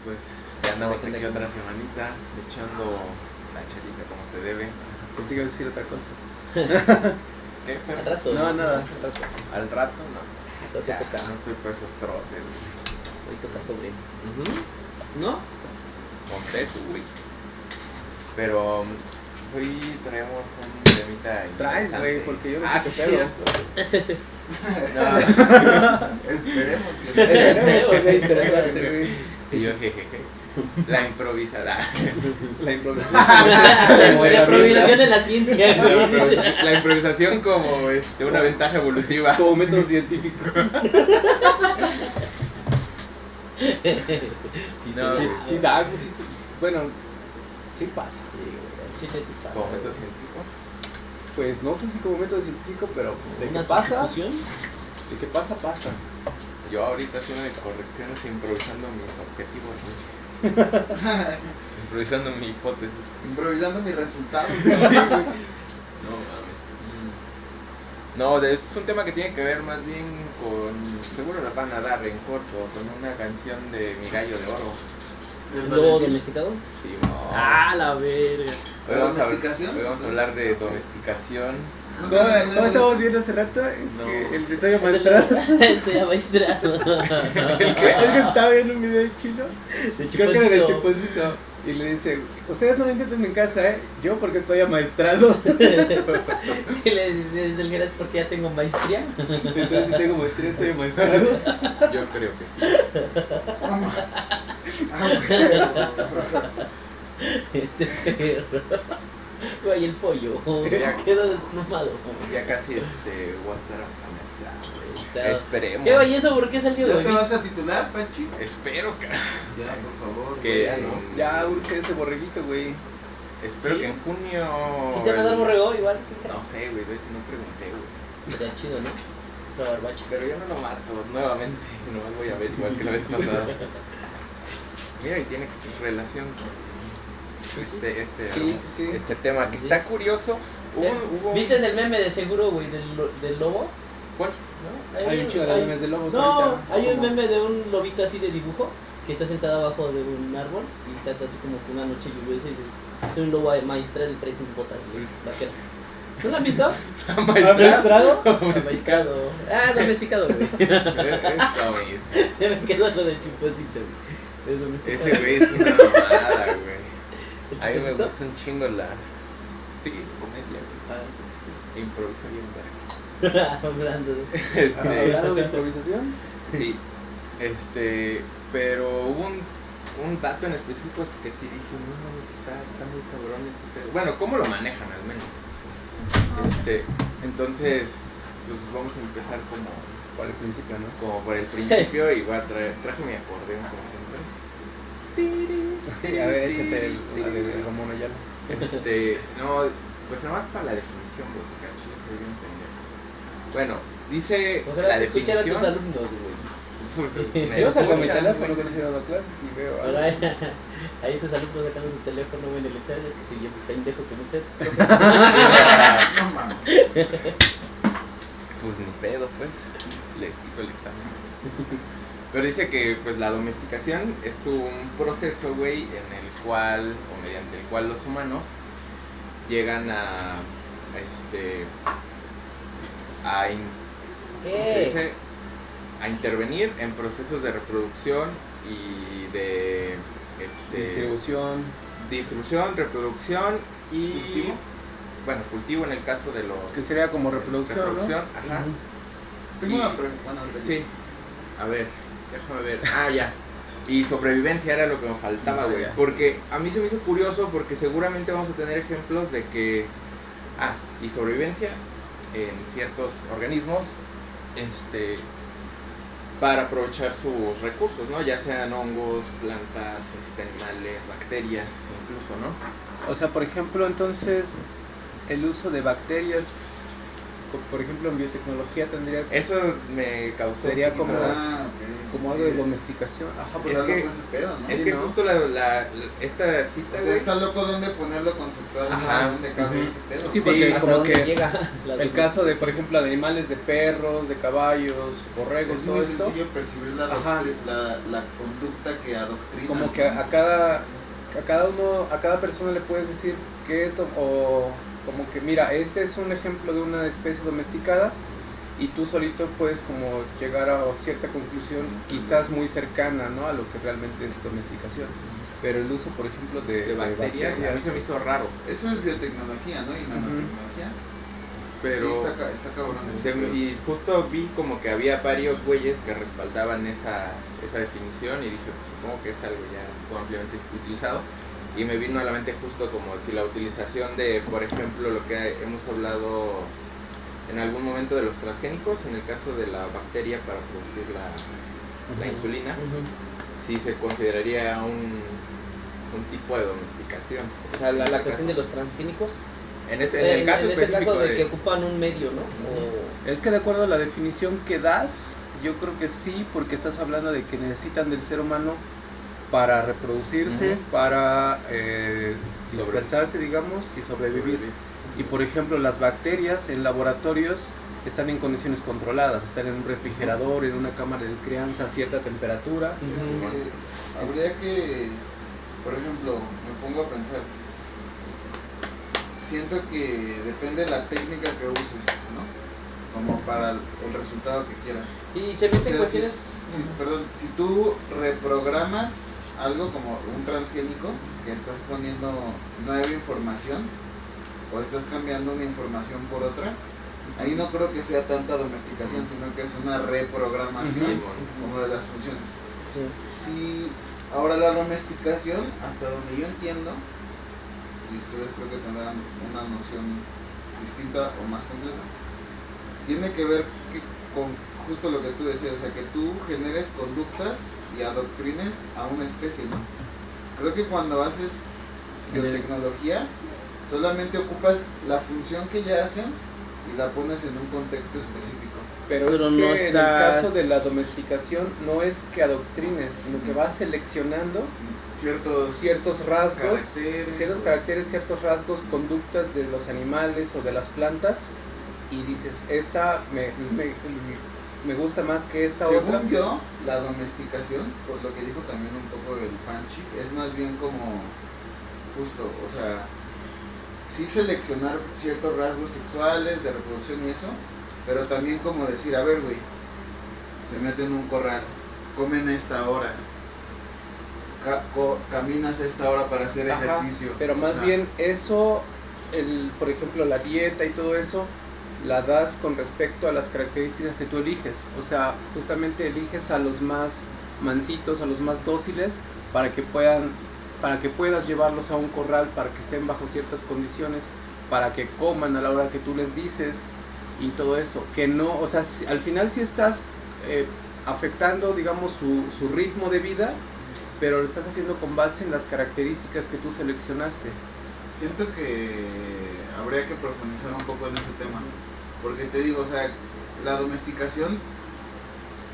pues ya andamos aquí otra semanita echando la chelita como se debe. Pensé que iba a decir otra cosa. ¿Qué? Al rato. No, nada. Al rato. Al rato, no. Rato Ya, toca. no estoy por esos trotes, güey. Hoy toca sobre. ¿No? Conté tú, güey. Pero hoy traemos un temita Traes, interesante. güey, porque yo no Ah, sé sí, qué pedo. cierto. No. Esperemos Esperemos que sea interesante, güey. Y yo, jejeje. La improvisada. La improvisación. La improvisación en la ciencia, güey. La improvisación como una ventaja evolutiva. Como método científico. Sí, No, sí, Sí, sí. sí da, pues, sí, bueno, sí pasa. Sí, güey, al chile sí pasa. Como güey. método científico. Pues no sé si como método científico, pero de ¿Una que pasa, sustitución? de que pasa, pasa. Yo ahorita haciendo mis correcciones e improvisando mis objetivos, güey. Improvisando mi hipótesis. improvisando mis resultados. No mames. No, es un tema que tiene que ver más bien con. Seguro la van a dar en corto, con una canción de Mi Gallo de Oro. ¿Lobo domesticado? Sí, no. Ah, la verga. Hoy vamos a ¿Domesticación? hoy vamos a hablar de domesticación. ¿Cómo estábamos viendo hace rato? Es No. que el que estoy maestrado. Estoy maestrado. Es que estaba viendo un video chino. De Creo que era del chuponcito. chuponcito. Y le dice, ustedes no lo intenten en casa, ¿eh? Yo porque estoy amaestrado. Y le dices, el es porque ya tengo maestría. Entonces si tengo maestría, estoy amaestrado. Yo creo que sí. Este perro. Güey, el pollo. Ya. Quedó desplumado. Ya casi voy a estar amaestrado. Claro. Esperemos. ¿Qué güey? ¿Eso por qué salió, ¿Ya güey? te vas a titular, Pachi? Espero que. Ya, por favor. Que güey. no. Ya urge ese borreguito, güey. Espero ¿Sí? que en junio. ¿Sí te van a dar borrego igual? No sé, güey, de hecho no pregunté, güey. Sería chido, ¿no? La barbacha. Pero yo no lo mato nuevamente. Nomás voy a ver igual que la vez pasada. Mira, y tiene relación con Sí. este tema que está curioso. Hubo ¿Viste el meme de seguro, güey, del lobo? ¿Cuál? ¿No? Hay un chido de memes de lobos No, ahorita. hay un Como- meme de un lobito así de dibujo que está sentado abajo de un árbol y está así como que una noche lluviosa y dice, soy un lobo maestrado y trae sus botas, güey, vaqueras. ¿No lo han visto? ¿Amaestrado? Maestrado. Ah, domesticado, güey. Eso mismo. Se me quedó lo del chuponcito, güey. Es domesticado. Ese güey es una mamada, güey. ¿El A mí me chuponcito? gusta un chingo la. Sí, su comedia, güey. Ah, sí, Improvisa bien, güey. sí. Hablando de... Hablando de improvisación. Sí, pero hubo un dato en específico que sí dije, no mames, está muy cabrón ese pedo. Bueno, ¿cómo lo manejan al menos? Entonces, pues vamos a empezar Por el principio, ¿no? como por el principio y voy a traje mi acordeón como siempre. A ver, échate la de Ramón Ayala. No, pues nada más para la definición, güey, porque al chile soy bien pendejo. Bueno, dice Ojalá la te escucharan tus definición. alumnos, güey. Me Yo saco mi escuchan, teléfono güey. que les he dado clases y veo. Ahora ahí sus alumnos sacando su teléfono en el examen, es que soy yo pendejo como usted. No mames. Pues ni pedo, pues. Les quito el examen. Pero dice que pues la domesticación es un proceso, güey, en el cual, o mediante el cual los humanos llegan a ¿cómo se dice? A intervenir en procesos de reproducción y de distribución, reproducción y ¿Cultivo? bueno, cultivo en el caso de los Que sería como reproducción, ¿no? ajá. Tengo una pregunta. Bueno, Sí. A ver, déjame ver. Ah, ya. Y sobrevivencia era lo que me faltaba, güey. Ya. Porque a mí se me hizo curioso porque seguramente vamos a tener ejemplos de que y sobrevivencia en ciertos organismos para aprovechar sus recursos, ¿no? Ya sean hongos, plantas, animales, bacterias, incluso, ¿no? O sea, por ejemplo, entonces, el uso de bacterias por ejemplo, en biotecnología tendría que Eso me causó Sería un poquito- como- Ok. como algo de domesticación. Ajá, Pues Es está que- loco ese pedo, ¿no? Es Sí, que ¿no? justo esta cita, O sea, güey, está loco dónde ponerlo conceptual, Ajá. dónde cabe Ujú. ese pedo. Sí, porque hasta como dónde que llega la el caso de, por domesticación. ejemplo, de animales, de perros, de caballos, borregos, Es todo muy esto, sencillo percibir la, Ajá. la conducta que adoctrina. como que a cada persona le puedes decir que esto, o como que mira, este es un ejemplo de una especie domesticada, y tú solito puedes como llegar a cierta conclusión, quizás muy cercana, ¿no?, a lo que realmente es domesticación. Pero el uso, por ejemplo, de bacterias, a mí se me hizo raro, Eso es biotecnología, ¿no? Y nanotecnología. pero... Sí, está cabrón ese pedo. y justo vi como que había varios güeyes que respaldaban esa definición y dije, pues supongo que es algo ya ampliamente utilizado. Y me vino a la mente justo como si la utilización de, por ejemplo, lo que hemos hablado en algún momento de los transgénicos, en el caso de la bacteria para producir la insulina, Ujú. sí se consideraría un tipo de domesticación. O sea, la En este cuestión de caso. los transgénicos. En ese caso en ese específico caso de que ocupan un medio, ¿no? Es que de acuerdo a la definición que das, yo creo que sí, porque estás hablando de que necesitan del ser humano para reproducirse, Ujú. para dispersarse, digamos, y sobrevivir. Y por ejemplo, las bacterias en laboratorios están en condiciones controladas, están en un refrigerador, en una cámara de crianza a cierta temperatura. Ujú. Habría que, por ejemplo, me pongo a pensar, siento que depende de la técnica que uses, ¿no? Como para el resultado que quieras. Y se O meten sea, cuestiones. si tú reprogramas algo como un transgénico, que estás poniendo nueva información, o estás cambiando una información por otra, ahí no creo que sea tanta domesticación, sino que es una reprogramación como de las funciones. Sí. Sí, ahora la domesticación, hasta donde yo entiendo, y ustedes creo que tendrán una noción distinta o más completa, tiene que ver con justo lo que tú decías, o sea, que tú generes conductas y adoctrines a una especie, ¿no? Creo que cuando haces biotecnología, solamente ocupas la función que ya hacen y la pones en un contexto específico. Pero es Pero que no en el estás- caso de la domesticación no es que adoctrines, sino que vas seleccionando ciertos rasgos, ciertos rasgos, conductas de los animales o de las plantas, y dices, esta me gusta más que esta otra. Según yo, la domesticación, por lo que dijo también un poco el Panchi, es más bien como justo, o sea, sí seleccionar ciertos rasgos sexuales, de reproducción y eso, pero también como decir, a ver, güey, se meten en un corral, comen a esta hora, caminas a esta hora para hacer Ajá, ejercicio. pero o más sea, bien eso, por ejemplo, la dieta y todo eso, la das con respecto a las características que tú eliges. O sea, justamente eliges a los más mansitos, a los más dóciles, para que puedas llevarlos a un corral, para que estén bajo ciertas condiciones, para que coman a la hora que tú les dices y todo eso. Que no, o sea, al final sí estás afectando, digamos, su ritmo de vida, pero lo estás haciendo con base en las características que tú seleccionaste. Siento que habría que profundizar un poco en ese tema, porque te digo, o sea, la domesticación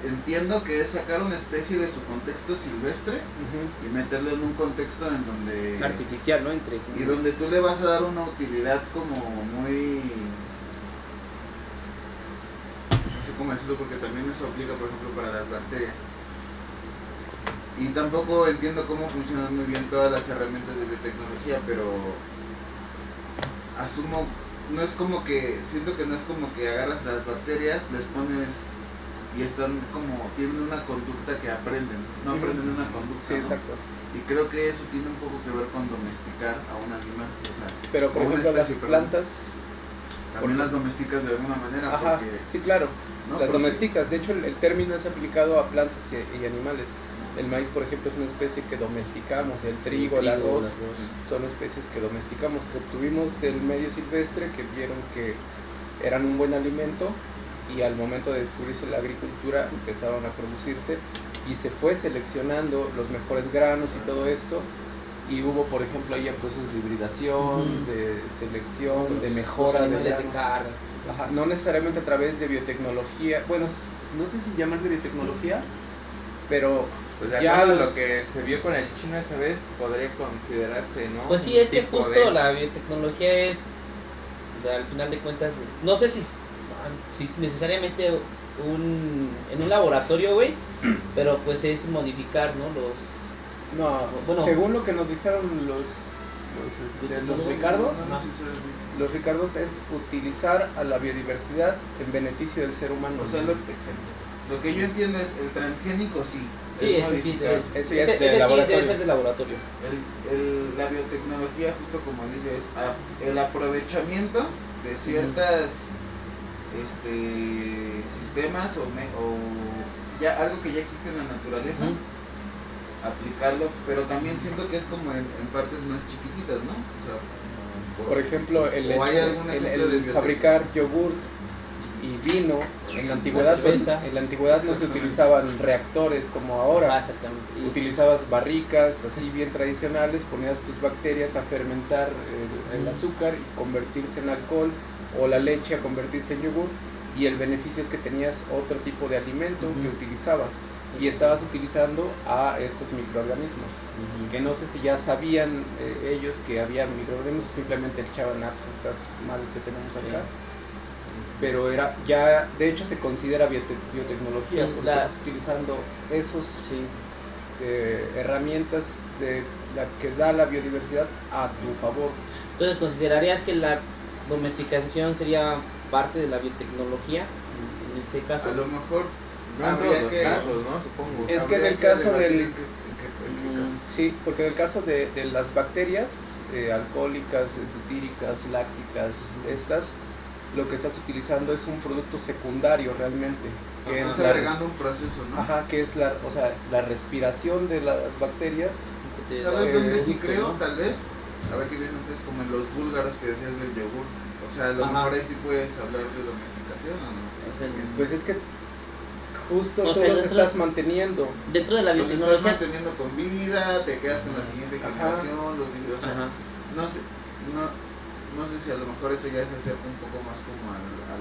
entiendo que es sacar una especie de su contexto silvestre Ujú. y meterle en un contexto en donde Artificial, ¿no? y donde tú le vas a dar una utilidad como muy, no sé cómo decirlo, porque también eso aplica por ejemplo para las bacterias. Y tampoco entiendo cómo funcionan muy bien todas las herramientas de biotecnología, pero asumo, no es como que, siento que no es como que agarras las bacterias, les pones y están como, tienen una conducta que aprenden, no aprenden una conducta, Sí, ¿no? exacto. Y creo que eso tiene un poco que ver con domesticar a un animal, o sea, Pero por o una ejemplo las especie, perdón. plantas, También las domesticas de alguna manera, ajá, porque, sí, claro, ¿no? las Porque- domesticas. De hecho, el término es aplicado a plantas y animales. El maíz, por ejemplo, es una especie que domesticamos. El trigo, el arroz, son especies que domesticamos, que obtuvimos del medio silvestre, que vieron que eran un buen alimento, y al momento de descubrirse la agricultura empezaron a producirse y se fue seleccionando los mejores granos y todo esto, y hubo, por ejemplo, ahí procesos de hibridación, de selección, de Los mejora de animales de llanos. carga. Ajá, no necesariamente a través de biotecnología, bueno, no sé si llamarle biotecnología, pero Pues de ya acuerdo a los- lo que se vio con el chino esa vez, podría considerarse, ¿no? Pues sí, Un es que tipo justo de- la biotecnología es, al final de cuentas, no sé si necesariamente en un laboratorio, güey, pero pues es modificar, ¿no? no, Bueno. según lo que nos dijeron los Ricardos, Ajá. los Ricardos es utilizar a la biodiversidad en beneficio del ser humano. O sea, lo que yo entiendo es el transgénico sí. Sí, es eso sí, modificar. Eso ya ese es de sí laboratorio. debe ser de laboratorio. La biotecnología, justo como dice, es el aprovechamiento de ciertas sistemas o ya algo que ya existe en la naturaleza, Ujú. aplicarlo, pero también siento que es como en partes más chiquititas, ¿no? O sea, Por ejemplo, ¿o hay algún ejemplo de el biotecnología? fabricar yogurt y vino, en la antigüedad, cerveza. en la antigüedad no se Exactamente. utilizaban reactores como ahora. Ah, exactamente. Y- Utilizabas barricas así bien tradicionales, ponías tus bacterias a fermentar el azúcar y convertirse en alcohol, o la leche a convertirse en yogur, y el beneficio es que tenías otro tipo de alimento que Ujú. utilizabas y estabas utilizando a estos microorganismos, que no sé si ya sabían ellos que había microorganismos o simplemente echaban pues, estas madres que tenemos acá. Pero era ya, de hecho se considera biotecnología, Sí, porque estás utilizando esos Sí. herramientas de la que da la biodiversidad a tu favor. Entonces, ¿considerarías que la domesticación sería parte de la biotecnología en ese caso? A lo mejor No en habría todos los que- casos, ¿no? Supongo. Es que en habría el caso debatir del- en qué caso. Sí, porque en el caso de las bacterias alcohólicas, butíricas, lácticas, estas, lo que estás utilizando es un producto secundario realmente, que Estás es la, agregando un proceso, ¿no? ajá, que es la, o sea, la respiración de las bacterias. Que te ¿Sabes da dónde gusto, sí creo? ¿no? Tal vez. A ver qué dicen ustedes, como en los búlgaros que decías del yogur. O sea, a lo Ajá. mejor ahí sí puedes hablar de domesticación, ¿o no? O sea, Pues es que justo O tú sea, los dentro- estás manteniendo. dentro de la Los estás biotecnología. manteniendo con vida, te quedas con la siguiente Ajá. generación, los divides. O sea, Ajá. no sé si a lo mejor eso ya se acerca un poco más como a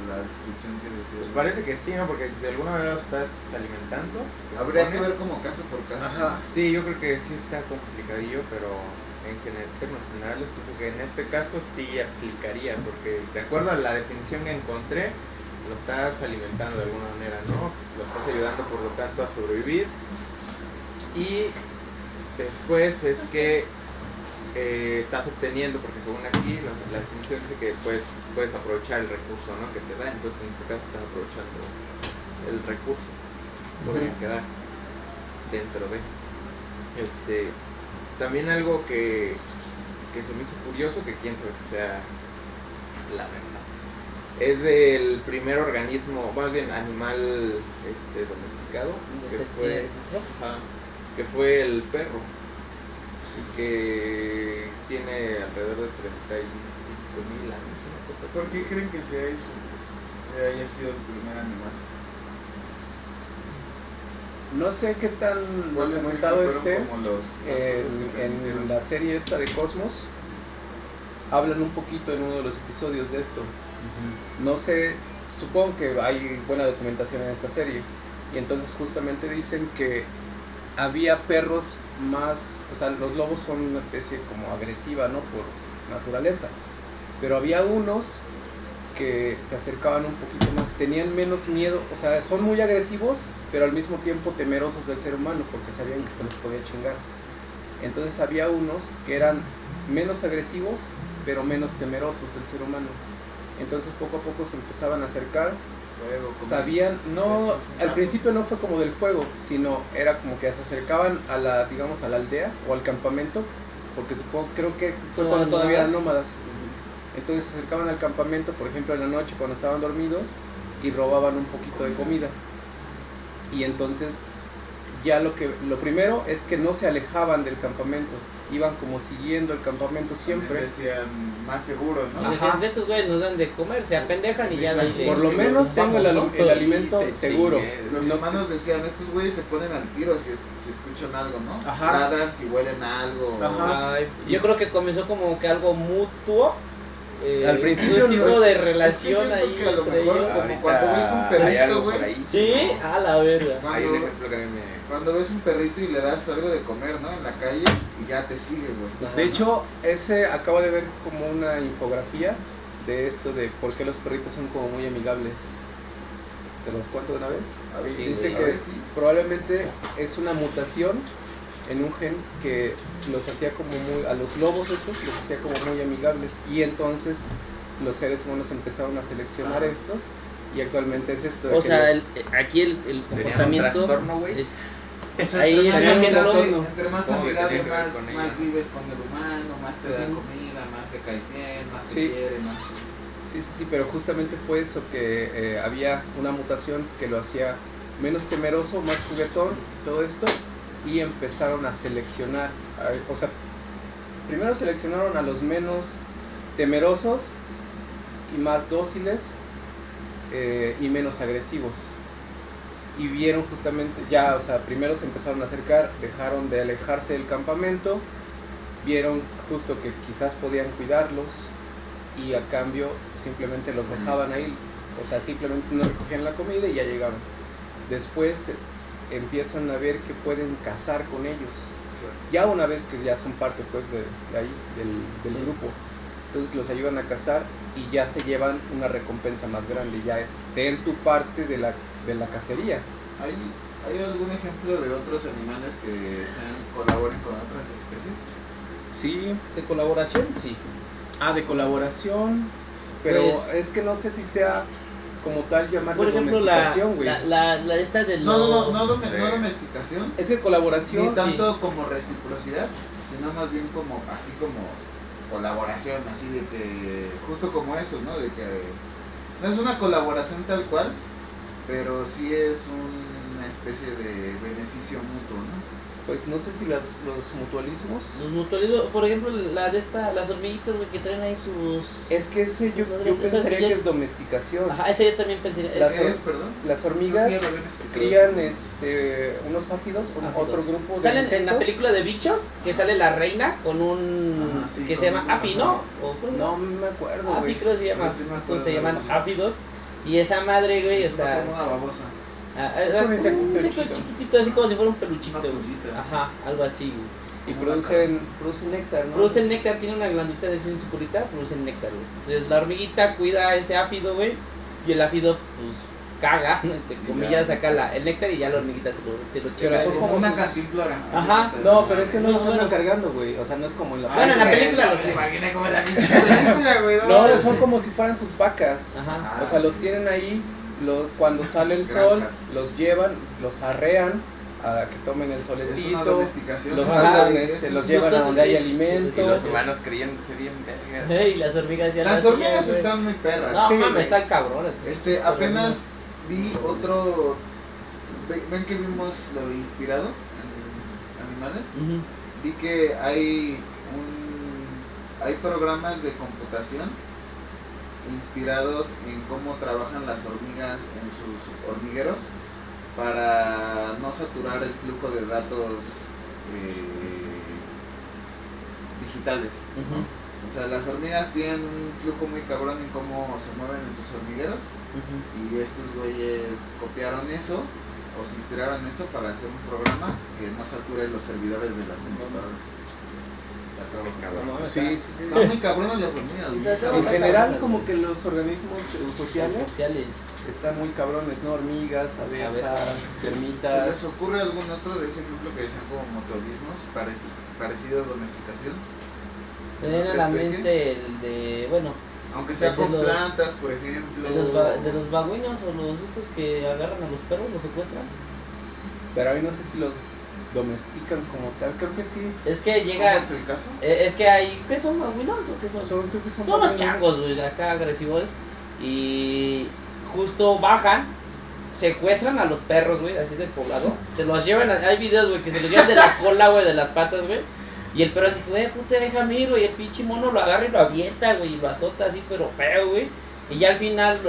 la descripción que decías. Pues parece que sí, ¿no? Porque de alguna manera lo estás alimentando. se Habría que supone. ver como caso por caso. Ajá. Sí, yo creo que sí está complicadillo, pero en términos generales pienso que en este caso sí aplicaría, porque de acuerdo a la definición que encontré, lo estás alimentando de alguna manera, ¿no? Lo estás ayudando por lo tanto a sobrevivir. Y después es que estás obteniendo, porque según aquí la definición dice que puedes aprovechar el recurso, ¿no? Que te da, entonces en este caso estás aprovechando el recurso, podría Ujú. quedar dentro de también algo que se me hizo curioso, que quién sabe si sea la verdad, es el primer organismo, más bien animal domesticado, que fue el perro, y que tiene alrededor de 35,000 años, una cosa así. ¿Por qué creen que sea eso? Que haya sido el primer animal. No sé qué tan ¿Cuáles documentado creen que fueron esté. como las cosas que En permitieron? la serie esta de Cosmos hablan un poquito en uno de los episodios de esto. No sé, supongo que hay buena documentación en esta serie. Y entonces justamente dicen que había perros más, o sea, los lobos son una especie como agresiva, ¿no? Por naturaleza. Pero había unos que se acercaban un poquito más, tenían menos miedo, o sea, son muy agresivos, pero al mismo tiempo temerosos del ser humano, porque sabían que se los podía chingar. Entonces había unos que eran menos agresivos, pero menos temerosos del ser humano. Entonces poco a poco se empezaban a acercar, Fuego, como- sabían, no, hechos, al gatos. principio no fue como del fuego, sino era como que se acercaban a la, digamos, a la aldea o al campamento, porque supongo, creo que fue No, cuando todavía eran nómadas. nómadas. Entonces se acercaban al campamento, por ejemplo, en la noche cuando estaban dormidos, y robaban un poquito de comida. Y entonces ya lo primero es que no se alejaban del campamento, iban como siguiendo el campamento siempre. También decían más seguros, Y ¿no? decían, estos güeyes nos dan de comer, se apendejan y ya de ahí Por lo de- menos nos tengo vamos, ¿no? el alimento Te seguro. chingué. Los No- humanos decían, estos güeyes se ponen al tiro si escuchan algo, ¿no? Ajá. Ladran si huelen a algo. Ajá. Ay, yo creo que comenzó como que algo mutuo. Al principio un tipo no, de Es que relación siento ahí que a lo entre mejor, ellos. como cuando ves un hay perrito, algo por güey. ahí, Sí, ¿no? a la verga. Hay un Cuando, ejemplo que a mí me... cuando ves un perrito y le das algo de comer, ¿no? En la calle y ya te sigue, güey. Ajá. De hecho, acabo de ver como una infografía de esto de por qué los perritos son como muy amigables. ¿Se los cuento de una vez? A ver, Sí, Dice güey. a que ver, sí. probablemente es una mutación en un gen que los hacía como muy, a los lobos estos los hacía como muy amigables, y entonces los seres humanos empezaron a seleccionar estos, y actualmente es esto de O que sea, los- aquí el Tenían un comportamiento trastorno, güey. es... O sea, Ahí entre es más el género. trastorno, entre más ¿Cómo que amigable, tenía que ver más, con ella? más vives con el humano, más te da Ujú. comida, más le caes bien, más te Sí. quiere, más... Sí, pero justamente fue eso, que había una mutación que lo hacía menos temeroso, más juguetón, todo esto, y empezaron a seleccionar, o sea, primero seleccionaron a los menos temerosos y más dóciles, y menos agresivos. Y vieron justamente, ya, o sea, primero se empezaron a acercar, dejaron de alejarse del campamento, vieron justo que quizás podían cuidarlos, y a cambio simplemente los dejaban ahí, o sea, simplemente no recogían la comida y ya llegaban. Después empiezan a ver que pueden cazar con ellos, ya una vez que ya son parte pues de ahí, del Sí. grupo. Entonces los ayudan a cazar y ya se llevan una recompensa más grande, ya es ten tu parte de la cacería. ¿Hay algún ejemplo de otros animales que colaboren con otras especies? Sí, de colaboración, sí. de colaboración, pero Pues- es que no sé si sea como tal llamarlo Por ejemplo, la domesticación, güey. la esta de los... No domesticación, Es que colaboración, ni tanto como reciprocidad, sino más bien como así como colaboración, así de que justo como eso, ¿no? De que no es una colaboración tal cual, pero sí es una especie de beneficio mutuo, ¿no? pues no sé si los mutualismos. Los mutualismos, por ejemplo, las hormiguitas, güey, que traen ahí sus... Es que ese yo Esas pensaría ya que es- es domesticación. Ajá, ese yo también pensaría. Las ¿Qué hor- es, perdón? Las hormigas Creo que ya lo habían explicado. crían unos áfidos, Áfidos. otro grupo de Salen en insectos. la película de bichos, que sale la reina con un... Ajá, sí, que con se llama un- Afi, ¿no? ¿O cómo? No me acuerdo, Afi güey. creo que se llama. Pero sí me acuerdo Estos se de llaman los- áfidos. Y esa madre, güey, Es está... como una babosa. Es un insecto insecto chiquitito, así como si fuera un peluchito, Una güey. pulguita. Ajá, algo así, güey. Y producen néctar, ¿no? Producen néctar, tiene una glandulita así en su colita, producen néctar, güey. Entonces la hormiguita cuida a ese áfido, güey, y el áfido, pues, caga, ¿no? Entre comillas, saca el néctar y ya la hormiguita se lo Pero checa. son güey. Como una sus- cantimplora. Ajá. No, pero es que no No, los andan bueno. cargando, güey. O sea, no es como en la Bueno, en la película lo los traen. imaginé como en la pinche película, güey. No, sé. son como si fueran sus vacas. Ajá. O sea, los tienen ahí, cuando sale el sol, Granjas. los llevan, los arrean a que tomen el Es una solecito, domesticación. los ¿no? andan, Eso los es- llevan a justo donde hay así es, alimento. Y los humanos creyéndose bien verga. Y las hormigas ya Las hacían, hormigas güey. están muy perras. No, Sí, mames, güey. están cabronas. güey. Esas Apenas vi otro. ¿Ven que vimos lo de inspirado en animales? hormigas. Vi que hay programas de computación inspirados en cómo trabajan las hormigas en sus hormigueros para no saturar el flujo de datos digitales. Ujú, O sea, las hormigas tienen un flujo muy cabrón en cómo se mueven en sus hormigueros. ujú. Y estos güeyes copiaron eso o se inspiraron en eso para hacer un programa que no sature los servidores de las computadoras. Está Muy cabrón. cabrón. Sí, sí, sí. Están muy cabrones las hormigas, güey. En general, como que los organismos sociales Sociales. están muy cabrones, ¿no? Hormigas, abejas, ¿Se termitas. les ocurre algún otro de ese ejemplo que decían como mutualismos, parecido a domesticación? Se viene a la ¿Otra especie? mente el de, bueno, Aunque sea de con los- plantas, por ejemplo. de los babuinos o los estos que agarran a los perros, los secuestran. Pero ahí no sé si los domestican como tal, creo que sí. Es que ¿Cómo llega, es el caso? es que hay, ¿qué son babuinos o qué son? Creo que Son unos babuinos. changos, güey, acá agresivos. Y justo bajan, secuestran a los perros, güey, así del poblado. Se los llevan, hay videos, güey, que se los llevan de la cola, güey, de las patas, güey. Y el perro así, güey, puta, déjame ir, güey. El pinche mono lo agarra y lo avienta, güey, y lo azota así, pero feo, güey. Y ya al final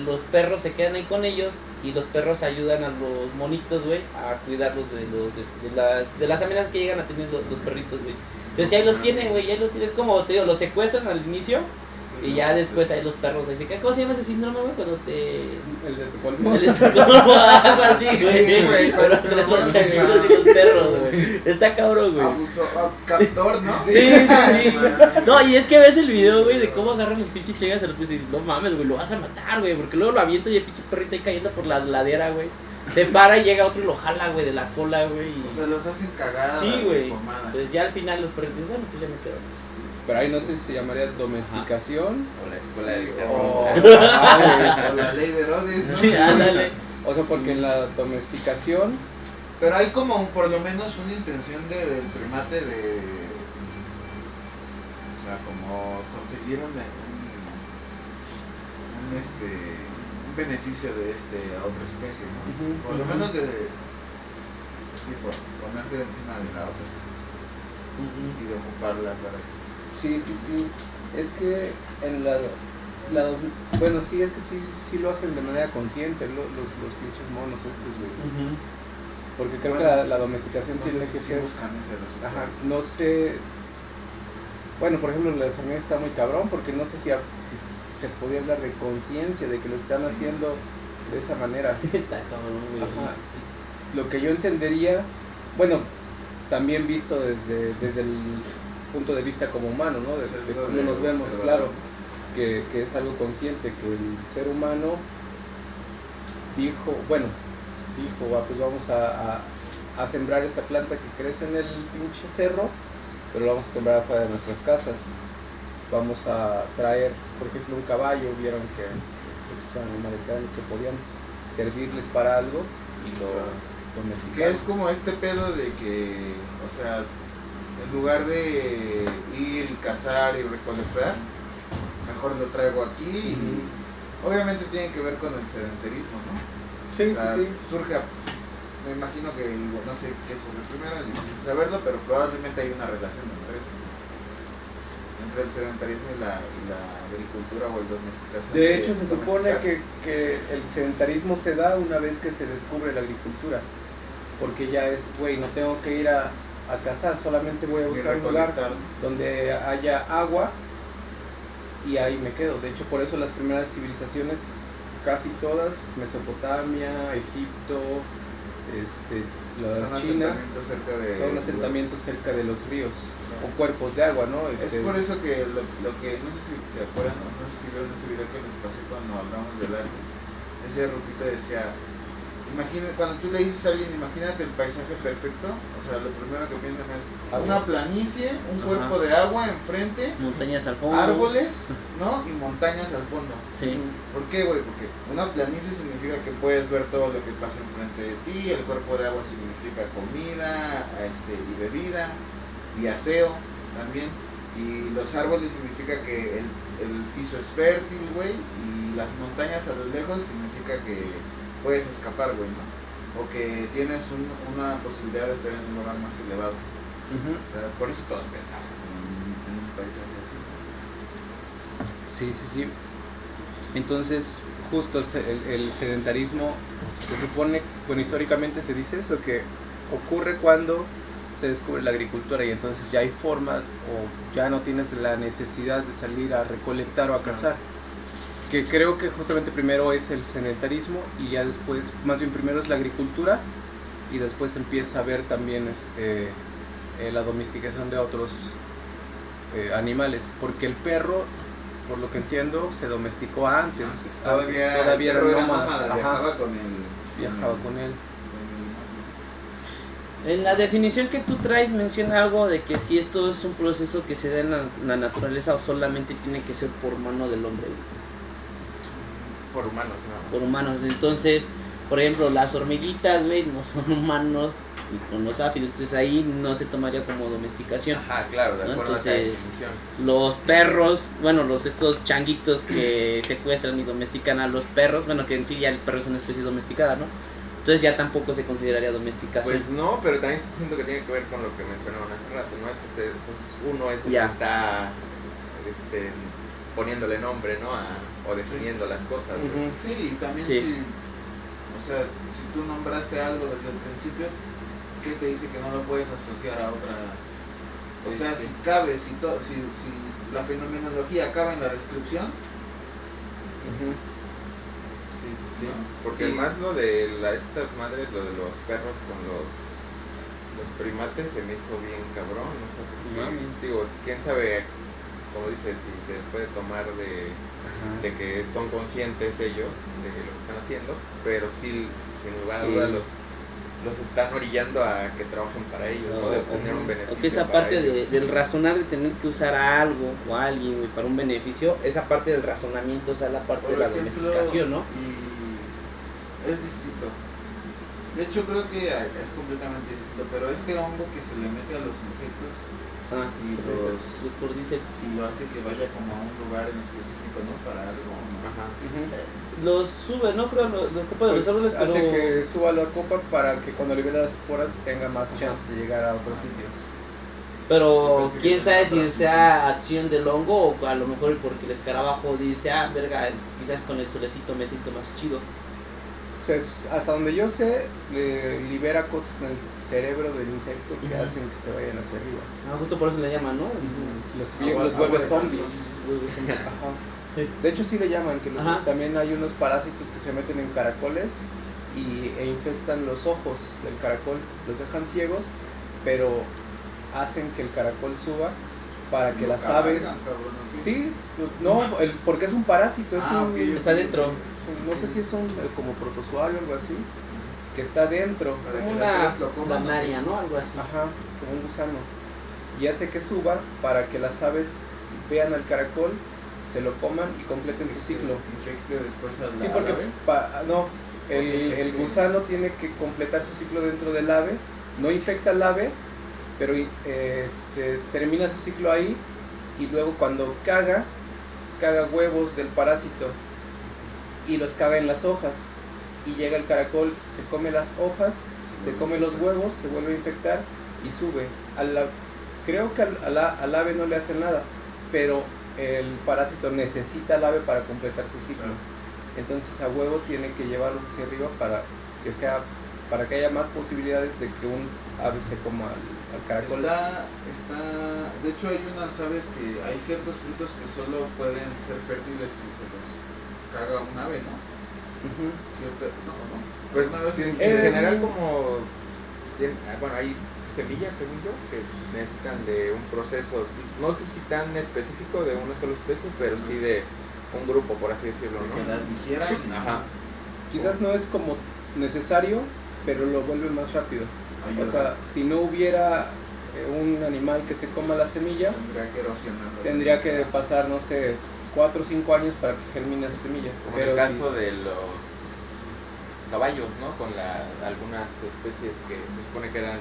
los perros se quedan ahí con ellos y los perros ayudan a los monitos, güey, a cuidarlos de las amenazas que llegan a tener los perritos, güey. Entonces ahí los tienen, güey, ahí los tienes como, te digo, los secuestran al inicio y ya después ahí los perros ahí se quedan. ¿Cómo se llama ese síndrome, güey? Cuando te... El de Estocolmo. El de Estocolmo, algo así, güey. Sí, güey, Pero entre los changuitos y los perros, güey. Está cabrón, güey. Captor, ¿no? Sí. No, y es que ves el video, güey, de cómo agarran los pinches chingas a los pies y dices, no mames, güey, lo vas a matar, güey, porque luego lo avienta y el pinche perrito ahí cayendo por la ladera, güey. Se para y llega otro y lo jala, güey, de la cola, güey. O sea, los hacen cagadas. Sí, güey. pomada. Entonces ya al final los perritos dicen, bueno, pues ya me quedo. Pero ahí no sé si se llamaría domesticación. O la escuela del O, terror. O la ley de Herodes, ¿no? Sí, ándale. o sea, porque en la domesticación, Pero hay como por lo menos una intención del primate de. O sea, como conseguir un beneficio de a otra especie, ¿no? Ujú, Por lo ujú. menos de. Pues sí, por ponerse encima de la otra y de ocuparla para. sí. Es que en bueno, sí, es que sí lo hacen de manera consciente los pinches monos estos, güey. Porque creo Bueno, que la domesticación No tiene sé que si ser... buscan ese resultado. Ajá, no sé... Bueno, por ejemplo, la familia está muy cabrón porque no sé si se podía hablar de conciencia, de que lo están haciendo de esa manera. Está cabrón, güey. Ajá. Lo que yo entendería, bueno, también visto desde el punto de vista como humano, ¿no? De cómo nos vemos, claro, que es algo consciente, que el ser humano dijo, pues vamos a sembrar esta planta que crece en el pinche cerro, pero la vamos a sembrar afuera de nuestras casas. Vamos a traer, por ejemplo, un caballo, vieron que pues son animales grandes que podían servirles para algo y lo domesticaron. Que es como este pedo de que, o sea, en lugar de ir y cazar y recolectar, mejor lo traigo aquí y obviamente tiene que ver con el sedentarismo, ¿no? Sí, O sea, sí. surge, me imagino que, no sé qué sobre primero, es difícil saberlo, pero probablemente hay una relación entre eso, entre el sedentarismo y la agricultura o el domesticación. De hecho, se domesticar. supone que el sedentarismo se da una vez que se descubre la agricultura, porque ya es, güey, no tengo que ir a cazar, solamente voy a Y buscar un lugar recolectar. donde haya agua y ahí me quedo. De hecho, por eso las primeras civilizaciones, casi todas, Mesopotamia, Egipto, la Son China, asentamientos cerca de son asentamientos cerca de los ríos o cuerpos de agua, ¿no? Es por eso que lo que, no sé si se acuerdan o no sé si vieron ese video que les pasé cuando hablamos del arte, ese rutito decía, cuando tú le dices a alguien, imagínate el paisaje perfecto, o sea, lo primero que piensan es una planicie, un Ajá. cuerpo de agua enfrente, Montañas al fondo. árboles, ¿no? Y montañas al fondo. Sí. ¿Por qué, güey? Porque una planicie significa que puedes ver todo lo que pasa enfrente de ti, el cuerpo de agua significa comida, y bebida, y aseo también, y los árboles significa que el piso es fértil, güey, y las montañas a lo lejos significa que puedes escapar, güey, ¿no? O que tienes una posibilidad de estar en un lugar más elevado. O sea, por eso todos pensamos en un paisaje así. Sí. Entonces, justo el sedentarismo se supone, bueno, históricamente se dice eso, que ocurre cuando se descubre la agricultura y entonces ya hay forma o ya no tienes la necesidad de salir a recolectar o a cazar. Que creo que justamente primero es el sedentarismo y ya después, más bien primero es la agricultura y después empieza a ver también la domesticación de otros animales, porque el perro, por lo que entiendo, se domesticó antes. Todavía era el perro nómada, nómada, ajá, viajaba con el... En la definición que tú traes menciona algo de que si esto es un proceso que se da en la naturaleza o solamente tiene que ser por mano del hombre. Por humanos, ¿no? Por humanos. Entonces, por ejemplo, las hormiguitas, güey, no son humanos ni con los áfidos, entonces ahí no se tomaría como domesticación. Ajá, claro, de ¿no? acuerdo a esa Entonces, definición. los perros, bueno, estos changuitos que secuestran y domestican a los perros, bueno, que en sí ya el perro es una especie domesticada, ¿no? Entonces ya tampoco se consideraría domesticación. Pues no, pero también siento que tiene que ver con lo que mencionaban hace rato, ¿no? Es pues uno es el Ya. que está poniéndole nombre, ¿no? O definiendo las cosas, güey. Ujú. Sí, y también Sí. si, o sea, si tú nombraste algo desde el principio, ¿qué te dice que no lo puedes asociar a otra? O Sí, sea, sí. si cabe, si la fenomenología acaba en la descripción, Ujú. Sí, sí, sí. ¿no? Porque Y- más lo de estas madres, lo de los perros con los primates se me hizo bien cabrón, no sé por qué. Mames. Digo, quién sabe, como dices, si se puede tomar de que son conscientes ellos de lo que están haciendo, pero sí, sin lugar a Sí. dudas los están orillando a que trabajen para ellos, ¿no? De obtener un beneficio. O que esa para parte ellos. del razonar de tener que usar a algo o a alguien, güey, para un beneficio, esa parte del razonamiento, o sea, la parte por de la ejemplo, domesticación, ¿no? y es distinto. De hecho, creo que es completamente distinto, pero este hongo que se le mete a los insectos Ah, y los cordyceps. y lo hace que vaya como a un lugar en específico, ¿no? Para algo, ¿no? Ajá. Los sube, no creo, los copas de Pues los árboles, pero hace que suba la copa para que cuando libera las esporas tenga más Ajá. chances de llegar a otros sitios. Yo pero pensé que quién tenía sabe si otra sea acción del hongo o a lo mejor porque el escarabajo dice, ah, verga, quizás con el solecito me siento más chido. O sea, hasta donde yo sé, libera cosas en el cerebro del insecto que Ujú. hacen que se vayan hacia arriba. Ah, justo por eso le llaman, ¿no? Los Agua vuelve de zombies. Ajá. De hecho sí le llaman, que Ajá. también hay unos parásitos que se meten en caracoles e infestan los ojos del caracol, los dejan ciegos, pero hacen que el caracol suba para que las Cabalgan, aves... cabrón, ¿no? Sí, no, porque es un parásito, es Ah, un... ok, Está dentro. no sé si es un como protozoario o algo así, que está dentro, Para Como que las una aves lo coman, ¿no? planaria, ¿no? Algo así. ajá, como un gusano, y hace que suba para que las aves vean al caracol, se lo coman y completen su ciclo. Infecte después al Sí, porque ave. no, el, se el geste. gusano tiene que completar su ciclo dentro del ave, no infecta al ave, pero termina su ciclo ahí y luego cuando caga huevos del parásito y los caga en las hojas y llega el caracol, se come las hojas, se come los huevos, se vuelve a infectar y sube. Creo que al ave no le hace nada, pero el parásito necesita al ave para completar su ciclo. Entonces a huevo tiene que llevarlos hacia arriba para que haya más posibilidades de que un ave se coma al caracol. De hecho hay unas aves que hay ciertos frutos que solo pueden ser fértiles si se los caga un ave, ¿no? Ujú. ¿Cierto? No. Pues Una vez en escuché- general como bueno, hay semillas, según yo, que necesitan de un proceso, no sé si tan específico de una sola especie, pero sí de un grupo, por así decirlo, que ¿no? las digieran y Ajá. Quizás no es como necesario, pero lo vuelve más rápido. ayuda. O sea, si no hubiera un animal que se coma la semilla, Tendría que erosionarlo. tendría que pasar, no sé, 4 o 5 años para que germine esa semilla. Como Pero en el caso sí. de los caballos, ¿no? Con algunas especies que se supone que eran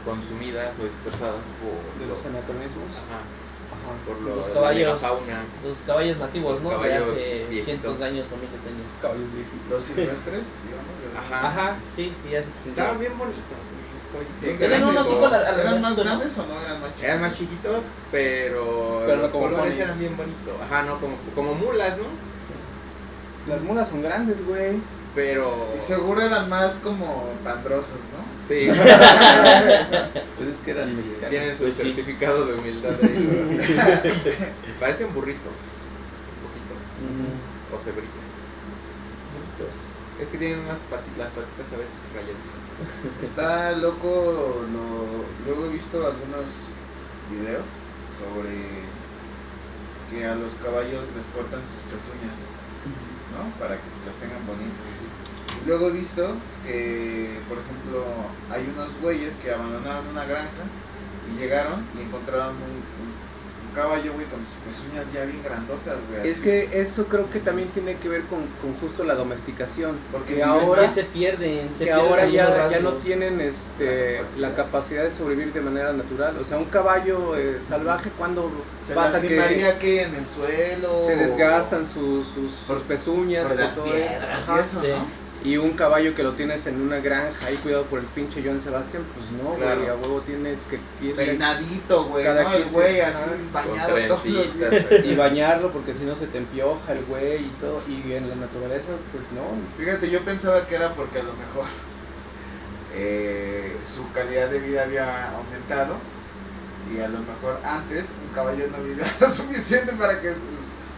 consumidas o dispersadas por De los anacronismos. Ajá, Ajá. por Los la caballos, fauna. los caballos nativos, Los ¿no? caballos de hace viejitos. cientos de años o miles de años. Caballos viejitos. Los silvestres, digamos. Ajá. Ajá, sí, que ya se Estaban bien bonitos, güey. ¿Eran Tenían un grandes hocico o- al ¿Eran más ¿no? grandes o no eran más chicos? Eran más chiquitos, pero Pero no los como colores ponis. eran bien bonitos. Ajá, no, como mulas, ¿no? Las mulas son grandes, güey. Pero... Y seguro eran más como pandrosos, ¿no? Sí, Pues es que eran mexicanos. tienen su Pues sí. certificado de humildad ahí. Parecen burritos, un poquito, Ujú. o cebritas. Bonitos. Es que tienen las patitas a veces rayaditas. Está loco, luego he visto algunos videos sobre que a los caballos les cortan sus pezuñas, ¿no? Para que las tengan bonitas. Y luego he visto que, por ejemplo, hay unos güeyes que abandonaron una granja y llegaron y encontraron un caballo, güey, con sus pezuñas ya bien grandotas, güey. Es así. que eso creo que también tiene que ver con justo la domesticación. Porque Que vives ahora, Que se pierden, que ahora algunos ya no rasgos. tienen la capacidad de sobrevivir de manera natural. O sea, un caballo salvaje, cuando Se pasa que lastimaría que en el suelo. se desgastan sus Por- pezuñas, por las todo eso. piedras Ajá. y eso, sí. ¿no? Y un caballo que lo tienes en una granja ahí cuidado por el pinche Joan Sebastián, pues no, güey, Claro. a huevo tienes que ir Peinadito, güey, Cada ¿no? El 15, güey ajá. así Con bañado todos los trencitas, días. güey. y bañarlo porque si no se te empioja el güey y todo. Y en la naturaleza, pues no. Fíjate, yo pensaba que era porque a lo mejor su calidad de vida había aumentado y a lo mejor antes un caballo no vivía lo suficiente para que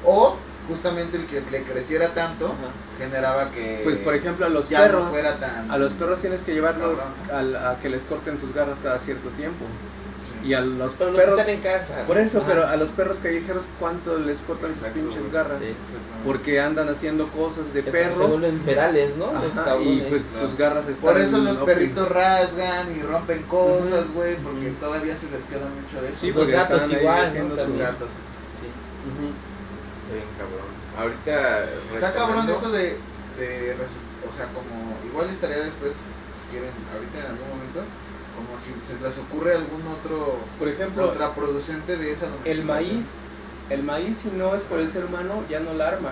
o justamente el que le creciera tanto Ajá. generaba que Pues por ejemplo a los ya perros, no fuera tan a los perros tienes que llevarlos cabrón. a que les corten sus garras cada cierto tiempo. Sí. Y a los Pero los perros, que están en casa. por eso, Ajá. pero a los perros callejeros, ¿cuánto les cortan sus Exacto, pinches güey. garras? Sí. Exactamente. Porque andan haciendo cosas de Se perro. vuelven ferales, ¿no? Los Ajá, cabrones. y pues Claro. sus garras están Por eso los óptimas. perritos rasgan y rompen cosas, Ujú. güey, porque Ujú. todavía se les queda mucho de eso. Sí, Los porque gatos están ahí igual, ¿no? haciendo Los sus También. gatos. Sí. Ujú. Está bien cabrón. Ahorita Está cabrón retomando- eso o sea, como igual estaría después, si quieren, ahorita en algún momento, como si se les ocurre algún otro Por ejemplo, contraproducente de esa el domesticación. maíz si no es por el ser humano ya no la arma.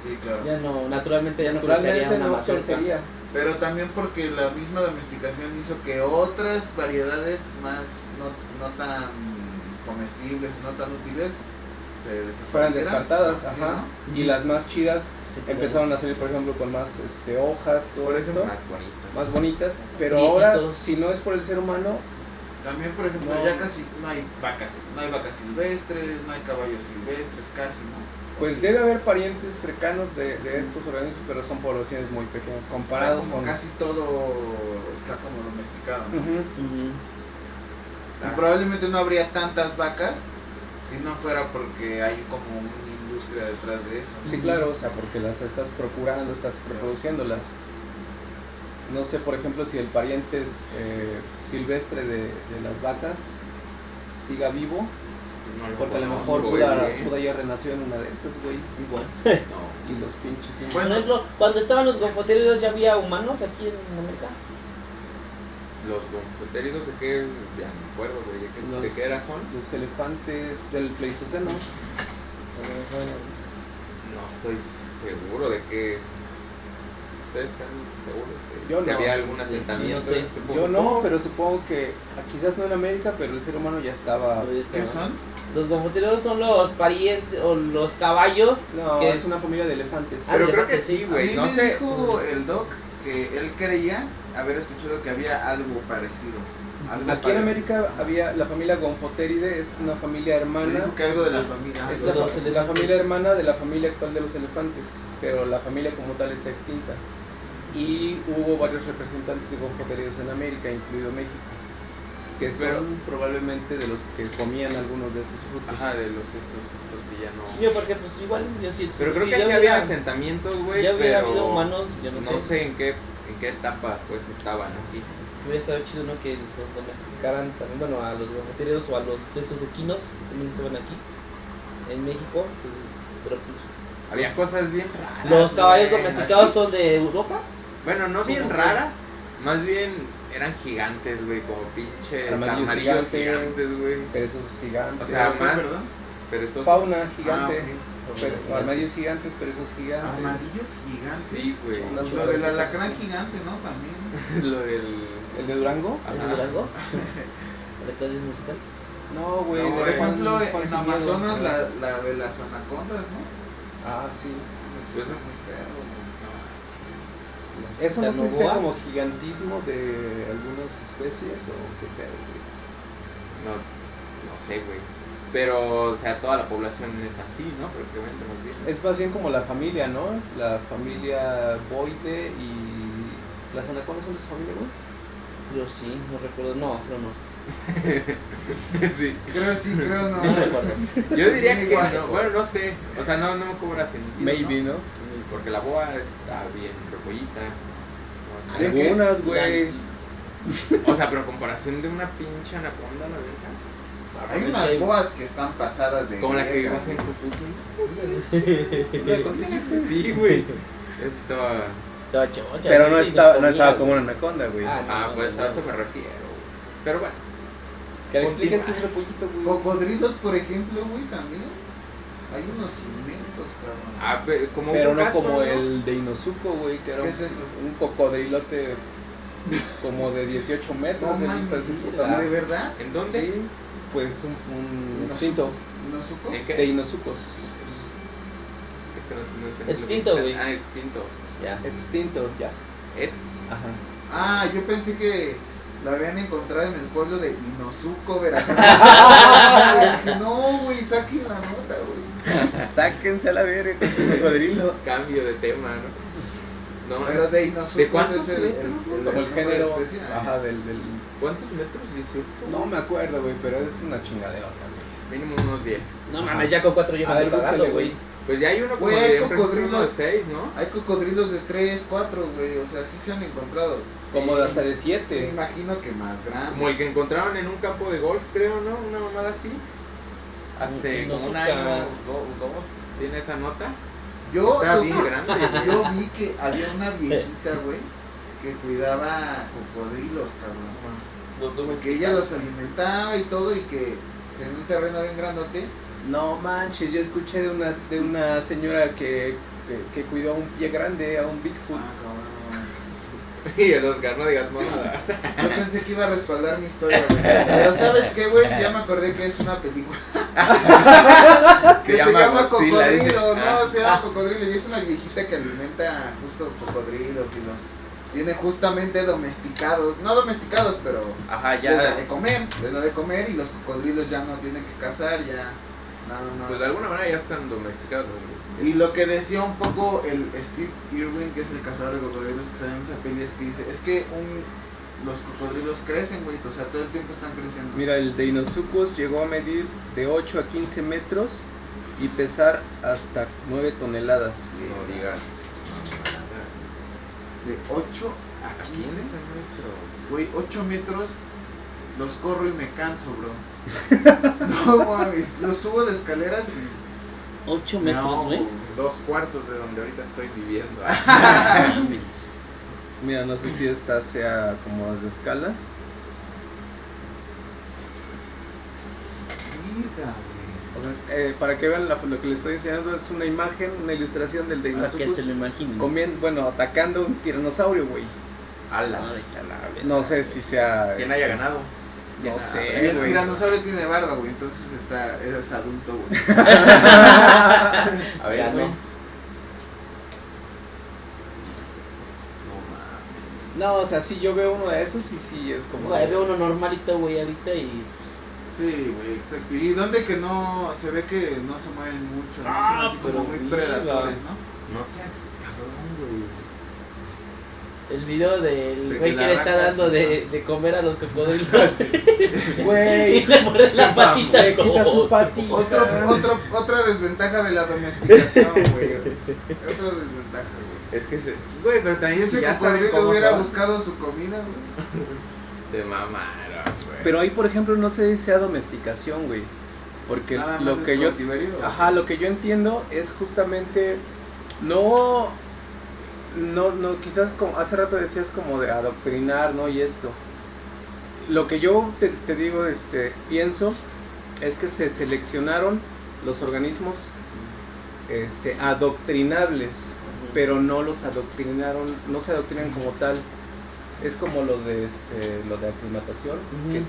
Sí, claro. Ya no, naturalmente ya no crecería Naturalmente una no mazorca. crecería. Pero también porque la misma domesticación hizo que otras variedades más no tan comestibles, no tan útiles, se desaparecieran. Fueran descartadas, Sí, ajá. ¿no? Y las más chidas Sí, claro. empezaron a salir, por ejemplo, con más hojas, todo Por esto, ejemplo, Más bonitas. más bonitas. Pero Nietitos. ahora, si no es por el ser humano, También, por ejemplo, No. ya casi no hay vacas silvestres, no hay caballos silvestres, casi, ¿no? O pues sí. debe haber parientes cercanos de estos organismos, pero son poblaciones muy pequeñas comparados Como con... casi todo está como domesticado, ¿no? Ujú. Ujú. Y probablemente no habría tantas vacas si no fuera porque hay como una industria detrás de eso. Sí, claro, o sea, porque las estás procurando, estás reproduciéndolas. No sé, por ejemplo, si el pariente silvestre de las vacas siga vivo, No lo porque a lo conozco, mejor güey. Buda ya renació en una de esas, güey. Igual. No. Y los pinches... Por Bueno. ejemplo, cuando estaban los gonfoteridos ya había humanos aquí en América. Los gonfotéridos de qué, ya no me acuerdo, güey, de Los- qué era son. Los elefantes del Pleistoceno. No estoy seguro de qué. ¿Ustedes están seguros de Yo que no. había algún Sí, asentamiento? no sé. Yo no, pero supongo que quizás no en América, pero el ser humano ya estaba... ¿Qué son? Los gonfoteridos son los parientes o los caballos. No, que es una familia de elefantes. Ah, Pero de creo que elefantes, sí, A mí güey, no me sé. dijo el doc que él creía haber escuchado que había algo parecido. Algo Aquí en parecido. América había la familia Gonfoteridae, es una familia Me hermana. dijo que algo de la familia. Es Los la, dos la elefantes. familia hermana de la familia actual de los elefantes, pero la familia como tal está extinta. Y hubo varios representantes de gonfoteridos en América, incluido México, que son Pero- probablemente de los que comían algunos de estos frutos. Ajá, de estos frutos que ya no. Yo porque pues igual yo sí. Pero creo si que ya sí hubiera- había asentamientos, Si güey. ya hubiera pero habido humanos, yo no, no sé en qué etapa pues estaban aquí. Hubiera estado chido, ¿no? Que los domesticaran también, bueno, a los gonfoteridos o a los de estos equinos, también estaban aquí, en México, entonces, pero pues... Había Los- cosas bien raras. Los caballos güey. domesticados son de Europa. Bueno, no Sí, bien ¿no? raras, más bien eran gigantes, güey, como pinches Armadillos armadillos gigantes, gigantes, güey. perezosos gigantes, O sea, ¿Qué, más- perdón? Pero esos fauna gigante, Ah, pero- armadillos gigantes, perezosos gigantes. Armadillos gigantes. sí, güey. Son unas Lo del cosas alacrán así. gigante, ¿no? También. Lo del ¿El de Durango? Ajá. ¿Es de Durango? ¿De Cádiz musical? No, güey. No, por de Juan- ejemplo, Juan en Sin Amazonas Miedo. la de las anacondas, ¿no? Ah, sí. Pues Ese es- es muy perro, güey. Eso no sé si sea ¿Ternoboa? como gigantismo de algunas especies o qué pedo, güey. no sé, güey. Pero, o sea, toda la población es así, ¿no? Prácticamente más bien. Es más bien como la familia, ¿no? La familia Boide y... ¿Las anacondas son de esa familia, güey? Creo sí, no recuerdo, no, creo no. Sí. Creo sí, creo no. No recuerdo. Yo diría que Igual. no, bueno, no sé. O sea, no me cobra sentido. Maybe, ¿no? Porque la boa está bien repollita. No, está- ¿De qué? Algunas, güey. O sea, pero comparación de una pinche anaconda, la verdad. Hay unas boas que están pasadas de Como la que verga, vimos en güey. Cucuto. ¿La conseguiste? Sí, güey. Eso estaba. Estaba chocha. Pero no güey, sí, estaba, nos no estaba comía, como güey. una anaconda, güey. Ah, pues a eso me refiero. Pero bueno. Que le expliques que es repollito, güey. Cocodrilos, por ejemplo, güey, también. Hay unos inmensos, cabrón. Ah, como Pero un no caso, como ¿no? el de Inosuko, güey, que era ¿Qué es eso? un cocodrilote como de 18 metros. No el hijo de su mames, puta ¿de madre. verdad? ¿En dónde? Sí, pues es un Inosuko. extinto ¿Inosuko? ¿En qué? de Inosucos. Es que no entendí. Extinto, güey. Ah, extinto. Ya. Extinto, ya. Ex. Ajá. Ah, yo pensé que lo habían encontrado en el pueblo de Inosuko, Veracruz. Dije, no, güey, saquen la nota, güey. Sáquense a la verga con tu cocodrilo. Cambio de tema, ¿no? No, Pero es- de Inosuko ¿De cuántos es el metros? Como el nombre de género. especie. Ajá, del. ¿Cuántos metros? 18. No me acuerdo, güey, pero es una chingaderota, güey. Mínimo unos 10. No mames, ya con 4 yo A me ver, ando cagando, búscale, güey. güey. Pues ya hay uno como Güey, de hay un registro cocodrilos. de 6, ¿no? Hay cocodrilos de 3, 4, güey, o sea, sí se han encontrado. Como Sí. hasta de Me 7. imagino que más grandes. Como el que encontraron en un campo de golf, creo, ¿no? Una mamada así. Hace En como un Ozuka. año o dos. ¿Tiene esa nota? Yo, Está lo bien que- grande, güey. yo vi que había una viejita, güey, que cuidaba cocodrilos, cabrón. Los dos. Que ella los alimentaba y todo y que tenía un terreno bien grandote. No manches, yo escuché de una señora que cuidó a un pie grande, a un Bigfoot. Ah, cabrón. Y el Oscar, no digas mamadas. Yo pensé que iba a respaldar mi historia, güey. Pero ¿sabes qué, güey? Ya me acordé que es una película. que se llama Godzilla, dice. Cocodrilo, ¿no? Ah. Se llama Cocodrilo. Y es una viejita que alimenta justo cocodrilos y los tiene justamente domesticados. No domesticados, pero Ajá, les da ya. de comer. Les da de comer y los cocodrilos ya no tienen que cazar, ya nada más. Pues de alguna manera ya están domesticados, güey. Y lo que decía un poco el Steve Irwin, que es el cazador de cocodrilos que sale en esa peli, es que dice, es que los cocodrilos crecen, güey, o sea, todo el tiempo están creciendo. Mira, el de Inosucos llegó a medir de 8 a 15 metros y pesar hasta 9 toneladas. No digas. De 8 a 15, güey, 8 metros, los corro y me canso, bro. No mames, los subo de escaleras y... 8 metros, No, güey. 2/4 de donde ahorita estoy viviendo. Mames. Mira, no sé si esta sea como de escala. Virga, güey. O sea, para que vean lo que les estoy enseñando, es una imagen, una ilustración del de Para que Inosucos se lo imaginen. bueno, atacando un tiranosaurio, güey. Ala. Ay, calabre. No sé si sea... ¿Quién haya ganado? No Y sé, el güey. tiranosaurio tiene barba, güey, entonces es adulto, güey. A ver, Ya güey. no. No mames. No, o sea, si yo veo uno de esos y sí es como... Güey, veo uno normalito, güey, ahorita y... Sí, güey, exacto. Y donde que no, se ve que no se mueven mucho, ¿no? Son así pero como muy viva. predadores, ¿no? No seas cabrón, güey. El video del De güey que que la le está vaca dando se- de comer a los cocodrilos. Y Güey, le muerde la patita. le quita su como- patita. Otra desventaja de la domesticación, güey. Otra desventaja, güey. Es que güey, pero Si también ese ya saben cocodrilo cómo hubiera son. buscado su comida, güey. Se mamaron, güey. Pero ahí, por ejemplo, no sé si sea domesticación, güey. Porque Nada más lo es que yo... cautiverio. Ajá, lo que yo entiendo es justamente... No, quizás como hace rato decías como de adoctrinar, ¿no? Y esto. Lo que yo te digo, pienso, es que se seleccionaron los organismos adoctrinables, pero no los adoctrinaron, no se adoctrinan como tal. Es como lo de aclimatación, Ujú. que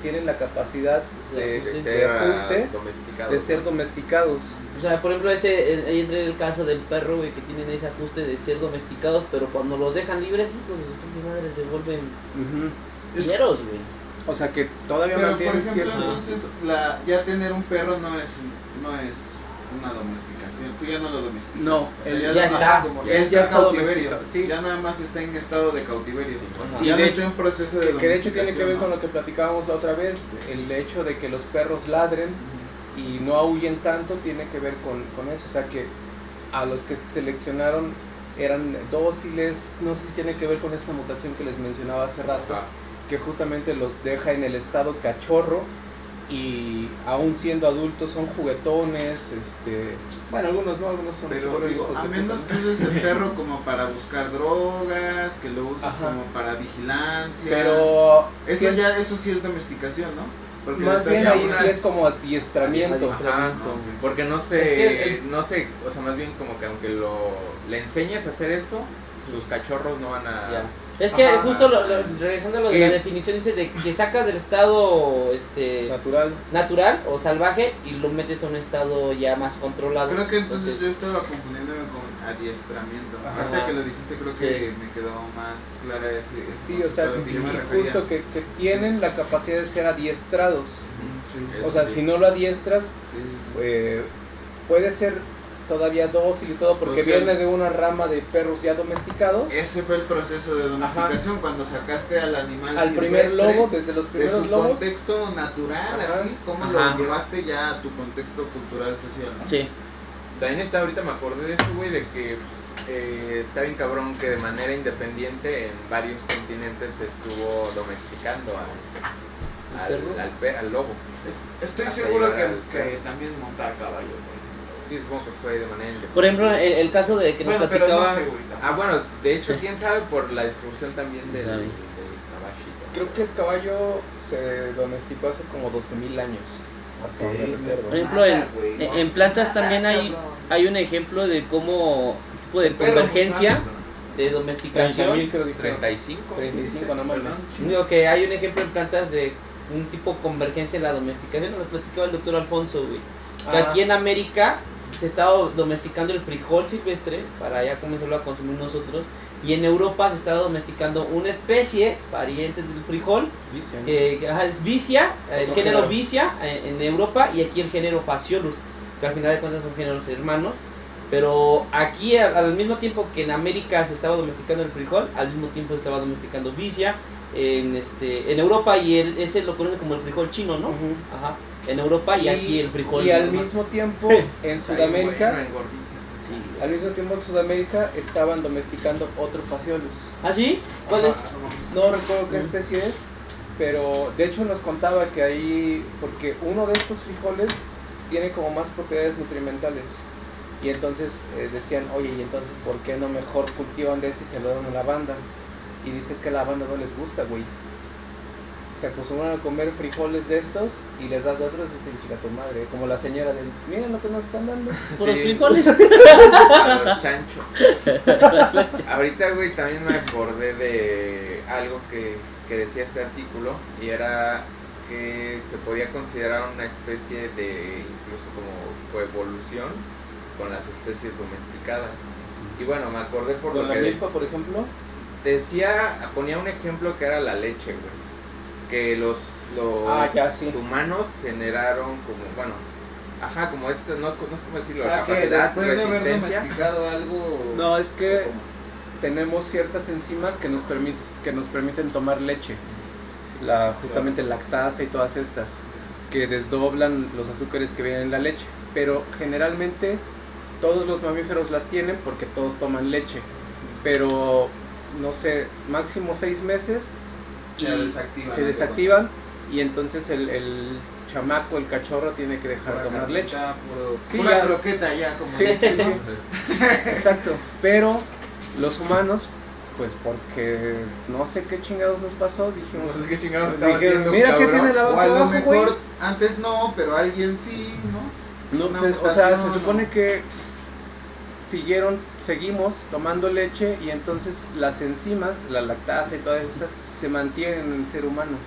tienen la capacidad de De ajuste, domesticados. de ser domesticados. O sea, por ejemplo, ahí entra el caso del perro, güey, que tienen ese ajuste de ser domesticados, pero cuando los dejan libres, hijos de su puta madre, se vuelven Ujú. fieros, güey. O sea que todavía Pero por mantienen ejemplo, cierto... entonces ya tener un perro no es una domesticación. Tú ya no lo domesticas. No, O sea, él ya nada está. más como- Él ya ya está está cautiverio. domesticado, sí. Ya nada más está en estado de cautiverio. Ajá. Y Ya de no hecho- está en proceso de Que de hecho tiene que ver domesticación, con ¿no? lo que platicábamos la otra vez, el hecho de que los perros ladren y no aúllen tanto tiene que ver con eso, o sea que a los que se seleccionaron eran dóciles, no sé si tiene que ver con esta mutación que les mencionaba hace rato, Ajá. que justamente los deja en el estado cachorro y aún siendo adultos son juguetones, bueno, algunos no, algunos son Pero seguro digo, hijos a de menos puta, que uses el perro como para buscar drogas, que lo uses Ajá. como para vigilancia. pero Eso sí es domesticación, ¿no? Porque le más estás bien ahí haciendo sí una- es como adiestramiento. Ajá, ok. porque no sé, Es que no sé, o sea, más bien como que aunque le enseñes a hacer eso, sus cachorros no van a... Ya. Es que Ajá. justo regresando a lo de ¿Qué? la definición, dice de que sacas del estado Natural. natural o salvaje y lo metes a un estado ya más controlado. Creo que entonces yo estaba confundiéndome con adiestramiento. Ajá. Ahorita que lo dijiste creo Sí. que me quedó más clara ese Sí, o sea, concepto a lo que yo me y refería. justo que tienen la capacidad de ser adiestrados. Sí, O sea, si no lo adiestras, sí, sí. puede ser todavía dócil y todo, porque O sea, viene de una rama de perros ya domesticados. Ese fue el proceso de domesticación, cuando sacaste al animal Al primer silvestre lobo, desde los de primeros su lobos. contexto natural, Ajá. así, cómo Ajá. lo llevaste ya a tu contexto cultural social, ¿no? Sí. También está, ahorita me acordé de eso, güey, de que está bien cabrón que de manera independiente en varios continentes se estuvo domesticando al lobo. Estoy Hasta seguro llegar al que perro. también montar caballo, por ejemplo. Sí, supongo que fue de manera independiente. Por ejemplo, el caso de que nos Bueno, pero platicaba. no sé, güey, tampoco. Ah, bueno, de hecho, quién sabe por la distribución también del Sabe. caballito. Creo que el caballo se domesticó hace como 12,000 años. Hasta donde Sí, recuerdo. Por ejemplo, nada, güey, no en sé plantas nada, también cabrón. hay un ejemplo de cómo tipo de El perro, convergencia ¿sabes? de 30,000 domesticación. creo que dijeron. 35. 35, no mames. Digo que hay un ejemplo en plantas de un tipo de convergencia en la domesticación. Nos lo platicaba el doctor Alfonso, güey. Que aquí en América se estaba domesticando el frijol silvestre para ya comenzarlo a consumir nosotros. Y en Europa se estaba domesticando una especie pariente del frijol Vicia, ¿no? que es Vicia, el Otro género género. Vicia en Europa, y aquí el género Phaseolus, que al final de cuentas son géneros hermanos. Pero aquí al mismo tiempo que en América se estaba domesticando el frijol, al mismo tiempo se estaba domesticando Vicia en Europa, y ese lo conocen como el frijol chino, ¿no? Ujú. Ajá. En Europa y aquí el frijol Y al normal. mismo tiempo en Está Sudamérica, bien bueno, en gorditas. Sí. al mismo tiempo en Sudamérica estaban domesticando otro Phaseolus. ¿Ah, sí? ¿Cuál es? No recuerdo qué especie es, pero de hecho nos contaba que ahí, porque uno de estos frijoles tiene como más propiedades nutrimentales. Y entonces decían, oye, ¿y entonces por qué no mejor cultivan de este y se lo dan a la banda? Y dices que a la banda no les gusta, güey. Se acostumbran a comer frijoles de estos y les das de otros y dicen, chica tu madre. Como la señora del, miren lo que nos están dando. Por los Sí. frijoles. A los chanchos. Ahorita, güey, también me acordé de algo que decía este artículo, y era que se podía considerar una especie de incluso como coevolución con las especies domesticadas. Y bueno, me acordé por Con lo la que milpa, por ejemplo. ponía un ejemplo que era la leche, güey. Que los ya, sí. humanos generaron como, bueno, ajá, como es, no sé cómo decirlo, Ah, que capacidad, después de haber resistencia. domesticado algo. No, es que ¿cómo? tenemos ciertas enzimas que nos permiten tomar leche. Justamente lactasa y todas estas, que desdoblan los azúcares que vienen en la leche. Pero generalmente todos los mamíferos las tienen porque todos toman leche. Pero, no sé, máximo 6 meses Se y desactivan. se desactivan, y entonces el chamaco, el cachorro tiene que dejar de tomar leche. Sí, Pura ya. croqueta ya, como Sí, dicen, sí, ¿no? sí. Exacto, pero los humanos, pues porque no sé qué chingados nos pasó, dijimos, No sé qué chingados estaba dijeron, haciendo, mira qué cabrón. tiene la O boca a lo abajo, güey. mejor antes no, pero alguien sí, ¿no? No, una o sea, se mutación, supone ¿no? que seguimos tomando leche, y entonces las enzimas, la lactasa y todas esas se mantienen en el ser humano.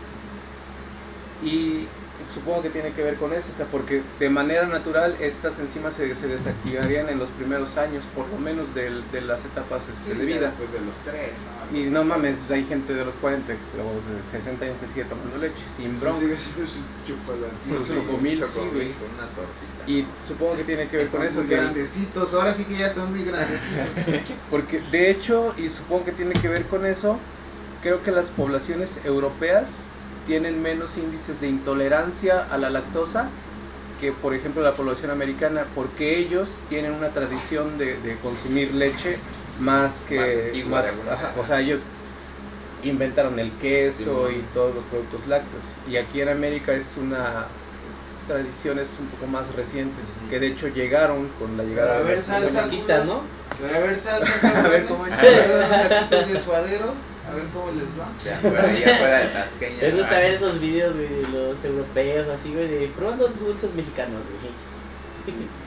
Y supongo que tiene que ver con eso, o sea, porque de manera natural estas enzimas se desactivarían en los primeros años, por lo menos de las etapas Sí, de ya vida. después de los 3, ¿no? Y no mames, hay gente de los 40 o de 60 años que sigue tomando leche, sin bronca. Sigue siendo su chocolate. Sí, Sí, chocomil, chocomil sí, güey. con una tortita. Y supongo que tiene que ver con eso, Muy que grandecitos, ahora sí que ya están muy grandecitos. porque de hecho, y supongo que tiene que ver con eso, creo que las poblaciones europeas tienen menos índices de intolerancia a la lactosa que, por ejemplo, la población americana, porque ellos tienen una tradición de consumir leche más que Más antigua, de alguna ajá, manera. o sea, ellos inventaron el queso Sí, y todos los productos lácteos, y aquí en América es una tradiciones un poco más recientes, que de hecho llegaron con la llegada Pero a de ver, los salsa, conquistas, ¿no? Pero a ver, salsa, A ver cómo- a ver los gatitos de suadero, a ver cómo les va. Ya fuera de Tasqueña. Me gusta ver esos videos, güey, de los europeos o así, güey, de probando dulces mexicanos, güey.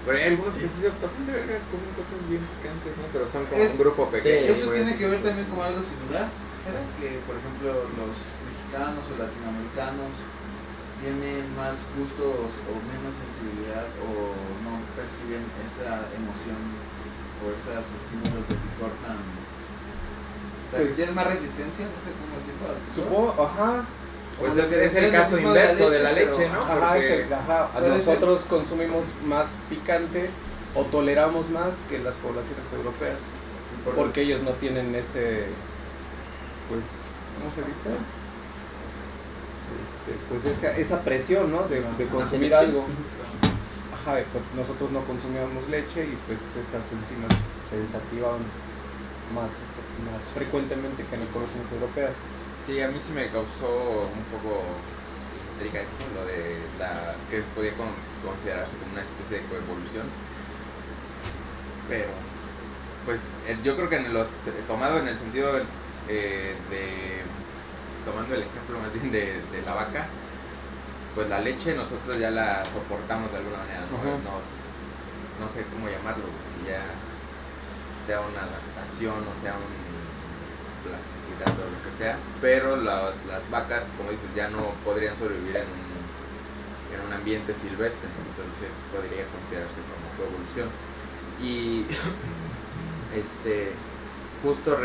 Pero hay algunos que sí se pasan de verga, comen cosas bien picantes, ¿no? Pero son como Es- un grupo pequeño. Sí. Eso güey. tiene que ver también con algo similar, Jera, que por ejemplo los mexicanos o latinoamericanos tienen más gustos o menos sensibilidad o no perciben esa emoción o esos estímulos de picor tan... O sea, Pues, que tienen más resistencia, no sé cómo decirlo. al picor. Supongo, ajá, Pues Como es, lo que es el decías, caso lo mismo de la inverso de la leche, leche, pero- ¿no? ajá, Porque- puede nosotros consumimos más picante o toleramos más que las poblaciones europeas, porque ellos no tienen ese, pues, ¿cómo se dice? Pues esa presión, ¿no? De consumir leche. algo. Ajá, porque nosotros no consumíamos leche y pues esas enzimas se desactivaban más frecuentemente que en las poblaciones europeas. Sí, a mí sí me causó un poco intriga eso, lo de la que podía considerarse como una especie de coevolución. Pero, pues, yo creo que tomado en el sentido tomando el ejemplo más bien de la vaca, pues la leche nosotros ya la soportamos de alguna manera, ¿no? Ajá. No sé cómo llamarlo, si ya sea una adaptación o sea una plasticidad o lo que sea, pero las vacas, como dices, ya no podrían sobrevivir en un ambiente silvestre, entonces podría considerarse como coevolución. Y justo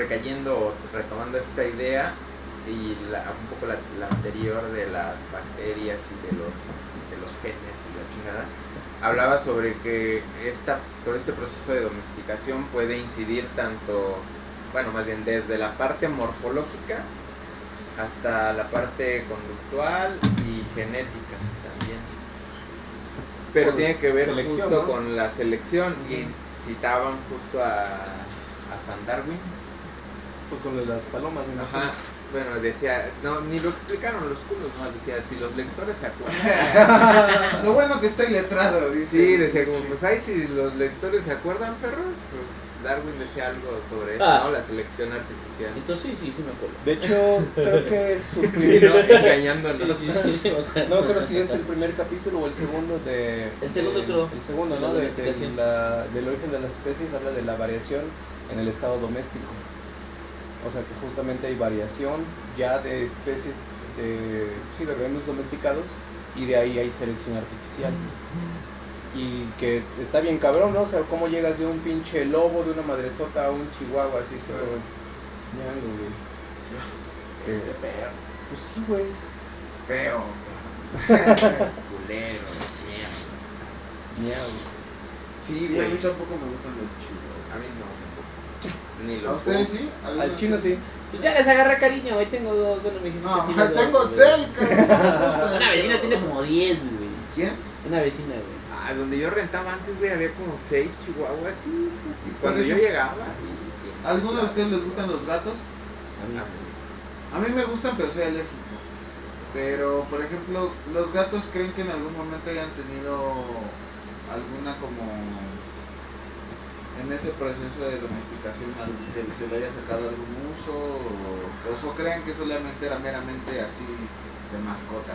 retomando esta idea y un poco la anterior de las bacterias y de los genes y la chingada, hablaba sobre que todo este proceso de domesticación puede incidir tanto, bueno, más bien desde la parte morfológica hasta la parte conductual y genética también. Pero Con tiene que ver selección, justo ¿no? con la selección y citaban justo a San Darwin. Pues con lo de las palomas, me imagino. Ajá. Bueno, decía, no, ni lo explicaron los culos, más decía, si los lectores se acuerdan. Lo bueno que estoy letrado, dice. Sí, decía como, pues ahí si los lectores se acuerdan, perros, pues Darwin decía algo sobre eso, ¿no? La selección artificial. Entonces sí, me acuerdo. De hecho, creo que su Sí, primer... ¿no? Engañándonos. Sí, me acuerdo. No creo si es el primer capítulo o el segundo de... El segundo, creo. El segundo, La ¿no? domesticación. Del origen de las especies habla de la variación en el estado doméstico. O sea que justamente hay variación ya de especies de reinos domesticados y de ahí hay selección artificial. Y que está bien cabrón, ¿no? O sea, cómo llegas de un pinche lobo, de una madresota a un chihuahua así todo ñango, güey. Feo. Pues sí, güey. Feo. Culero, mierda. Miau. Sí, Sí, a mí güey. tampoco me gustan los chivos. A mí no. Ni ¿A los ustedes sí? Al chino sí. Pues ya les agarra cariño, hoy tengo dos, bueno, mi jefita No, tiene dos, tengo güey. 6, cabrón. Una vecina tiene como 10, güey. ¿Quién? Una vecina, güey. Ah, donde yo rentaba antes, güey, había como 6 chihuahuas, sí, pues, sí. Por Cuando yo ejemplo, llegaba. ¿A alguno de ustedes les gustan los gatos? A mí. A mí me gustan, pero soy alérgico. Pero, por ejemplo, ¿los gatos creen que en algún momento hayan tenido alguna como... en ese proceso de domesticación que se le haya sacado algún uso? ¿O creen que solamente era meramente así de mascota?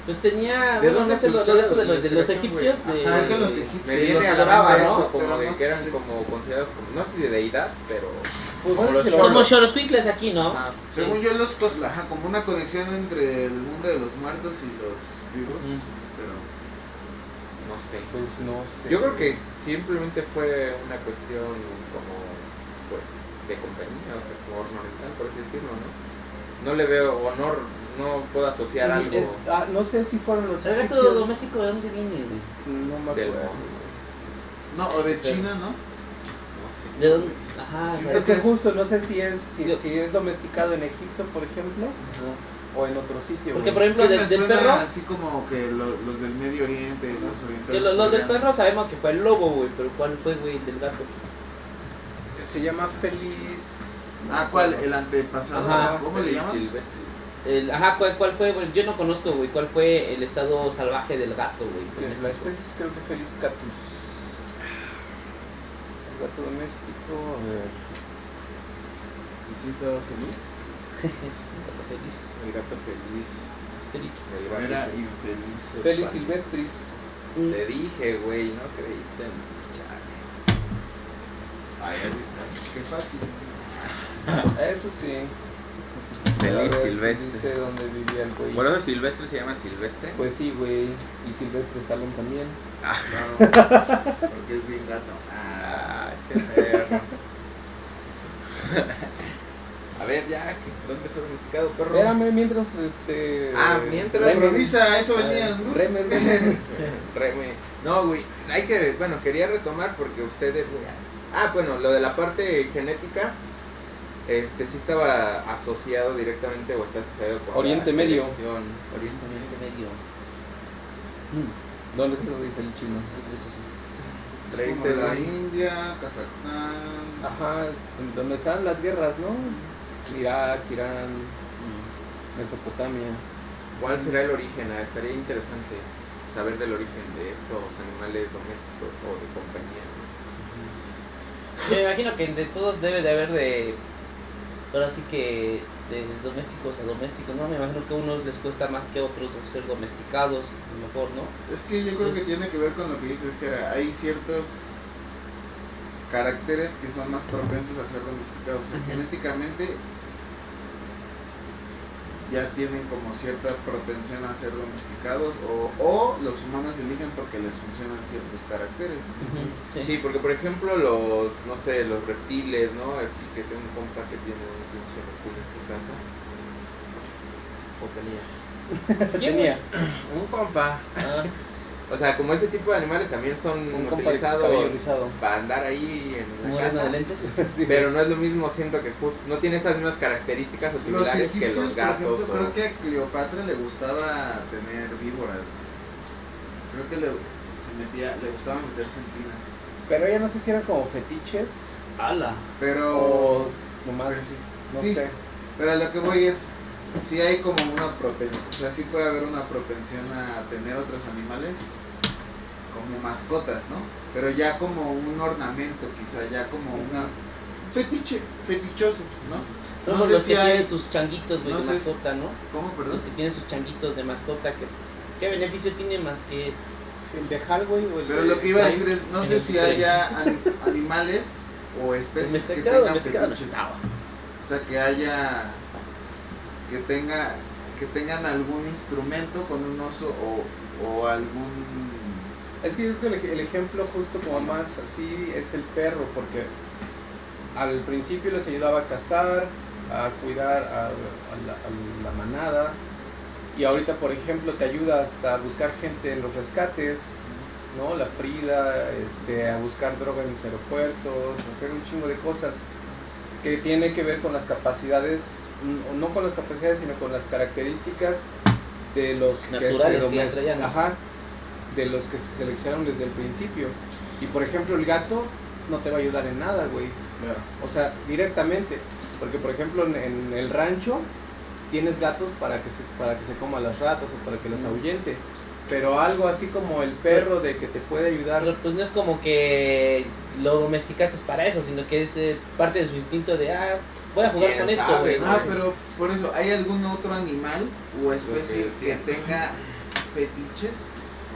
Pues tenía, ¿De bueno, dónde no sé, surgió de la esto de los domesticación, egipcios, güey? de... Ajá, que los me egipcios viene los a la adoraban, mente ¿no? eso, como Pero de no que eran sé. como considerados como, no sé si de deidad, pero... Pues Como no sé los si lo- Como Xoloscuincles aquí, ¿no? Ajá. Según yo, como una conexión entre el mundo de los muertos y los vivos, Ujú. pero... No sé. Pues no sé. Yo creo que simplemente fue una cuestión como, pues, de compañía, o sea, como ornamental, por así decirlo, ¿no? No le veo, o no puedo asociar algo no sé si fueron los ¿El gato egipcios. doméstico de dónde viene, güey? No me del acuerdo. mundo. No, o de China, ¿no? No sé. ¿De dónde? Ajá, Sí, ajá. Es que Es- justo no sé si es Yo- si es domesticado en Egipto, por ejemplo, o en otro sitio. Porque, güey. por ejemplo, Me del suena perro, así como que los del Medio Oriente, los orientales. que los del podrían- perro sabemos que fue el lobo, güey, pero ¿cuál fue, güey, el del gato? Se llama Feliz. Ah, ¿cuál? El antepasado. Ajá. ¿Cómo le llaman? Silvestre. ¿cuál fue? Bueno, yo no conozco, güey. ¿Cuál fue el estado salvaje del gato, güey? La especie es creo que Felis catus. El gato doméstico, a ver. ¿Y si estaba feliz? El gato feliz. El gato feliz. Feliz. El gato Era feliz. infeliz. Felis silvestris. Te dije, güey, no creíste en mí, chale. Ay, qué fácil. Eso sí. Feliz A ver si silvestre. dice dónde vivía el güey. Por eso Silvestre se llama Silvestre. Pues sí, güey. Y Silvestre Stallone también. Claro, porque es bien gato. Ah, ese perro. A ver, ya, ¿dónde fue domesticado, perro? Espérame, mientras Mientras. Improvisa, a eso venías, ¿no? Reme. Güey. No, güey, quería retomar porque ustedes, güey. Bueno, lo de la parte genética, sí estaba asociado directamente o está asociado con Oriente la Medio. selección. Oriente Medio. ¿Dónde es eso? Dice el chino. ¿Dónde es eso? Es como la India, Kazajstán. Ajá, donde están las guerras, ¿no? Irak, Irán, Mesopotamia. ¿Cuál será el origen? Estaría interesante saber del origen de estos animales domésticos o de compañía. Yo me imagino que de todos debe de haber ahora sí que de domésticos a domésticos, ¿no? Me imagino que a unos les cuesta más que a otros ser domesticados, a lo mejor, ¿no? Es que yo creo que tiene que ver con lo que dice Jera. Hay ciertos caracteres que son más propensos a ser domesticados. O sea, genéticamente ya tienen como cierta propensión a ser domesticados o los humanos eligen porque les funcionan ciertos caracteres. Sí, porque por ejemplo los reptiles, ¿no? Aquí que tengo un compa que tiene un pinche reptil en su casa. O Tenía. un compa. Ah, O sea, como ese tipo de animales también son Un compa de cabello utilizados rizado. para andar ahí en ¿un la moreno casa. de lentes? Sí. Pero no es lo mismo, siento que no tiene esas mismas características o Los similares que egipcios, los por gatos. ejemplo, creo que a Cleopatra le gustaba tener víboras. Creo que le gustaba meter centinas. Pero ella no sé si eran como fetiches ¡Hala! Pero... o nomás, pero sí. no Sí. sé. Pero a lo que voy es, sí hay como una propensión, o sea, sí puede haber una propensión a tener otros animales como mascotas, ¿no? Pero ya como un ornamento, quizá ya como una fetichoso, ¿no? No, No sé los si que tienen hay, sus changuitos, güey, no de sé mascota, ¿no? ¿cómo, perdón? Los que tienen sus changuitos de mascota, ¿qué beneficio tiene más que El de Hal, güey, o el Pero de lo que iba a Time. decir es, no en sé el si tren. haya animales o especies que domesticado tengan no fetiches. estaba? O sea, que tengan algún instrumento con un oso o algún... Es que yo creo que el ejemplo justo como más así es el perro, porque al principio les ayudaba a cazar, a cuidar a la manada, y ahorita por ejemplo te ayuda hasta a buscar gente en los rescates, ¿no? La Frida, a buscar droga en los aeropuertos, hacer un chingo de cosas que tiene que ver con las capacidades, no con las capacidades, sino con las características de los Naturales que ya traían. Ajá, de los que se seleccionaron desde el principio. Y por ejemplo el gato no te va a ayudar en nada, güey. Claro. O sea, directamente. Porque por ejemplo en el rancho tienes gatos para que se coma las ratas o para que las ahuyente. Pero algo así como el perro de que te puede ayudar. Pero pues no es como que lo domesticaste para eso, sino que es parte de su instinto de, voy a jugar ¿Quién con esto, sabe, güey. no? Pero por eso, ¿hay algún otro animal o especie Lo que que decía. tenga fetiches?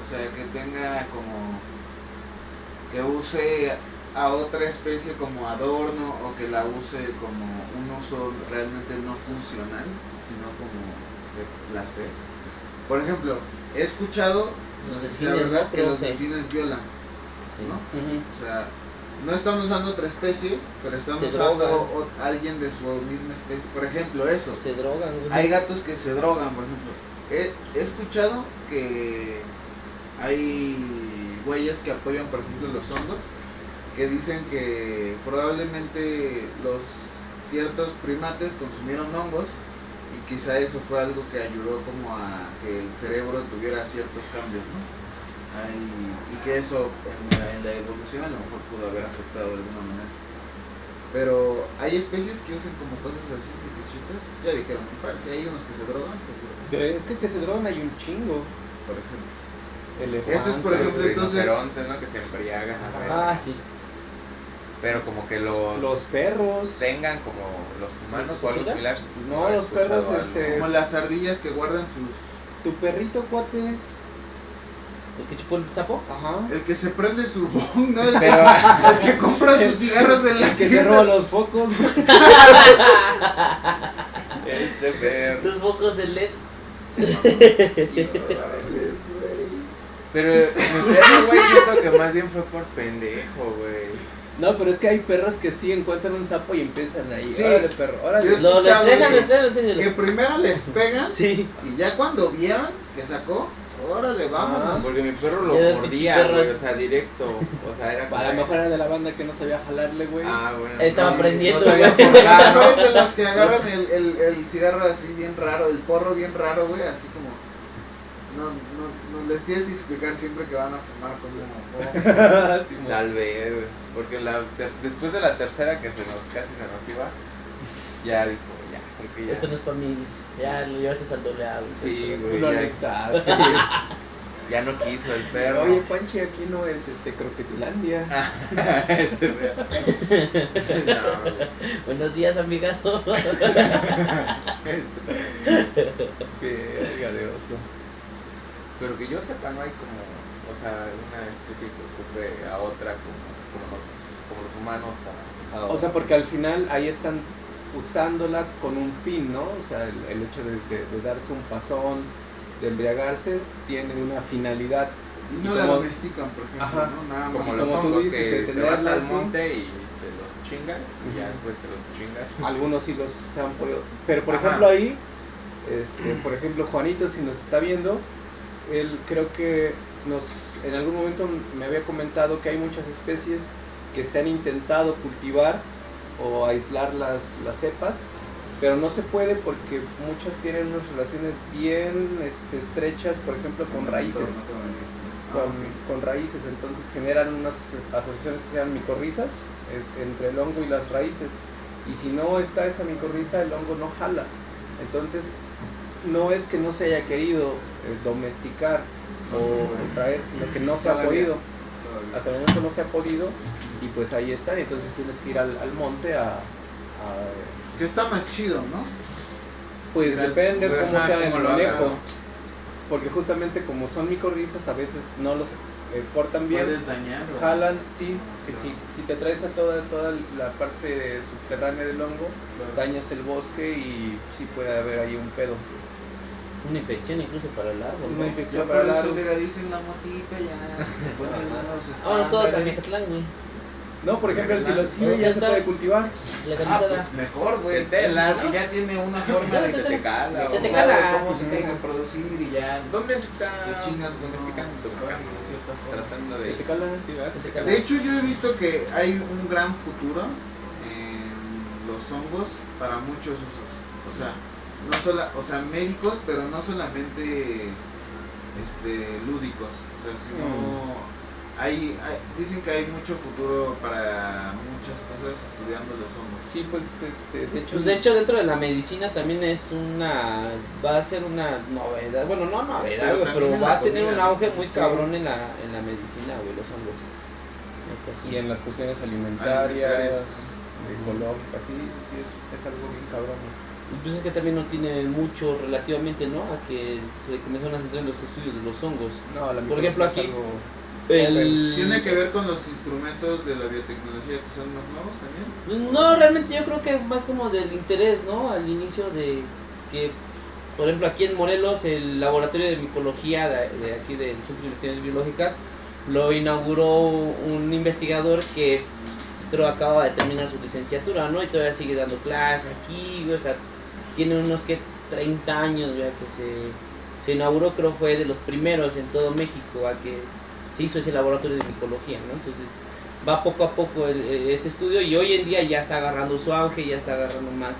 O sea, que tenga como... que use a otra especie como adorno o que la use como un uso realmente no funcional, sino como de placer. Por ejemplo, he escuchado, Los no sé si la delfines, verdad, ¿no? que Creo, los sí. delfines violan, Sí. ¿no? Ujú. O sea, no están usando otra especie, pero están Se usando drogan. alguien de su misma especie. Por ejemplo, eso. Se drogan, güey. Hay gatos que se drogan, por ejemplo. He escuchado que hay güeyes que apoyan, por ejemplo, los hongos, que dicen que probablemente los ciertos primates consumieron hongos y quizá eso fue algo que ayudó como a que el cerebro tuviera ciertos cambios, ¿no? Y que eso en la evolución a lo mejor pudo haber afectado de alguna manera. Pero hay especies que usan como cosas así fetichistas. Ya dijeron, me parece, hay unos que se drogan, seguro. Pero es que se drogan hay un chingo. Por ejemplo. Elefantes. Eso es, por ejemplo, entonces. Rinocerontes, ¿no? Que se embriagan. Ajá. Ah, sí. Pero como que los perros. tengan como los humanos o algo ¿Los similar. No, he los escuchado perros, algo. Como las ardillas que guardan sus. Tu perrito, cuate. ¿El que chupó el sapo? Ajá. El que se prende su bong, ¿no? El, Pero, el que compra sus cigarros en la El que se tienda. roba los focos, güey. este perro. Los focos de LED. Pero mi perro, güey, siento que más bien fue por pendejo, güey. No, pero es que hay perros que sí encuentran un sapo y empiezan ahí. Sí. Órale, perro, órale. Yo- Lo escuchado, estresan, Que sí. primero les pegan Sí. y ya cuando vieron que sacó, órale, vámonos. Porque mi perro lo Ya ves, mordía, pinche perro güey, es- o sea, directo. O sea, era como. A lo mejor era de la banda que no sabía jalarle, güey. Ah, bueno. Estaba no, aprendiendo, no sabía güey. forjar, No ¿no? eres de los que agarran el cigarro así bien raro, el porro bien raro, güey, así como. No les tienes que explicar siempre que van a fumar como. Sí, mo. Tal vez, güey, porque después de la tercera que casi se nos iba, ya dijo, ya, creo que ya. Esto no es para mí. Dice. Ya lo llevaste al doble A. Sí, Tú güey, lo ya, anexaste. ya no quiso el perro. Oye, Panchi, aquí no es Croquetilandia. Este perro. No, güey. Buenos días, amigazo. Verga de oso. Pero que yo sepa, no hay como, o sea, una especie que ocupe a otra como los humanos a O sea, porque al final ahí están usándola con un fin, ¿no? O sea, el hecho de darse un pasón, de embriagarse, tiene una finalidad. Y no Y la como- domestican, por ejemplo, Ajá. ¿no? Nada más. como como los tú hongos dices, de que te vas tenerla al así. monte y te los chingas y ya Ujú. después te los chingas. Algunos sí los se han podido. Pero por Ajá. ejemplo ahí, por ejemplo Juanito, si nos está viendo, él creo que en algún momento me había comentado que hay muchas especies que se han intentado cultivar o aislar las cepas, pero no se puede porque muchas tienen unas relaciones bien estrechas, por ejemplo con raíces. Con raíces, entonces generan unas asociaciones que se llaman micorrizas entre el hongo y las raíces, y si no está esa micorriza el hongo no jala, entonces no es que no se haya querido domesticar o traer, sino que no se ha Todavía. podido, Todavía. hasta el momento no se ha podido, y pues ahí está, y entonces tienes que ir al monte Que está más chido, ¿no? pues Mira, depende Pues, cómo ajá, sea el cómo lo haga, manejo, ¿no? porque justamente como son micorrizas a veces no los cortan bien, Puedes dañar. o- jalan, sí, que Claro. si te traes a toda la parte subterránea del hongo, Claro. dañas el bosque y sí puede haber ahí un pedo. Una infección incluso para el árbol. Una ¿no? infección Ya para por el eso árbol. legalicen la motita ya. Se ponen unos Vámonos todos a estándares. Mijatlán, güey. No, por ejemplo, el psilocibe ¿Dónde ya se está? puede cultivar. Ah, Legalizada. pues mejor, güey. De tela, Porque ¿no? ya tiene una forma de Que te cala, Ya te o- cala. de cómo se tiene que producir y ya. ¿Dónde se está Te chingan, domesticando? ¿no? De cierta forma. Tratando de. Que te cala. Sí, ¿verdad? Que te cala. De hecho, yo he visto que hay un gran futuro en los hongos para muchos usos. O sea, médicos, pero no solamente lúdicos. O sea, sino dicen que hay mucho futuro para muchas cosas estudiando los hongos. Sí, pues de hecho. Pues de hecho dentro de la medicina también va a ser una novedad, bueno no novedad, Pero güey, también pero en va la a tener un comida, auge ¿no? muy Sí. cabrón en la medicina, güey, los hongos. Neta, sí. Y en las cuestiones alimentarias, Alimentarias. ecológicas, sí, es algo bien cabrón. Y pues es que también no tiene mucho relativamente, ¿no? A que se comenzaron a centrar en los estudios de los hongos. No, la Por ejemplo, micología es aquí- algo- Tiene que ver con los instrumentos de la biotecnología que son los nuevos también. No, realmente yo creo que más como del interés, ¿no? Al inicio de que, por ejemplo, aquí en Morelos, el laboratorio de micología de aquí del Centro de Investigaciones Biológicas lo inauguró un investigador que creo acaba de terminar su licenciatura, ¿no? Y todavía sigue dando clases aquí, güey, o sea, tiene unos que 30 años, ya que se inauguró, creo fue de los primeros en todo México a que se hizo ese laboratorio de micología, ¿no? Entonces va poco a poco ese estudio y hoy en día ya está agarrando su auge, ya está agarrando más,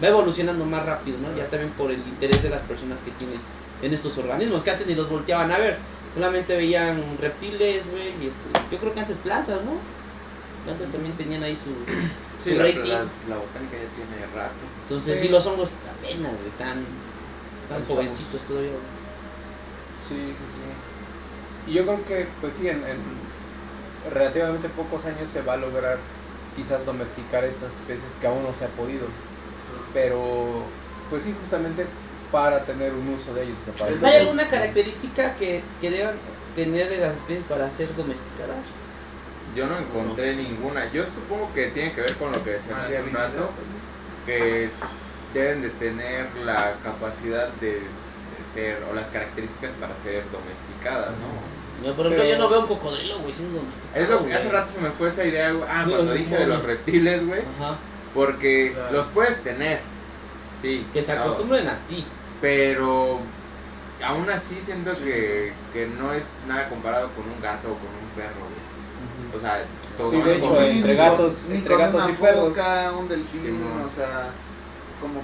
va evolucionando más rápido, ¿no? Ya también por el interés de las personas que tienen en estos organismos, que antes ni los volteaban a ver, solamente veían reptiles, güey, y yo creo que antes plantas, ¿no? plantas también tenían ahí su Sí, rating. la botánica ya tiene rato. Entonces Sí. sí, los hongos apenas, güey, tan Tan jovencitos todavía, güey. Sí. Y yo creo que, pues sí, en relativamente pocos años se va a lograr quizás domesticar estas especies que aún no se ha podido. Pero, pues sí, justamente para tener un uso de ellos. O sea, para ¿Hay alguna característica que deban tener las especies para ser domesticadas? Yo no encontré ninguna. Yo supongo que tiene que ver con lo que decían hace un Variabilidad. rato, que deben de tener la capacidad de ser, o las características para ser domesticadas, ¿no? Yo, por ejemplo, Pero- yo no veo un cocodrilo, güey, siendo domesticado. Es lo que güey. hace rato se me fue esa idea, güey. Ah, Sí, cuando un dije de los mono. reptiles, güey. Ajá. Porque Claro. los puedes tener, sí. Que se claro, acostumbren a ti. Pero aún así siento que no es nada comparado con un gato o con un perro, güey. O sea, Sí, de hecho, como- entre gatos- ni entre con gatos una y perros. foca, un delfín, Simón. o sea, como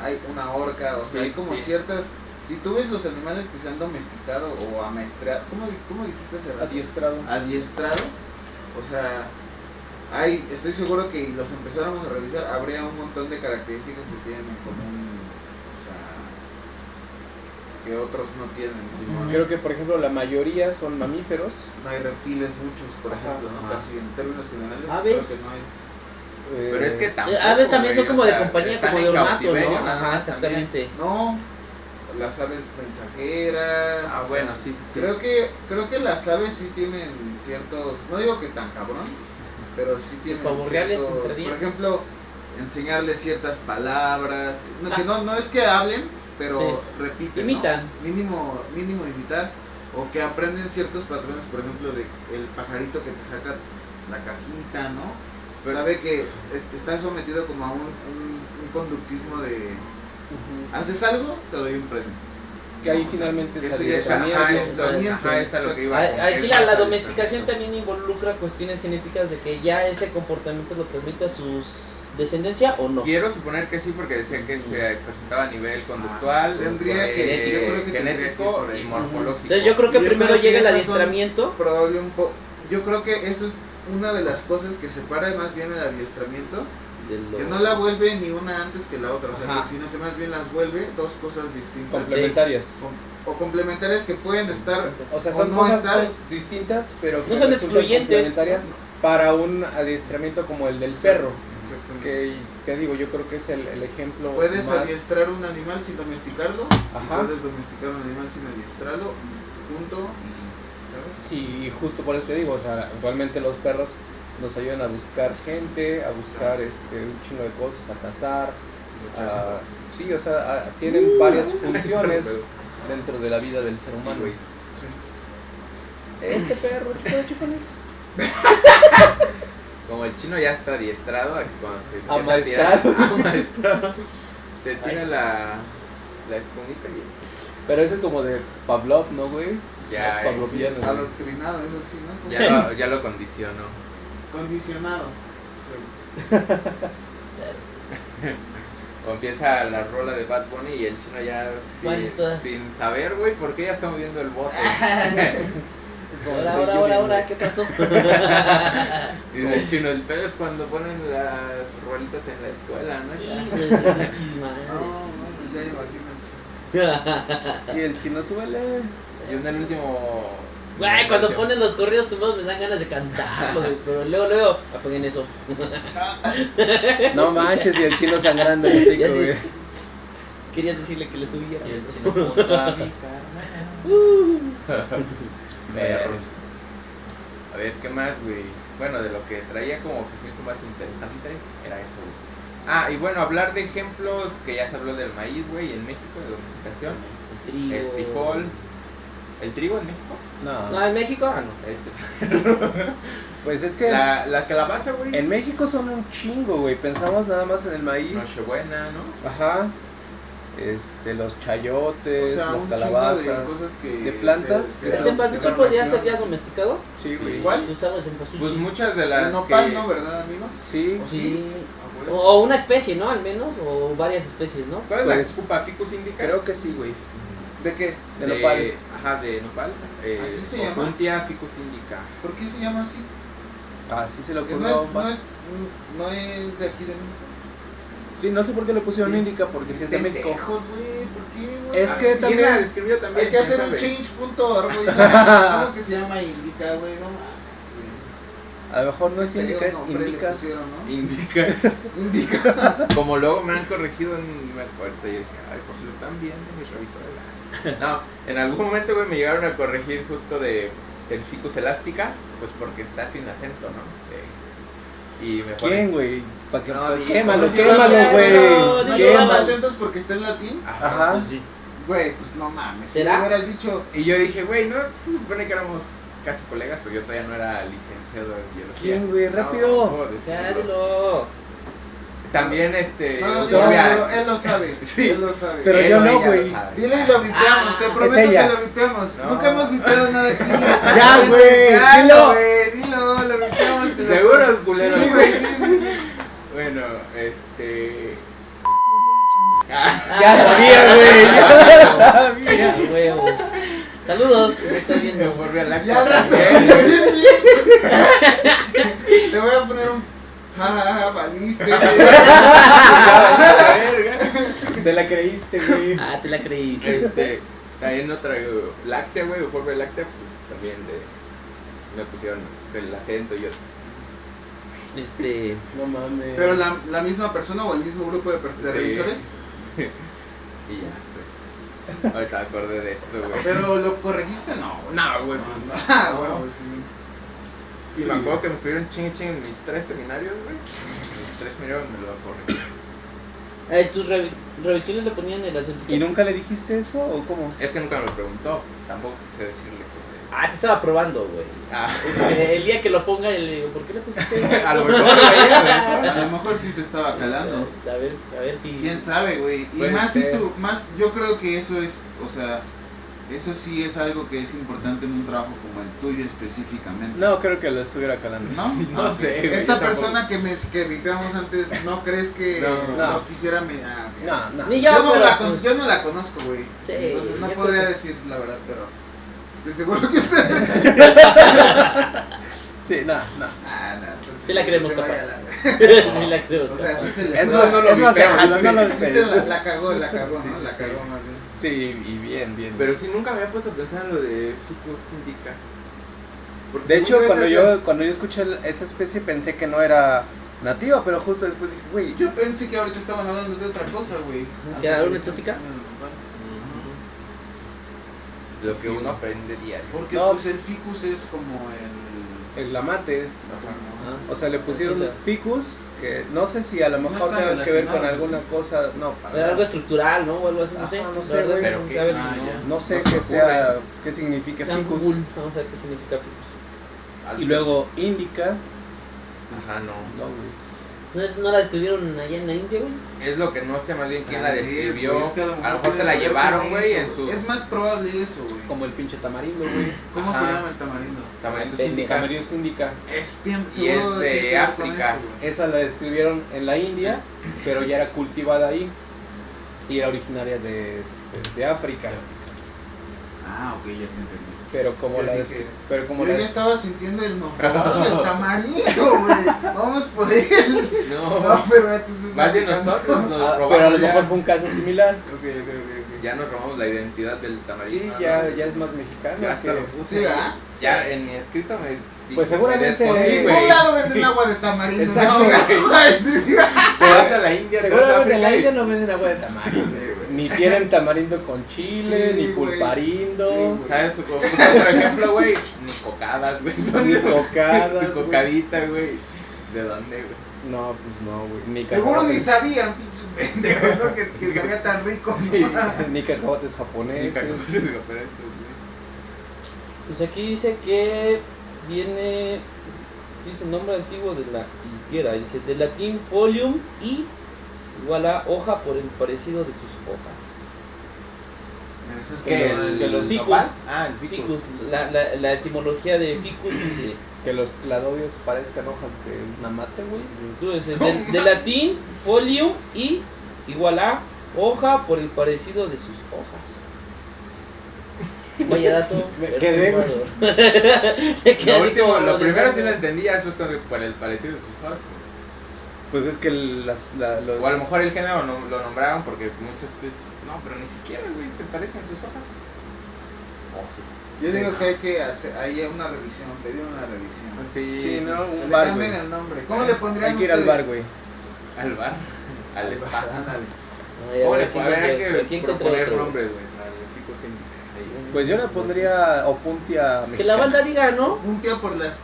hay una orca, o sea, Sí, hay como sí. ciertas. Si tú ves los animales que se han domesticado o amaestrado, ¿cómo dijiste hace rato? adiestrado. Adiestrado, o sea, estoy seguro que los empezáramos a revisar, habría un montón de características que tienen en común, o sea, que otros no tienen, ¿no? Simón. Creo que, por ejemplo, la mayoría son mamíferos. No hay reptiles muchos, por Ajá, ejemplo, ¿no? ajá. Casi en términos generales, Aves. creo que no hay. Pero es que tampoco, Aves también son güey, como o de sea, compañía, están como de en ornato, cautiverio, ¿no? nada Ajá, más también. exactamente. No, las aves mensajeras. Ah, o sea, bueno, sí, sí, sí. Creo que las aves sí tienen ciertos, no digo que tan cabrón, pero sí tienen pavos reales ciertos, entre diez. por ejemplo, enseñarles ciertas palabras, que no es que hablen, pero Sí. repiten, ¿no? Imitan. Mínimo imitar, o que aprenden ciertos patrones, por ejemplo, de el pajarito que te saca la cajita, ¿no? Pero- Sabe que está sometido como a un conductismo de haces algo, te doy un premio. Que ahí O sea, finalmente que es eso ya es adiestramiento. adiestramiento. Ajá, es a lo que iba. Aquí Es la más domesticación adiestramiento. también involucra cuestiones genéticas de que ya ese comportamiento lo transmite a sus descendencia o no. Quiero suponer que sí, porque decía que se presentaba a nivel conductual, Tendría que- yo creo que tendría que ir genético por ahí. y morfológico. Entonces yo creo que Yo primero creo que llega el esas son- adiestramiento. Probable un poco. Yo creo que eso es una de las cosas que separa más bien el adiestramiento, de lo- que no la vuelve ni una antes que la otra, o sea, Ajá. que sino que más bien las vuelve dos cosas distintas Complementarias. o complementarias que pueden estar O sea, o son no cosas estar- pues, distintas, pero que No son resultan excluyentes. complementarias para un adiestramiento como el del perro. exactamente. Que digo, yo creo que es el ejemplo Puedes más... adiestrar un animal sin domesticarlo, Ajá. y puedes domesticar un animal sin adiestrarlo y junto y ¿sabes? Sí, y justo por eso te digo, o sea, realmente los perros nos ayudan a buscar gente, a buscar un chingo de cosas, a cazar, Muchas a- cosas. sí, o sea, tienen varias funciones dentro de la vida del ser Sí, humano. güey. Este perro, chúpale. Como el chino ya está adiestrado, aquí cuando se empieza a Amaestrado. tirar- amaestrado, se tira la escumita y Pero ese es como de Pavlov, ¿no, güey? ya, Es pavloviano, güey. Adoctrinado, eso sí, ¿no? Como ya lo condicionó. condicionado. O empieza la rola de Bad Bunny y el chino ya ¿Cuál todas? sin saber, güey, por qué ya está moviendo el bote. Es como de Ahora, Yuri, güey. ¿qué pasó? Y el chino, el pedo es cuando ponen las rolitas en la escuela, ¿no? Ya. Hijo de su pinche madre. No, pues ya imagino. Y el chino suele. Y en el último. Güey, cuando ponen los corridos tumbados me dan ganas de cantarlos, güey, pero luego, apaguen eso. No manches, y el chino sangrando el hocico, Ya sé. güey. Querías decirle que le subiera. Y el chino junto a mi Perros. A ver, ¿qué más, güey? Bueno, de lo que traía como que se hizo más interesante era eso, güey. Ah, y bueno, hablar de ejemplos que ya se habló del maíz, güey, en México, de domesticación. El frijol. ¿El trigo en México? No, No, en México, no. pues es que La calabaza, güey. en México son un chingo, güey. Pensamos nada más en el maíz. Nochebuena, ¿no? Ajá. Los O chayotes, sea, las un chingo calabazas. de cosas que de plantas que ¿El se- cempasúchil podría ser ya domesticado? Sí, güey. Sí. ¿Cuál? ¿Tú sabes cempasúchil? Pues muchas de El las nopal, que... ¿no? ¿Verdad, amigos? Sí, ¿O Sí. Ah, bueno. O una especie, ¿no? Al menos, o varias especies, ¿no? ¿Cuál es la Pues, Expupa Ficus indica? creo que sí, güey. ¿De qué? De nopal. Ajá, de nopal. ¿Así se llama? Opuntia Ficus indica. ¿Por qué se llama así? Ah, sí se le Que ocurrió. no es de aquí de México. Sí, no sé por qué le pusieron Sí. Indica, porque si es de México. Pendejos, güey, ¿por qué, güey? Es que ¿Quién también- la escribió también? Hay que hacer ¿Quién un sabe? change.org, güey. ¿Cómo que se llama Indica, güey? No mames, güey. A lo mejor no es Qué Indica, feo es nombre le Indica. pusieron, ¿no? Indica. Indica. Como luego me han corregido en me acuerdo y dije, ay, pues lo están viendo mis revisores. No, en algún momento, güey, me llegaron a corregir justo de el ficus elástica, pues porque está sin acento, ¿no? Y me ponen- ¿Quién, güey? ¿Para qué? No, Pues digo, quémalo, no, quémalo, no, güey. no, ¿No Qué llevan Quémalo. acentos porque está en latín? Ajá. Pues sí. Güey, pues no mames. Si ¿Será? le hubieras dicho, Y yo dije, güey, no se supone que éramos casi colegas, pero yo todavía no era licenciado en biología. ¿Quién, güey? No, Rápido. no puedo decirlo. Claro. También no lo Urbia- digas, pero él lo sabe. Sí. Él lo sabe. Pero él yo o no, ella lo güey. sabe. Dile y lo vipeamos, te prometo es ella. que lo vipeamos. No. Nunca hemos vipeado nada aquí. Ya, güey, dilo. Dilo, lo vipeamos. te lo- Seguros, culeros. Sí, güey, sí, sí. Bueno, Ya sabía, güey. Ya sabía. Ya, huevo. Saludos, me estás Me viendo. volví al acto. Ya al rato. también. Te voy a poner un. Ja, valiste. Te la creíste, güey. Ah, te la creíste. También no traigo láctea, güey, Euphorbia láctea, pues también me pusieron el acento y yo. No mames. Pero la misma persona o el mismo grupo de Sí. revisores. Y ya, pues. Ahorita me acordé de eso, güey. Pero lo corregiste, no. No, güey, pues. Ah, no. güey, sí. Y me acuerdo que me estuvieron chingue en mis 3 seminarios, güey. Mis 3 seminarios me lo corregí. ¿Tus revisiones le ponían el acento? ¿Y nunca le dijiste eso o cómo? Es que nunca me lo preguntó, tampoco quise decirle. Ah, te estaba probando, güey. Ah, El día que lo ponga, le digo, ¿por qué le pusiste? a lo mejor, güey, a A lo mejor sí te estaba calando. A ver si. Quién sabe, güey. Y Puede más si ser. tú, yo creo que eso es, o sea, eso sí es algo que es importante en un trabajo como el tuyo específicamente. No, creo que lo estuviera calando. ¿No? No Ah, sé, güey, Esta yo tampoco. persona que vipeamos antes, ¿no crees que No. quisiera ok. No. Ni Yo, yo, no pero, la pues, yo no la conozco, güey. Sí, Entonces no yo podría creo que- decir la verdad, pero estoy seguro que ustedes. Sí, no. Ah, no, entonces Sí la creemos se vaya capaz. la- Sí la creo. O sea, sí se le Es fue. más, no lo es más, vipeamos, déjalo, no lo Sí vipees. se la cagó, Sí, ¿no? sí, La sí. cagó más bien. Sí, y bien. Pero sí, nunca me había puesto a pensar en lo de Ficus indica. Porque De según hecho, esa cuando yo escuché esa especie pensé que no era nativa, pero justo después dije, güey, Yo pensé que ahorita estaban hablando de otra cosa, güey. ¿Que era una exótica? Lo que Sí, uno güey. aprende diario. Porque No. pues el ficus es como el lamate, Ajá. o sea, le pusieron Claro. ficus, que no sé si a lo No mejor están tenga que ver con relacionados, alguna cosa, no, para Pero algo nada. estructural, ¿no? O algo así, no sé. Ajá, no La sé, verdad güey. que Pero no que- sabe ah, ni- ya. No sé No se qué me sea, qué significa Está en ficus. Google. Vamos a ver qué significa ficus. Y luego indica, Ajá, no. no, güey. ¿No la describieron allá en la India, güey? Es lo que no sé más bien quién la Tal vez, describió. güey, es que a lo mejor tiene se la que ver llevaron, con güey, eso, en su Es más probable eso, güey. Como el pinche tamarindo, güey. ¿Cómo Ajá. se llama el tamarindo? tamarindo Pendeja. indica. Tamarindo indica. Es tiempo, Y es de África. Esa la describieron en la India, pero ya era cultivada ahí. Y era originaria de África. Ah, ok, ya te entendí. Pero como Yo la dije, des- pero como Yo la ya estaba sintiendo el nombrado del tamarindo, güey. Vamos por él. No, No, pero entonces. más bien nosotros nos Ah, robamos. pero a lo ya. mejor fue un caso similar. Ok. Ya nos robamos la identidad del tamarindo. Sí, ya es más mexicano. Ya hasta que- lo puse. Sí, ¿ah? Ya en mi escrito me dijo, Pues seguramente- me descosí, En güey. un lado venden agua de tamarindo. Exacto, ¿no? güey. Ay, sí. Te vas a la India, te vas a Seguramente en la África y- India no venden agua de tamarindo. Sí, güey. Ni tienen tamarindo con chile, Sí, ni güey. pulparindo, Sí, güey. ¿Sabes? Por ejemplo, güey, ni cocadas, güey. ni cocadas. Ni cocadita, güey. ¿De dónde, güey? güey. No, pues no, güey. Ni Seguro ni cacahuates- sabían, pinches pendejos, ¿no? Que sabía tan rico. Sí. Ni cacahuates Ni japoneses. cacahuates japoneses, güey. Pues aquí dice que viene. Dice el nombre antiguo de la higuera. Dice de latín folium y igual a hoja por el parecido de sus hojas. ¿Qué los- es? que los ficus. nopal? Ah, el ficus. Ficus, la etimología de ficus dice. Que los cladodios parezcan hojas de una mate, güey. Creo que dice, de latín folium y igual a hoja por el parecido de sus hojas. Vaya dato. Me quedé, güey. Lo primero sí lo entendía, después por el parecido de sus hojas. Pues es que los... O a lo mejor el género no, lo nombraron porque muchas veces. No, pero ni siquiera, güey, se parecen sus hojas. O sí. Yo digo que hay que hacer ahí una revisión, pedir una revisión. Sí, ¿no? Que Un le bar, cambien güey. el nombre. ¿Cómo le pondrían Hay que ir al ustedes? bar, güey. Al bar, al spa. Ándale. ¿Cómo le Aquí a ver, hay encontré que proponer otro. nombres, güey, al ficus indica. Pues yo le pondría Opuntia Es que la banda diga, ¿no? Puntea por las...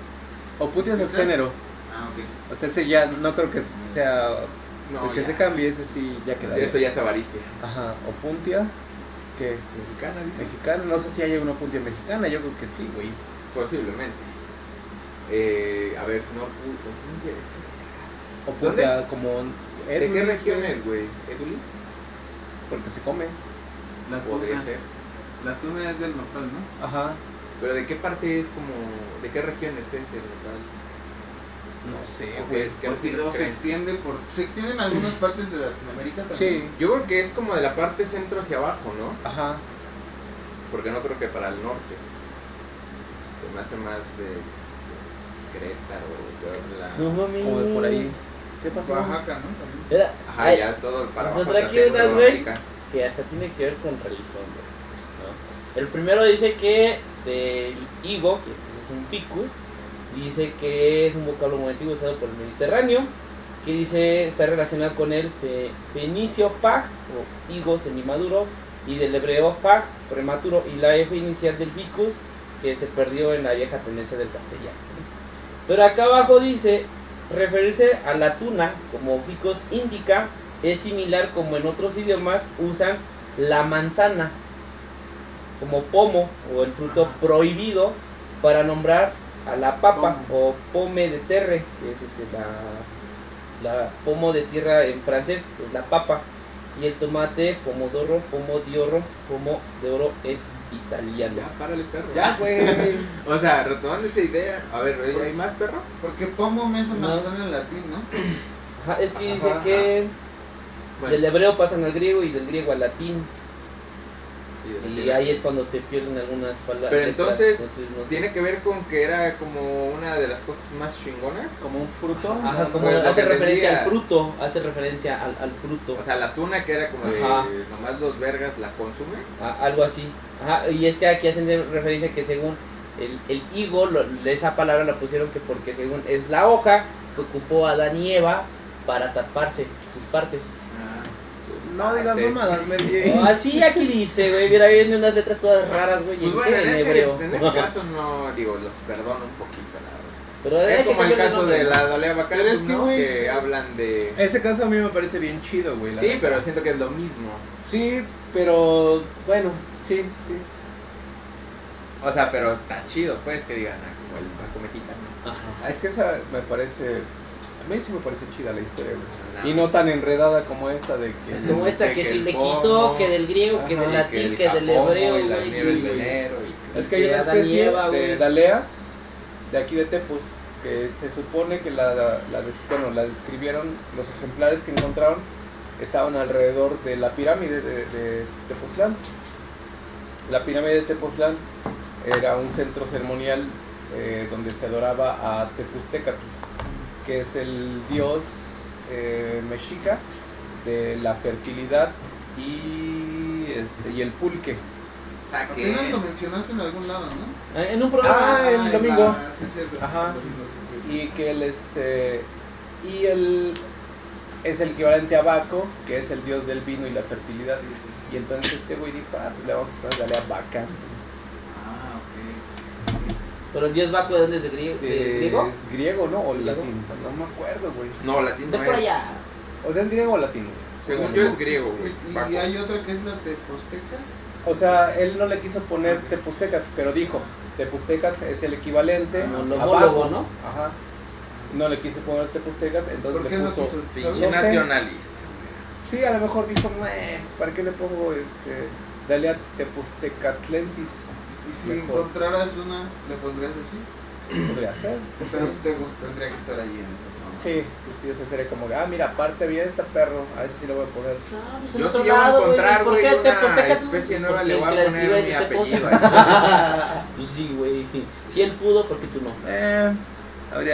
Opuntia es el ¿Ubicas? género. Ah, ok. O sea, ese ya no creo que sea... No, el que ya. se cambie, ese sí ya queda. Eso ya es avaricia. Ajá, Opuntia. ¿Qué? Mexicana, dice. Mexicana, no sé si hay una Opuntia mexicana, yo creo que sí, güey. Posiblemente. A ver, no, Opuntia, es que. Opuntia como... ¿De qué Edulis, región güey, es, güey? ¿Edulis? Porque se come. La Podría tuna. ser. La tuna es del nopal, ¿no? Ajá. Pero ¿de qué parte es como. ¿De qué región es ese local? No sé, ¿O güey. qué Porque regiones se creen? extiende por... Se extiende en algunas partes de Latinoamérica también. Sí. Yo creo que es como de la parte centro hacia abajo, ¿no? Ajá. Porque no creo que para el norte. Se me hace más de pues, Querétaro o la... No mames. Como de por ahí. ¿Qué pasó? Oaxaca, ¿no? También. Era, Ajá, ay, ya todo para abajo encontré hasta aquí unas, güey, Centroamérica. que hasta tiene que ver con religión, güey, ¿no? El primero dice que del higo, que pues, es un ficus, dice que es un vocablo muy antiguo usado por el Mediterráneo, que dice está relacionado con el fenicio pag o higo semimaduro, y del hebreo pag, prematuro, y la F inicial del ficus, que se perdió en la vieja tendencia del castellano. Pero acá abajo dice, referirse a la tuna como ficus indica es similar como en otros idiomas usan la manzana como pomo o el fruto prohibido para nombrar a la papa o pomme de terre, que es la pomo de tierra en francés, que es la papa, y el tomate pomodoro, pomo de oro en italiano. Ya, párale, perro. Ya, güey. O sea, retomando esa idea. A ver, ¿hay más, perro? Porque pomo es No. manzana en latín, ¿no? Ajá, es que dice Ajá, que Bueno, del hebreo pasan al griego y del griego al latín, y y ahí es cuando se pierden algunas palabras. Pero entonces, no sé. tiene que ver con que era como una de las cosas más chingonas. Como un fruto. Ajá, como Pues lo hace que referencia vendía. al fruto, hace referencia al fruto. O sea, la tuna que era como de Ajá. nomás los vergas la consumen. Algo así. Ajá, y es que aquí hacen de referencia que según el higo, esa palabra la pusieron que porque según es la hoja que ocupó Adán y Eva para taparse sus partes. Ah, sus No digas partes. mamadas, Mary. Así aquí dice, güey, mira, vienen unas letras todas raras, güey, Pues en, bueno, en en hebreo. este caso no, digo, los perdono un poquito, la verdad. Pero hay Es que como el cambiarle caso nombre. de la Dolea Pero Bacallus, es que, ¿no? güey, Que hablan de... Ese caso a mí me parece bien chido, güey. la Sí, neta. pero siento que es lo mismo. Sí, pero bueno, sí. O sea, pero está chido, pues, que digan, como el Baco mexicano. Ajá. Es que esa me parece... A mí sí me parece chida la historia, güey. No. Y no tan enredada como esta de que... Como esta que Que si el le pomo, quitó, que del griego, que ajá, del que latín, el que del capomo hebreo, y las güey, nieves sí, de güey. enero y- Es que hay una que Adán y especie Eva, de güey. Dalea de aquí de Tepos que se supone que la describieron, los ejemplares que encontraron estaban alrededor de la pirámide de Tepoztlán. La pirámide de Tepoztlán era un centro ceremonial donde se adoraba a Tepuztecatl, que es el dios mexica de la fertilidad y el pulque. apenas lo mencionaste en algún lado, ¿no? En un programa. Ah, el domingo. Sí, es cierto. Ajá. El domingo, sí, es cierto. Y que es el equivalente a Baco, que es el dios del vino y la fertilidad. Sí, sí, sí. Y entonces este güey dijo, pues le vamos a poner Dalea Baca. Ah, ok. Pero el dios Baco, ¿de dónde es de griego? Es griego, ¿no? O ¿Griego? latín. No me acuerdo, güey. No, latín De no por es. allá. O sea, es griego o latín. Según yo es griego, güey. Y Baco. hay otra que es la teposteca. O sea, él no le quiso poner Tepuztecatl, pero dijo, Tepuztecatl es el equivalente Ah, a el homólogo, Baco. ¿no? Ajá. No le quiso poner Tepuztecatl, entonces ¿Por qué le no puso... quiso? Pinche No sé. nacionalista. Sí, a lo mejor dijo, ¿para qué le pongo Dalea Tepuztecatlensis? Y si Mejor. encontraras una, ¿le pondrías así? Podría ser. Pero tendría que estar allí en esa zona. Sí, o sea, sería como, mira, aparte había este perro, a ese sí lo voy a poner. Ah, pues en Yo otro sí llevo a lado, güey. encontrar, ¿Por güey, qué te una postecas? especie nueva, Porque le voy a el que la poner escribe mi si te apellido. posta. Pues sí, güey. Si él pudo, ¿por qué tú no?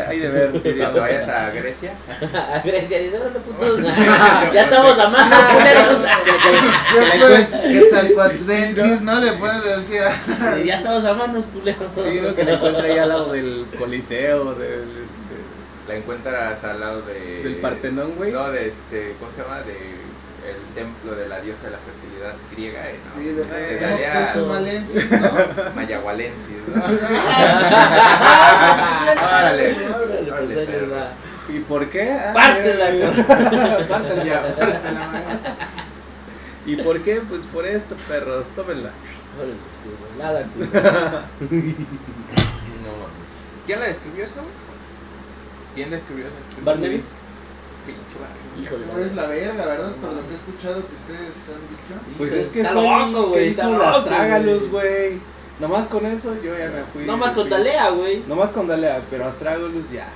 Hay de ver, diría. Cuando vayas a Grecia. A Grecia dice, órale, putos. Ya estamos a mano, culeros. Después, Quetzalcoatlensis, ¿no? Le puedes decir. Ya estamos a manos, culeros. Sí, lo que le encuentra ahí al lado del Coliseo, La encuentras al lado del Partenón, güey. No, de ¿cómo se llama? El templo de la diosa de la fertilidad griega. ¿no? Sí, de Dalia Sumalensis, ¿no? Mayahualensis, ¿no? Órale. Órale, pues ahí les va. ¿Y por qué? Pártela, mira. Pártela. Ya, pártela, más. ¿Y por qué? Pues por esto, perros, tómenla. Órale, desolada, culero. No, ¿quién la describió esa, güey? ¿Quién describió esa? Barnaby. Pinche Barnaby. Hijo de Seguro es la verga, ¿verdad? Por lo que he escuchado que ustedes han dicho. Pues es que está fue el loco, que güey. hizo Está las loco, Trágalos, güey. güey. Nomás con eso yo ya me fui. No más con Dalea, güey. Nomás con Dalea, pero Astragalus ya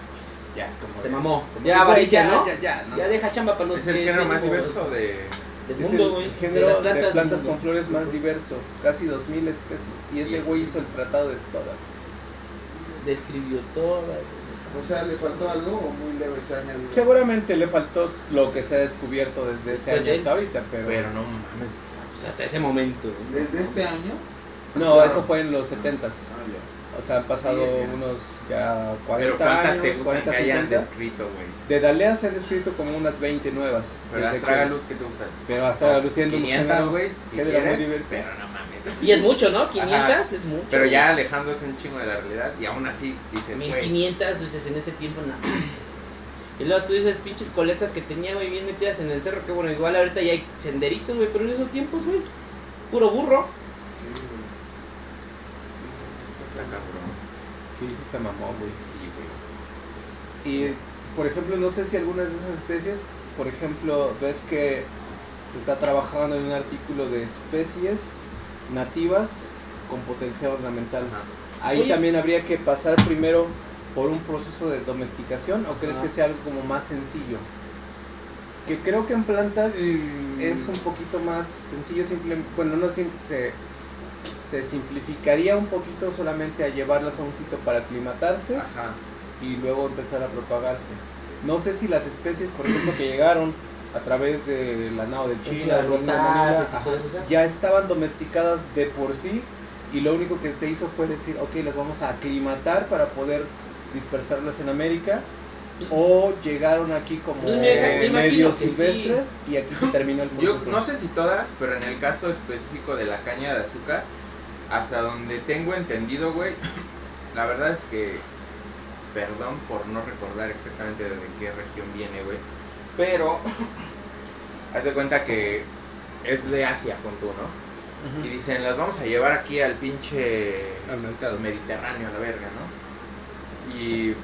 es como. Se mamó. como Ya que, avaricia, güey, ¿no? no. Ya deja chamba para los Es el que género más venimos diverso del Es mundo, el güey. género las de plantas del con mundo. flores más diverso, casi 2000 especies. Y ese güey hizo el tratado de todas. Describió toda, güey. O sea, ¿le faltó algo o muy leve se ha añadido? Seguramente le faltó lo que se ha descubierto desde ese Después año de él. hasta ahorita, pero no mames. Pues hasta ese momento, güey. ¿Desde este año? no, O sea, eso fue en los 70s. Ah, O sea, han pasado Bien. unos ya 40 Pero ¿cuántas te años, gustan 40, que hayan 50. descrito, güey? De Dalea se han escrito como unas 20 nuevas. Pero desde las Trágalos, ¿qué te gustan? pero hasta luciendo 500, güey, si género muy quieres, diverso. pero no mames. Y es mucho, ¿no? 500 Ajá. es mucho. Pero güey. ya alejándose un chingo de la realidad y aún así dices, güey, 1500, dices, en ese tiempo, nada. Y luego tú dices, pinches coletas que tenía, güey, bien metidas en el cerro. Que bueno, igual ahorita ya hay senderitos, güey, pero en esos tiempos, güey, puro burro. Sí, güey. está cabrón. Sí, se mamó, güey. Sí, güey. Y, por ejemplo, no sé si algunas de esas especies, por ejemplo, ves que se está trabajando en un artículo de especies nativas con potencial ornamental. Ajá. Ahí Oye. también habría que pasar primero por un proceso de domesticación, ¿o crees Ah. que sea algo como más sencillo? Que creo que en plantas es un poquito más sencillo, bueno, no se simplificaría un poquito solamente a llevarlas a un sitio para aclimatarse Ajá. y luego empezar a propagarse. No sé si las especies, por ejemplo, que llegaron a través de la nao de China, Las o alguna manera, rotáceas y ajá, todo eso. ya estaban domesticadas de por sí y lo único que se hizo fue decir, ok, las vamos a aclimatar para poder dispersarlas en América, o llegaron aquí como Pues me imagino medio que sí. silvestres y aquí se terminó el Yo proceso. no sé si todas, pero en el caso específico de la caña de azúcar, hasta donde tengo entendido, güey, la verdad es que, perdón por no recordar exactamente de qué región viene, güey, pero haz de cuenta que es de Asia, pon tú, ¿no? Ujú. Y dicen, las vamos a llevar aquí al pinche Al mercado. Mediterráneo, a la verga, ¿no? Y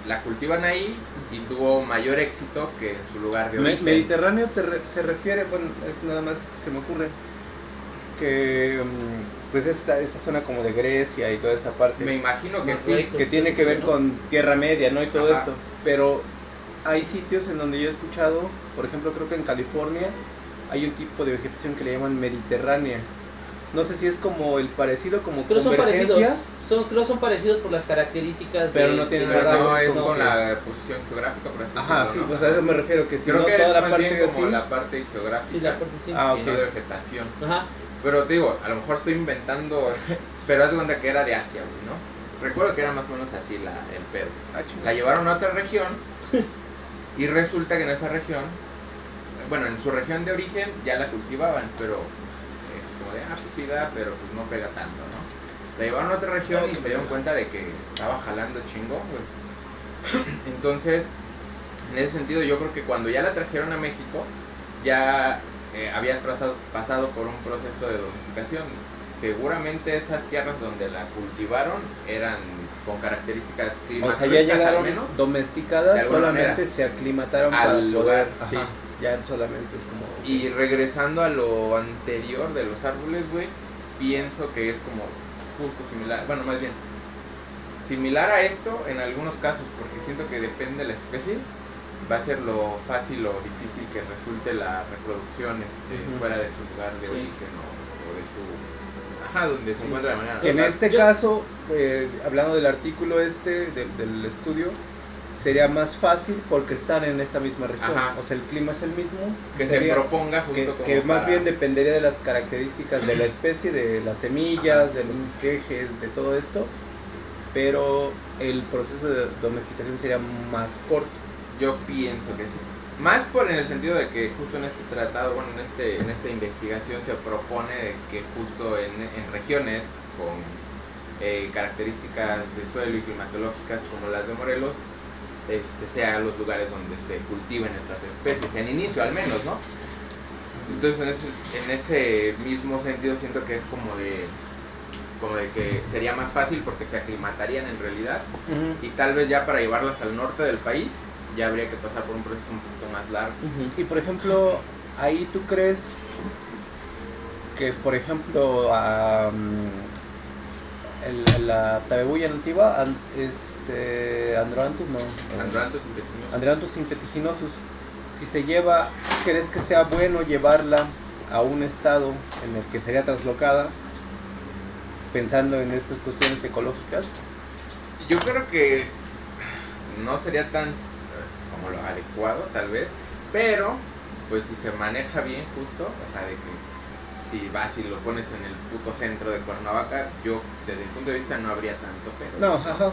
la cultivan ahí y tuvo mayor éxito que en su lugar de origen. Mediterráneo se refiere, bueno, es nada más que se me ocurre que pues esa zona como de Grecia y toda esa parte Me imagino que sí. Marruecos. que tiene que ver con Tierra Media, ¿no? Y todo Ajá. esto. Pero hay sitios en donde yo he escuchado, por ejemplo, creo que en California hay un tipo de vegetación que le llaman mediterránea. No sé si es como el parecido, como Creo son parecidos. convergencia. Creo son parecidos por las características. Pero de- no tienen de Pero nada cada- no es como con que- la posición geográfica, por así Ajá, sí, decirlo, ¿no? pues a eso me refiero, que si Creo no que toda es la más parte bien como así. la parte geográfica Sí, la parte, sí. Ah, y ok. no de vegetación. Ajá. Pero te digo, a lo mejor estoy inventando, pero haz de cuenta que era de Asia, güey, ¿no? Recuerdo que era más o menos así el pedo. Ah, chingada. La llevaron a otra región y resulta que en esa región, bueno, en su región de origen ya la cultivaban, pero es como de, pues sí da, pero pues no pega tanto, ¿no? La llevaron a otra región y se dieron cuenta de que estaba jalando chingón, güey. Entonces, en ese sentido yo creo que cuando ya la trajeron a México, ya había pasado por un proceso de domesticación. Seguramente esas tierras donde la cultivaron eran con características O climáticas sea, ya llegaron al menos de domesticadas, alguna solamente manera. se aclimataron Al para lugar, poder, sí. ajá, ya solamente es como. Y regresando a lo anterior de los árboles, güey, pienso que es como justo similar, bueno, más bien, similar a esto en algunos casos, porque siento que depende de la especie, va a ser lo fácil o difícil que resulte la reproducción fuera de su lugar de origen o de su... Ajá, donde se encuentra de manera En natural. este caso, hablando del artículo del estudio, sería más fácil porque están en esta misma región. Ajá. O sea, el clima es el mismo. Que sería- se proponga justo que, como que más para- bien dependería de las características de la especie, de las semillas, de los esquejes, de todo esto. Pero el proceso de domesticación sería más corto. Yo pienso que sí. Más por en el sentido de que justo en este tratado, bueno, en esta investigación se propone que justo en regiones con características de suelo y climatológicas como las de Morelos, sean los lugares donde se cultiven estas especies, en inicio al menos, ¿no? Entonces en ese mismo sentido siento que es como de que sería más fácil porque se aclimatarían en realidad y tal vez ya para llevarlas al norte del país ya habría que pasar por un proceso un poquito más largo. Y por ejemplo, ahí tú crees que, por ejemplo, la tabebuya nativa, Androanthus, no. Androanthus sintetiginosus, si se lleva, ¿crees que sea bueno llevarla a un estado en el que sería traslocada, pensando en estas cuestiones ecológicas? Yo creo que no sería tan como lo adecuado tal vez, pero pues si se maneja bien justo, o sea, de que si vas y lo pones en el puto centro de Cuernavaca, yo desde mi punto de vista no habría tanto pero. No, ajá.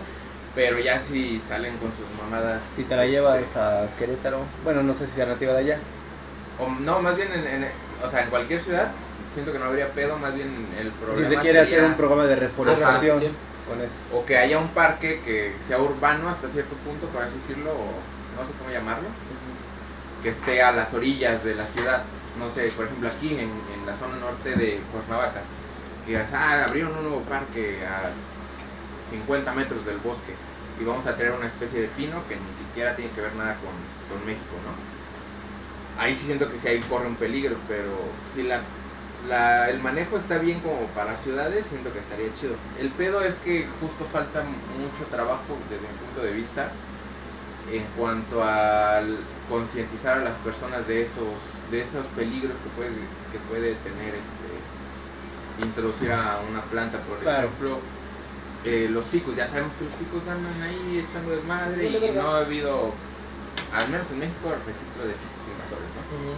Pero ya si salen con sus mamadas. Si te la llevas a Querétaro, bueno, no sé si sea nativa de allá. O no, más bien o sea, en cualquier ciudad, siento que no habría pedo, más bien el problema Si se quiere sería- hacer un programa de reforestación Ajá, sí. con eso. O que haya un parque que sea urbano hasta cierto punto, por así decirlo, o no sé cómo llamarlo, que esté a las orillas de la ciudad. No sé, por ejemplo aquí en la zona norte de Cuernavaca, que abrieron un nuevo parque a 50 metros del bosque y vamos a tener una especie de pino que ni siquiera tiene que ver nada con México, ¿no? Ahí sí siento que sí ahí corre un peligro, pero si el manejo está bien como para ciudades, siento que estaría chido. El pedo es que justo falta mucho trabajo desde mi punto de vista en cuanto al concientizar a las personas de esos peligros que puede tener introducir a una planta, por Claro. ejemplo. Los ficus, ya sabemos que los ficus andan ahí echando desmadre Sí, de y verdad. no ha habido, al menos en México, registro de ficus invasores, ¿no? Ujú.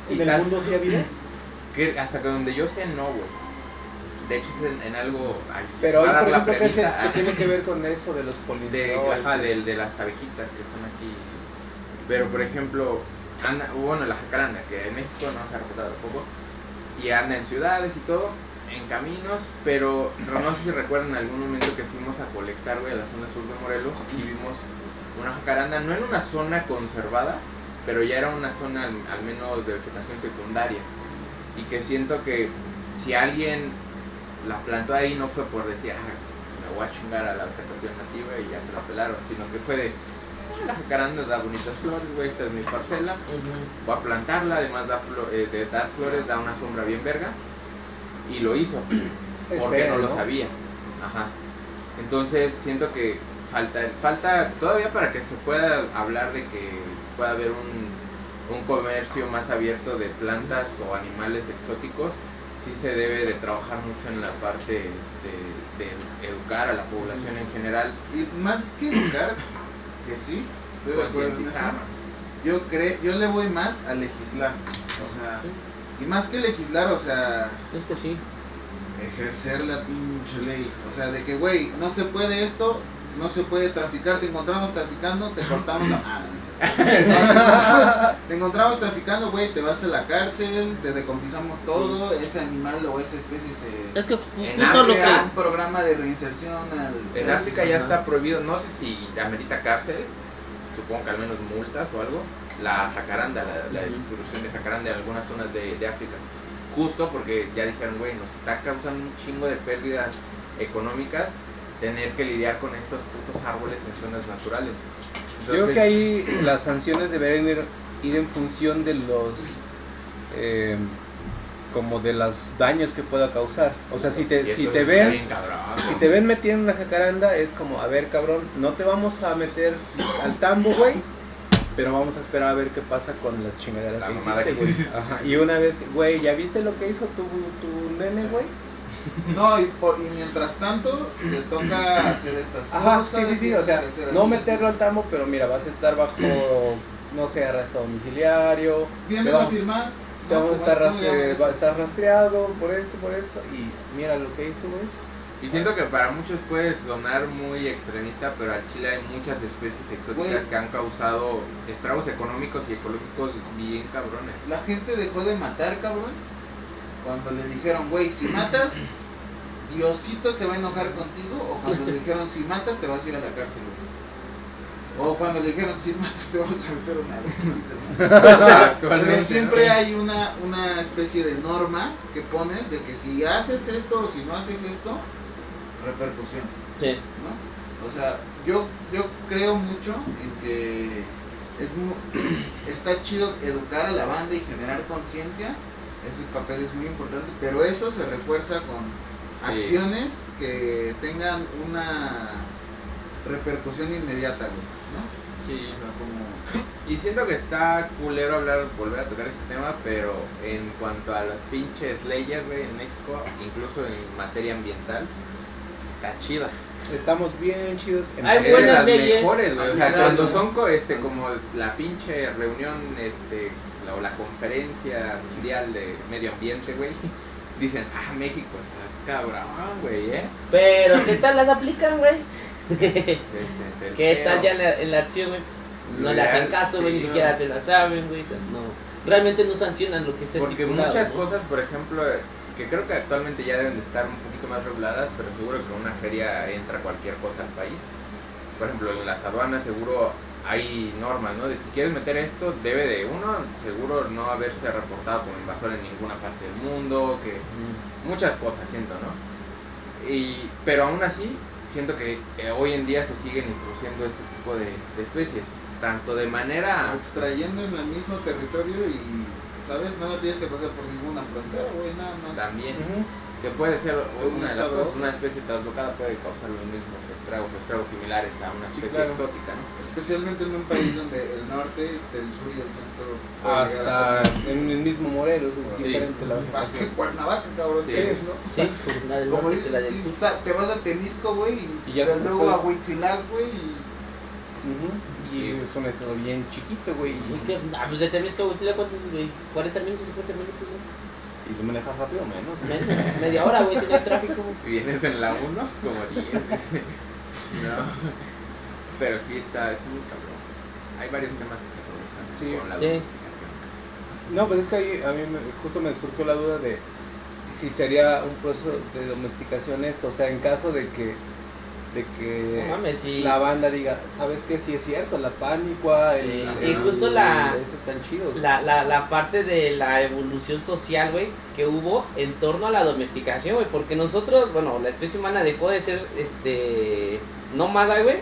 Y ¿En el tal- mundo sí ha habido? Que hasta que donde yo sé, no, güey. De hecho, es en algo. Pero va a hoy, dar por la ejemplo, ¿qué premisa, tiene que ver con eso de los polinizadores? de las abejitas que son aquí. Pero, por ejemplo, bueno, la jacaranda, que en México no se ha reportado poco, y anda en ciudades y todo, en caminos, pero no sé si recuerdan en algún momento que fuimos a colectar, güey, a la zona sur de Morelos y vimos una jacaranda, no en una zona conservada, pero ya era una zona al menos de vegetación secundaria. Y que siento que si alguien la plantó ahí no fue por decir, me voy a chingar a la vegetación nativa y ya se la pelaron, sino que fue de, la jacaranda da bonitas flores, güey, esta es mi parcela, Ujú. voy a plantarla, además de dar flores, da una sombra bien verga, y lo hizo, porque no lo sabía. Ajá. Entonces siento que falta todavía para que se pueda hablar de que pueda haber un comercio más abierto de plantas o animales exóticos. Sí se debe de trabajar mucho en la parte de educar a la población en general, Y más que educar, que sí, estoy de acuerdo en eso. concientizar. Yo le voy más a legislar. O sea, y más que legislar, o sea, Es que sí. ejercer ejercer la pinche ley. O sea, de que, güey, no se puede esto, no se puede traficar, te encontramos traficando, te cortamos la mano. Te encontramos traficando, güey, te vas a la cárcel, te decomisamos todo, ese animal o esa especie se... Es que En justo lo que... crea un programa de reinserción al... En África ya está prohibido, no sé si amerita cárcel, supongo que al menos multas o algo, la jacaranda, la distribución de jacaranda en algunas zonas de África. Justo porque ya dijeron, güey, nos está causando un chingo de pérdidas económicas tener que lidiar con estos putos árboles en zonas naturales. Yo creo que ahí las sanciones deberían ir en función de los como de los daños que pueda causar. O sea, si Y te esto está ven, bien cabrón, si te ven metido en una jacaranda, es como, a ver, cabrón, no te vamos a meter al tambo, güey, pero vamos a esperar a ver qué pasa con las chingaderas La que mamada hiciste, que güey. hiciste. Ajá. Y una vez que, güey, ¿ya viste lo que hizo tu nene, güey? No, y mientras tanto, te toca hacer estas Ajá, cosas. sí, o sea, tienes que hacer no así, meterlo así. al tambo, pero mira, vas a estar bajo, no sé, arresto domiciliario. Vienes te a vamos- firmar. Te ¿no? vamos a ¿Cómo estar, es? ¿Cómo llaman eso? va a estar rastreado por esto, y mira lo que hizo, güey. Y siento que para muchos puede sonar muy extremista, pero al Chile hay muchas especies exóticas Güey. que han causado estragos económicos y ecológicos bien cabrones. La gente dejó de matar, cabrón, cuando le dijeron, güey, si matas, Diosito se va a enojar contigo. O cuando le dijeron, si matas, te vas a ir a la cárcel, güey. O cuando le dijeron, si matas, te vamos a meter una vez. Pero Actualmente, siempre ¿no? hay una especie de norma que pones de que si haces esto o si no haces esto, repercusión, Sí. ¿no? O sea, yo creo mucho en que está chido educar a la banda y generar conciencia. Ese papel es muy importante, pero eso se refuerza con Sí. acciones que tengan una repercusión inmediata, güey, ¿no? Sí. O sea, como... Y siento que está culero volver a tocar este tema, pero en cuanto a las pinches leyes, güey, en México, incluso en materia ambiental, está chida. Estamos bien chidos. Hay Es de buenas las leyes. mejores, güey. O sea, Claro. cuando son como la pinche reunión, o la conferencia mundial de medio ambiente, güey, dicen, México, estás cabrón, güey, Pero, ¿qué tal las aplican, güey? Ese es el ¿Qué pedo. tal ya en la acción, güey? No le hacen caso, güey, ni Sí, siquiera no. se la saben, güey. No, realmente no sancionan lo que está Porque estipulado. muchas ¿no? cosas, por ejemplo, que creo que actualmente ya deben de estar un poquito más reguladas, pero seguro que en una feria entra cualquier cosa al país. Por ejemplo, en las aduanas seguro hay normas, ¿no? De si quieres meter esto, debe de seguro no haberse reportado como invasor en ninguna parte del mundo, que muchas cosas siento, ¿no? Pero aún así, siento que hoy en día se siguen introduciendo este tipo de especies, tanto de manera... extrayendo en el mismo territorio y, ¿sabes? No tienes que pasar por ninguna frontera, güey, nada más. También, Ujú. que puede ser un una de las estado a cosas, otro. una especie traslocada puede causar los mismos estragos similares a una Sí, especie claro. exótica, ¿no? Especialmente en un país donde el norte, el sur y el centro pueden llegar Hasta a ser- en el mismo Morelos es Sí. diferente la Más que vegetación. Cuernavaca, cabrón. Sí. ¿sabes, no? Sí, la del Como norte dices, que la del sí, sur. o sea, te vas a Temisco, güey, Y ya se luego puede. a Huitzilac, güey, y Ujú. Y es un estado bien chiquito, güey. ¿Y qué? Pues de Temisco, güey, ¿cuántos, güey? 40 minutos, 50 minutos, güey. Y se maneja rápido menos. Menos, media hora, güey, si no hay tráfico, güey. Si vienes en la 1, como 10, dice. No. Pero sí es muy cabrón. Hay varios temas que se relacionan Sí. con la Sí. domesticación. No, pues es que ahí a mí justo me surgió la duda de si sería un proceso de domesticación esto, o sea, en caso de que No mames, sí. la banda diga, ¿sabes qué? Sí es cierto, la pánicua, Sí. Y justo esos están chidos. La parte de la evolución social, güey, que hubo en torno a la domesticación, güey, porque nosotros, bueno, la especie humana dejó de ser, nómada, güey,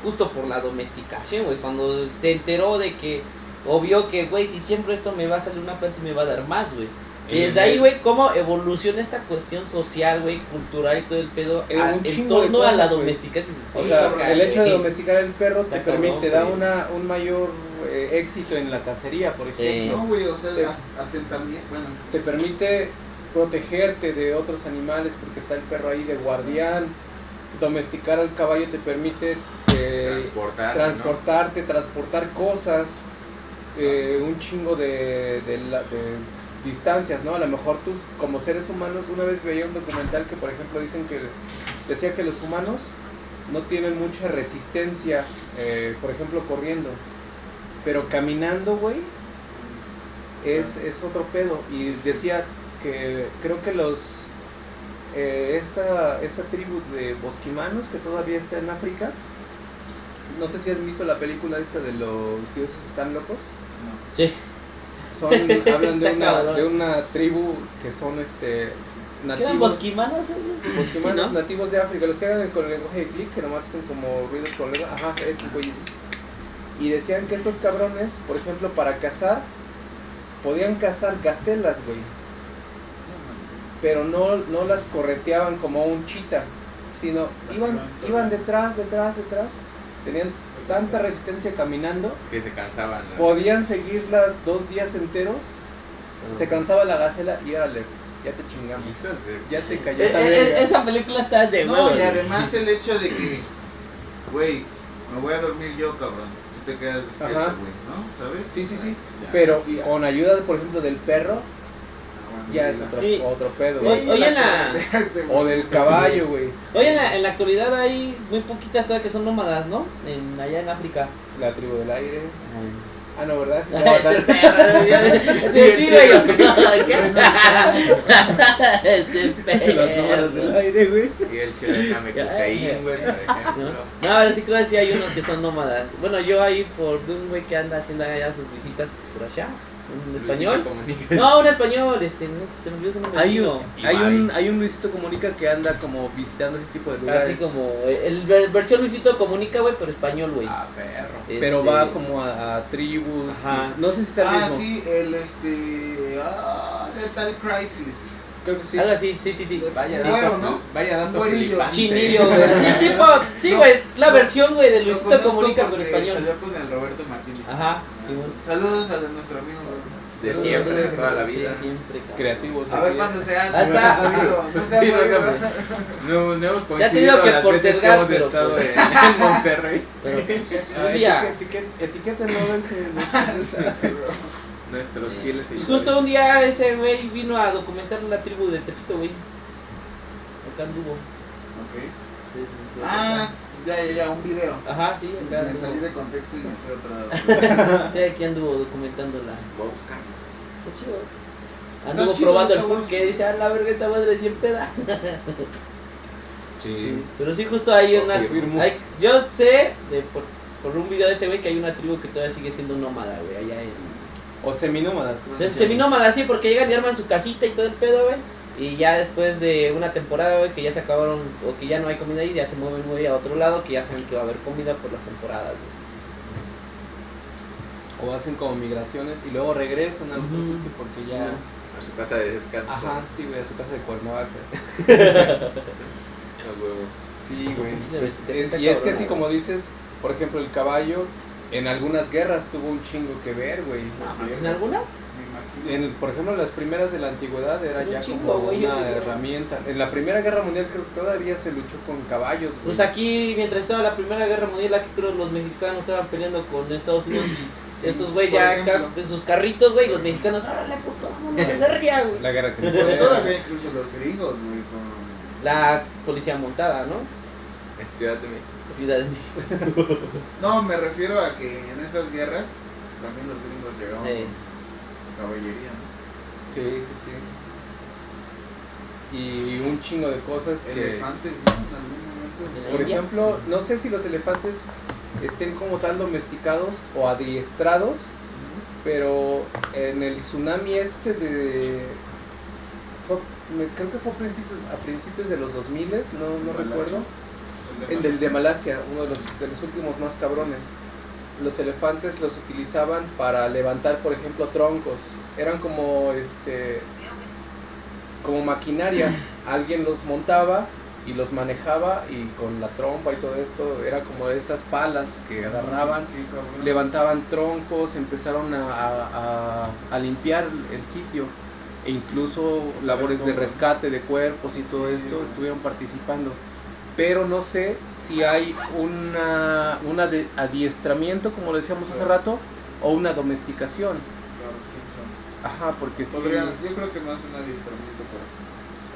justo por la domesticación, güey, cuando se enteró de que, o vio que, güey, si siembro esto me va a salir una planta y me va a dar más, güey. Y desde ahí, güey, cómo evoluciona esta cuestión social, güey, cultural y todo el pedo Un en chingo de torno a la cosas, güey. domesticación. O sea, el hecho de domesticar el perro te Está cabrón, permite, te da güey. un mayor éxito en la cacería, por Sí. ejemplo. no, güey, o sea, Te- asentamiento, bueno, Te permite protegerte de otros animales porque está el perro ahí de guardián. Domesticar al caballo te permite transportar cosas, un chingo de distancias, ¿no? A lo mejor tú, como seres humanos, una vez veía un documental que, por ejemplo, decía que los humanos no tienen mucha resistencia, por ejemplo, corriendo, pero caminando, güey, es otro pedo. Y decía que creo que esta tribu de bosquimanos que todavía está en África, no sé si has visto la película esta de los dioses están locos. no. Sí. Hablan de Está cabrón. una tribu que son ¿Qué eran nativos bosquimanos ellos? bosquimanos, Sí, ¿no? nativos de África, los que hagan con el lenguaje de clic, que nomás hacen como ruidos con lengua, ajá, esos güeyes. Y decían que estos cabrones, por ejemplo, para cazar, podían cazar gacelas, güey. pero no las correteaban como un chita, sino iban detrás, tenían tanta resistencia caminando, Que se cansaban. ¿no? podían seguirlas 2 días enteros, se cansaba la gacela y órale, ya te chingamos, Hijos de- ya te cayó. Esa película está de No, huevos, y güey. además el hecho de que, güey, me voy a dormir yo, cabrón. Tú te quedas despierto, Ajá. güey, ¿no? ¿Sabes? Sí, Ya. pero Y- con ayuda, por ejemplo, del perro, bueno, ya sí, es la- otro pedo. Sí, güey. Oye, la- O del caballo, güey. Oye, en la actualidad hay muy poquitas todavía que son nómadas, ¿no? Allá en África. La tribu del aire. Ah, no, ¿verdad? Sí, Este perro, sí, güey. Este Los nómadas del aire, güey. Y el Shiraname Hussein, güey, por ejemplo. No, sí creo que sí hay unos que son nómadas. Bueno, yo ahí por de un güey que anda haciendo allá sus visitas por allá. ¿Un español? Luisito Comunica. No, un español, no sé, se me olvidó su nombre chino. Hay un Luisito Comunica que anda como visitando ese tipo de lugares. Así como versión Luisito Comunica, güey, pero español, güey. Ah, perro. Pero Este, va como a tribus. Ajá. No sé si sea el Ah, mismo. sí, Lethal Crisis. Creo que sí. Algo así, sí. Vaya Güero, dato, ¿no? Vaya dato Güerillo. flipante. Chinillo, güey. Así tipo, sí, No, güey, es la versión, güey, de Lo Luisito conozco Comunica, pero porque español. Salió con el Roberto Martínez. Ajá, sí, bueno. Saludos a nuestro amigo, güey. De siempre, de toda la vida. Sí, siempre, cabrón. Creativos. A ver aquí. cuándo se hace. Hasta- güey, te digo, no se ha Sí, no, podido. No hemos Se ha tenido coincidido que las veces que postergar, hemos pero estado pues- en Monterrey. Pero, Ah, un día, etiquétenlo a ver si. Nuestros fieles pues seguidores. justo un día ese güey vino a documentar la tribu de Tepito, güey. Acá anduvo. Ok. Sí, sí, sí. Ah, ya, un video. Ajá, sí, acá Me salí anduvo. de contexto y me fui a otro lado. Sí, aquí anduvo documentando la. Voy a buscar. Está chido. Anduvo chido, probando el está pulque, bueno. dice, a la verga, esta madre es 100 peda. Sí. Pero sí, justo hay una. Confirmo. Yo sé, por un video de ese güey, que hay una tribu que todavía sigue siendo nómada, güey, allá en. O seminómadas. Seminómadas, sí, porque llegan y arman su casita y todo el pedo, güey. Y ya después de una temporada, güey, que ya se acabaron, o que ya no hay comida ahí, ya se mueven, güey, a otro lado, que ya saben que va a haber comida por las temporadas, güey. O hacen como migraciones y luego regresan al otro Ujú. sitio porque ya. A su casa de descanso. Ajá, sí, güey, a su casa de Cuernavaca. A huevo. Sí, güey. Sí, Pues, sí, está y es que cabrón, así güey. como dices, por ejemplo, el caballo en algunas guerras tuvo un chingo que ver, güey. ¿En algunas? Me imagino. Por ejemplo, en las primeras de la antigüedad era Un ya chingo, como güey, yo una digo. herramienta. En la Primera Guerra Mundial creo que todavía se luchó con caballos, güey. Pues aquí, mientras estaba la Primera Guerra Mundial, aquí creo los mexicanos estaban peleando con Estados Unidos y esos güey Por ya acá ejemplo. en sus carritos, güey, los mexicanos, órale puto, vámonos de guerra, güey. La guerra que Pues todavía incluso los gringos, güey, con... La policía montada, ¿no? En Ciudad de México. Ciudad de México. No, me refiero a que en esas guerras también los gringos llegaban con caballería, ¿no? Sí, sí, sí. Y un chingo de cosas que... Elefantes, ¿no? En algún momento. Por India. ejemplo, no sé si los elefantes estén como tal domesticados o adiestrados, pero en el tsunami creo que fue a principios de los 2000, no Malasia. recuerdo, el del de Malasia, uno de los últimos más cabrones. Los elefantes los utilizaban para levantar, por ejemplo, troncos. Eran como maquinaria. Alguien los montaba y los manejaba, y con la trompa y todo esto era como estas palas que agarraban, Sí, cabrón. levantaban troncos, empezaron a limpiar el sitio, e incluso labores de rescate de cuerpos y todo Sí, esto güey. estuvieron participando. Pero no sé si hay un adiestramiento, como lo decíamos hace rato, o una domesticación. Claro, quién sabe. Ajá, porque sí. Yo creo que no es un adiestramiento,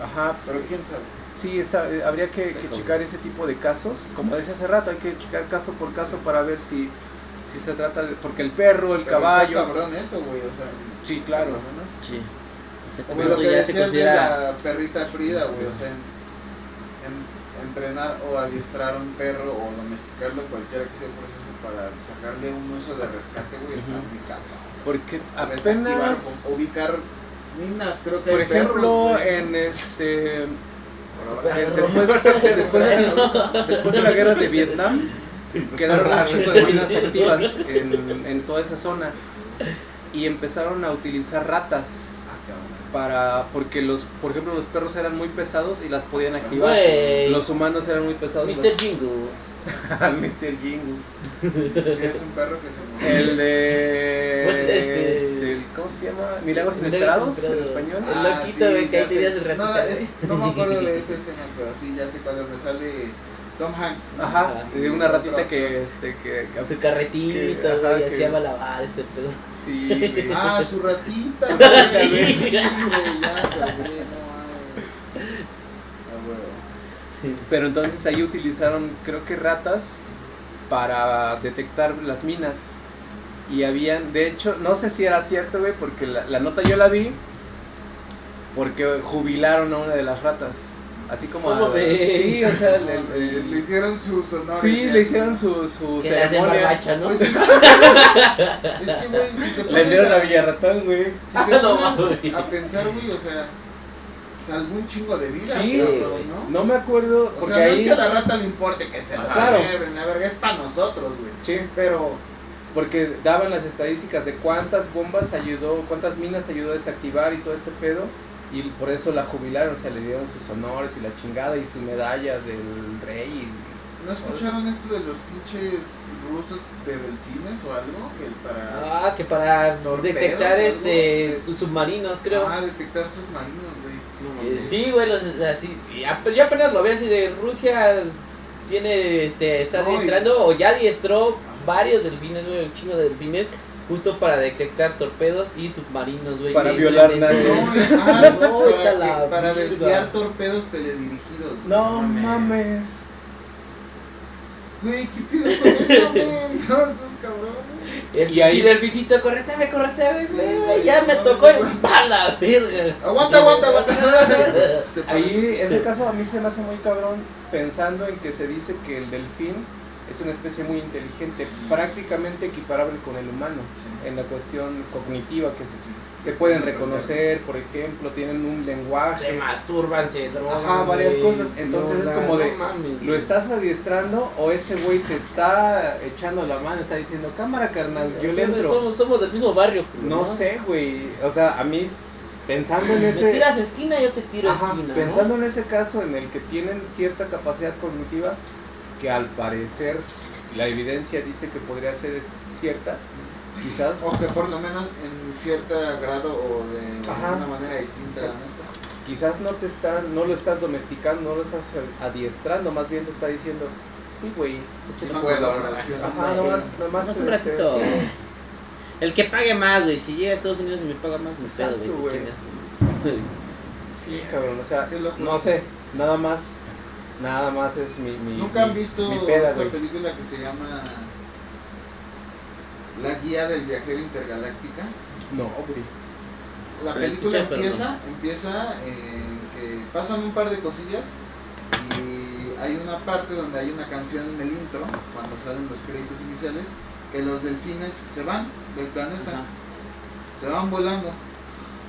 Ajá, pero quién sabe. sí, habría que checar ese tipo de casos. Como decía hace rato, hay que checar caso por caso para ver si se trata de... Porque el perro, el Pero caballo... está cabrón eso, güey, o sea. Sí, claro. por lo menos. Sí. Hasta Como que lo que ya se decías de considera. la perrita Frida, güey, o sea, entrenar o adiestrar a un perro o domesticarlo, cualquiera que sea el proceso, para sacarle un uso de rescate, güey, está Ujú. muy cabrón. Porque Desactivar, apenas... ubicar minas, creo que Por hay ejemplo, perros, güey. en Por ahora. después de la guerra de Vietnam, quedaron un chingo de minas activas en toda esa zona, y empezaron a utilizar ratas. Ah, cabrón. porque por ejemplo los perros eran muy pesados y las podían activar. Güey. Los humanos eran muy pesados. Mr. Jingles. Mr. Jingles. Es un perro que se mueve. El de Pues, ¿cómo se llama? Milagros Inesperados en español. El loquito, güey, que ahí ya tenía sé. su ratita, No, güey. no me acuerdo de esa escena, pero sí, ya sé cuál es, donde sale Tom Hanks. ¿no? Ajá, Ajá. de una ratita que Su carretita, que- ajá, güey, que- hacía malabar este pedo. sí, güey. Ah, su ratita. Sí, güey, güey. ya, güey, no mames. Ah, huevo. Pero entonces ahí utilizaron, creo que ratas para detectar las minas. Y habían, de hecho, no sé si era cierto, güey, porque la nota yo la vi porque jubilaron a una de las ratas. Así como ¿Cómo ves? sí, o sea, Le hicieron sus honores. sí, le hicieron su Que le hacen ceremonia. barbacha, ¿no? Pues es que, güey, si te Le pones dieron a a, Villarratón, güey. si te No, pones güey. a pensar, güey, o sea, salvó un chingo de vidas, Sí, cabrón, ¿no? No me acuerdo, O porque sea, no ahí es que a la rata le importe que se la Claro. celebren, la verga, es para nosotros, güey. sí, Pero, porque daban las estadísticas de cuántas bombas ayudó, cuántas minas ayudó a desactivar y todo este pedo. Y por eso la jubilaron, o sea, le dieron sus honores y la chingada y su medalla del rey. ¿no escucharon esto de los pinches rusos de delfines o algo? Que para... Ah, que para Torpedos, detectar algo. tus submarinos, creo. detectar submarinos, güey. Sí, güey, así, ya apenas lo veo así de Rusia tiene, está No, y- adiestrando o ya adiestró varios delfines, güey, un chingo de delfines, justo para detectar torpedos y submarinos, güey. Para Y violar obviamente- nazis. No, ajá, No, vete a la para verga. desviar torpedos teledirigidos. güey. No mames. Güey, ¿qué pido con eso, güey? No, esos cabrones. El Y ahí- pinche delficito, correteme, Sí, güey, ya me no, tocó no, el pa' la verga. Aguanta. Se para- Ahí, ese caso a mí se me hace muy cabrón pensando en que se dice que el delfín es una especie muy inteligente, prácticamente equiparable con el humano en la cuestión cognitiva, que se pueden reconocer, por ejemplo, tienen un Se lenguaje, masturban, se drogan. Ajá, varias güey, cosas, entonces es violan, como de, no mames, ¿lo estás adiestrando o ese güey te está echando la mano, está diciendo, cámara carnal, yo le entro? Somos del mismo barrio, culo, No sé, güey, o sea, a mí pensando en Me ese... tiras esquina, yo te tiro Ajá, esquina. pensando en ese caso en el que tienen cierta capacidad cognitiva, que al parecer la evidencia dice que podría ser cierta, quizás O que por lo menos en cierto grado o de Ajá. una manera distinta a la nuestra. quizás no lo estás domesticando, no lo estás adiestrando, más bien te está diciendo, sí güey, Una puedo, colaboración. ajá, nomás Nomás un ratito. sí. El que pague más, güey. Si llega a Estados Unidos y me paga más, me Exacto, pedo, güey. güey. te chingas, güey. Sí, cabrón, o sea, Qué loco. no sé, nada más es mi ¿Nunca han visto mi peda, esta güey. película que se llama La Guía del Viajero Intergaláctica? No, güey. La La película escuché, pero empieza en que pasan un par de cosillas y hay una parte donde hay una canción en el intro, cuando salen los créditos iniciales, que los delfines se van del planeta, Ajá. se van volando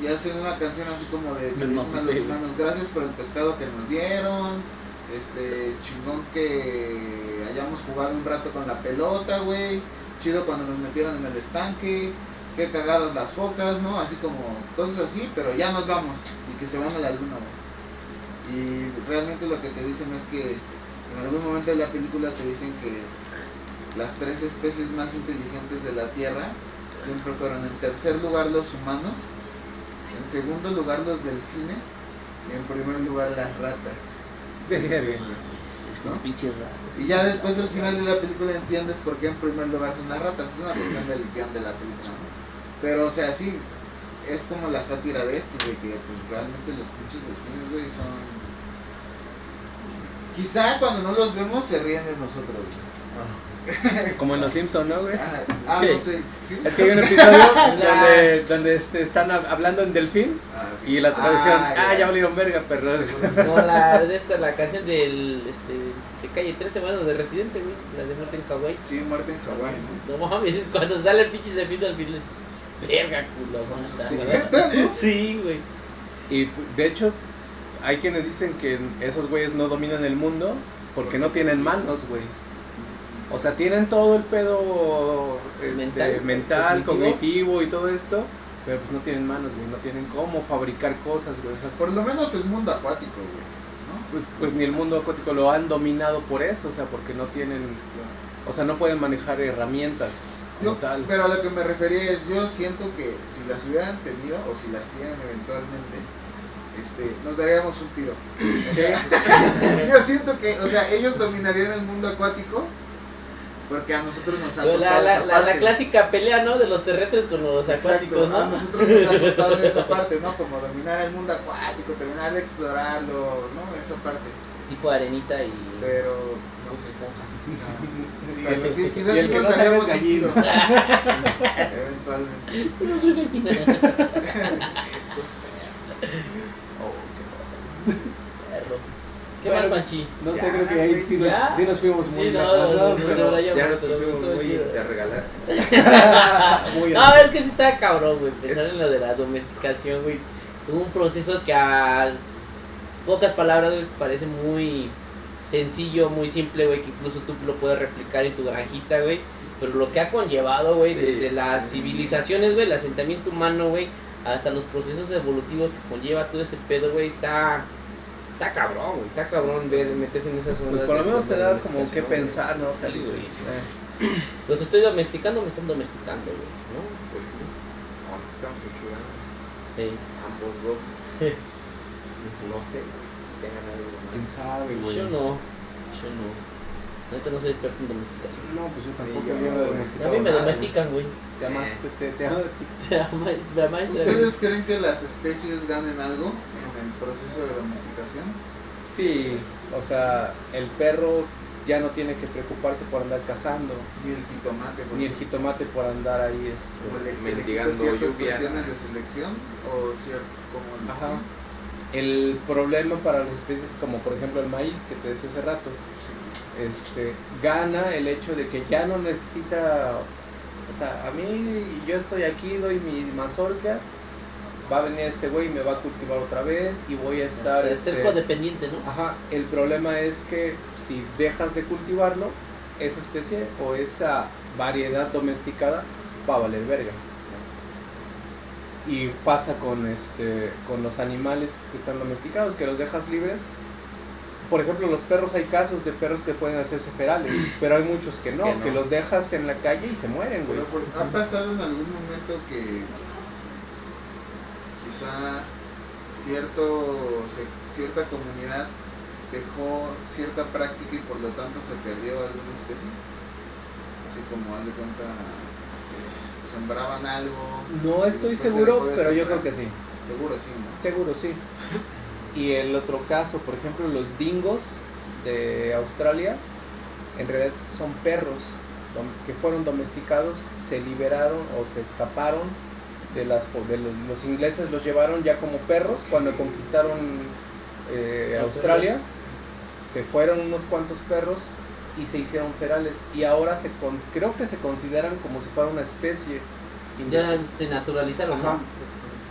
y hacen una canción así como de que Del dicen a los Mafufé. humanos, gracias por el pescado que nos dieron, chingón que hayamos jugado un rato con la pelota, güey, chido cuando nos metieron en el estanque, qué cagadas las focas, ¿no? Así como cosas así, pero ya nos vamos y que se van a la luna, güey. Y realmente lo que te dicen es que en algún momento de la película te dicen que las tres especies más inteligentes de la Tierra siempre fueron en tercer lugar los humanos, en segundo lugar los delfines y en primer lugar las ratas. Es que ¿No? es pinche rato. Y ya después al final de la película entiendes por qué en primer lugar son las ratas. Es una cuestión del guión de la película, ¿no? Pero o sea, sí, es como la sátira de esto, de que pues realmente los pinches delfines, güey, son... Quizá cuando no los vemos se ríen de nosotros, güey. Como en Los Simpsons, ¿no, güey? Ah, Sí. no sé. ¿sí? Es que hay un episodio donde están hablando en delfín Ah, y la traducción, ya. ya valieron verga, perros. No, la canción del, de Calle 13, bueno, de Residente, güey, la de Muerte en Hawái. Sí, muerte en Hawái, ¿no? No mames, cuando sale el pinche delfín al final dices, verga, culo, aguanta, Sí. ¿verdad? Sí, güey. Y de hecho, hay quienes dicen que esos güeyes no dominan el mundo porque no tienen manos, güey. O sea, tienen todo el pedo Mental, mental, cognitivo. cognitivo y todo esto, pero pues no tienen manos, güey, no tienen cómo fabricar cosas, güey. O sea, Por lo menos el mundo acuático, güey, ¿no? pues ni el mundo acuático lo han dominado por eso, o sea, porque no tienen, o sea, no pueden manejar herramientas como tal. Pero a lo que me refería es, yo siento que si las hubieran tenido o si las tienen eventualmente, nos daríamos un tiro. O sea, yo siento que, o sea, ellos dominarían el mundo acuático porque a nosotros nos ha costado esa La parte. clásica pelea, ¿no? De los terrestres con los acuáticos, Exacto, a ¿no? nosotros nos ha costado esa parte, ¿no? Como dominar el mundo acuático, terminar de explorarlo, ¿no? Esa parte. Tipo arenita y... Pero, no sé. esponja. Tal vez sí, quizás Y el sí que nos no sabe daríamos es un gallino. tiro. Eventualmente. Estos Perro. ¿Qué Bueno, más, Panchi? No sé, Ya, creo que ahí güey, sí ¿ya? nos fuimos muy Sí, no, lejos, no, pero no, Ya nos pero pusimos estuvo muy chido. de regalar. muy No, es que sí está cabrón, güey. Pensar en lo de la domesticación, güey. Un proceso que a pocas palabras, güey, parece muy sencillo, muy simple, güey. Que incluso tú lo puedes replicar en tu granjita, güey. Pero lo que ha conllevado, güey, Sí. desde las civilizaciones, güey, el asentamiento humano, güey, hasta los procesos evolutivos que conlleva todo ese pedo, güey, está cabrón, güey. Está cabrón ver, meterse en esas ondas. pues por lo de menos te da como domesticación, que güey. pensar, ¿no? O sea, Sí, dices, güey. Los estoy domesticando, me están domesticando, güey, ¿no? Pues sí. Aunque estamos enchulando. Sí. Ambos dos. No sé si tengan algo más. quién sabe, güey. Yo no. Neta no soy experto en domesticación. No, pues yo tampoco, yo yo no, no he güey. domesticado A mí me nada, domestican, güey. güey. Además, La maestra, güey. ¿Ustedes creen que las especies ganen algo en el proceso de domesticación? Sí, o sea, el perro ya no tiene que preocuparse por andar cazando, Ni el jitomate, por ni el ejemplo. jitomate por andar ahí, Como le mendigando quita ciertas lluvia. presiones de selección o como el Ajá. El problema para las especies como por ejemplo el maíz que te decía hace rato, gana el hecho de que ya no necesita, o sea, a mí yo estoy aquí, doy mi mazorca, va a venir este güey y me va a cultivar otra vez y voy a estar... Ser codependiente, ¿no? Ajá, el problema es que si dejas de cultivarlo, esa especie o esa variedad domesticada va a valer verga. Y pasa con los animales que están domesticados, que los dejas libres. Por ejemplo, los perros, hay casos de perros que pueden hacerse ferales, pero hay muchos que no, que los dejas en la calle y se mueren, güey. Pero ¿ha pasado en algún momento que quizá cierta comunidad dejó cierta práctica y por lo tanto se perdió alguna especie? Así como, haz de cuenta, sembraban algo. No estoy después se seguro, dejó de pero yo sembrar. creo que sí. Seguro sí, ¿no? Seguro sí. Y el otro caso, por ejemplo, los dingos de Australia, en realidad son perros que fueron domesticados, se liberaron o se escaparon los ingleses, los llevaron ya como perros cuando conquistaron Australia, se fueron unos cuantos perros y se hicieron ferales y ahora creo que se consideran como si fuera una especie. Ya se naturalizaron, Ajá. ¿no?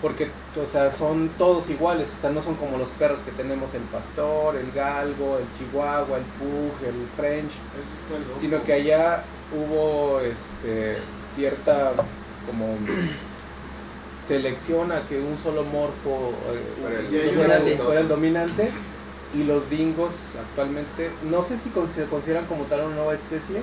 Porque, o sea, son todos iguales, o sea, no son como los perros que tenemos, el pastor, el galgo, el chihuahua, el pug, el french, Eso está loco. sino que allá hubo cierta como selección a que un solo morfo fuera el dominante, y los dingos actualmente, no sé si se consideran como tal una nueva especie,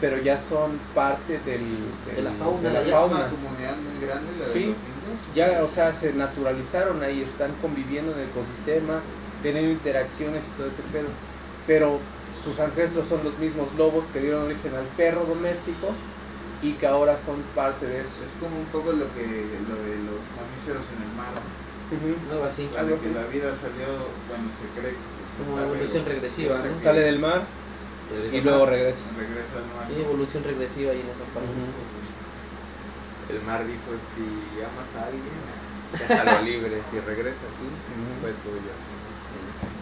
pero ya son parte De la fauna, de la ya Es fauna. una comunidad muy grande la de Sí. los dingos. Ya, o sea, se naturalizaron ahí, están conviviendo en el ecosistema, teniendo interacciones y todo ese pedo. Pero sus ancestros son los mismos lobos que dieron origen al perro doméstico y que ahora son parte de eso. Es como un poco lo de los mamíferos en el mar, ¿no? Algo así. La de que la vida salió, bueno, se cree, se Como sabe, evolución o se regresiva, piensa ¿no? que Sale del mar y luego regresa. regresa al mar. Sí, evolución regresiva ahí en esa parte. El mar dijo, si amas a alguien, déjalo libre, si regresa a ti, fue tuyo.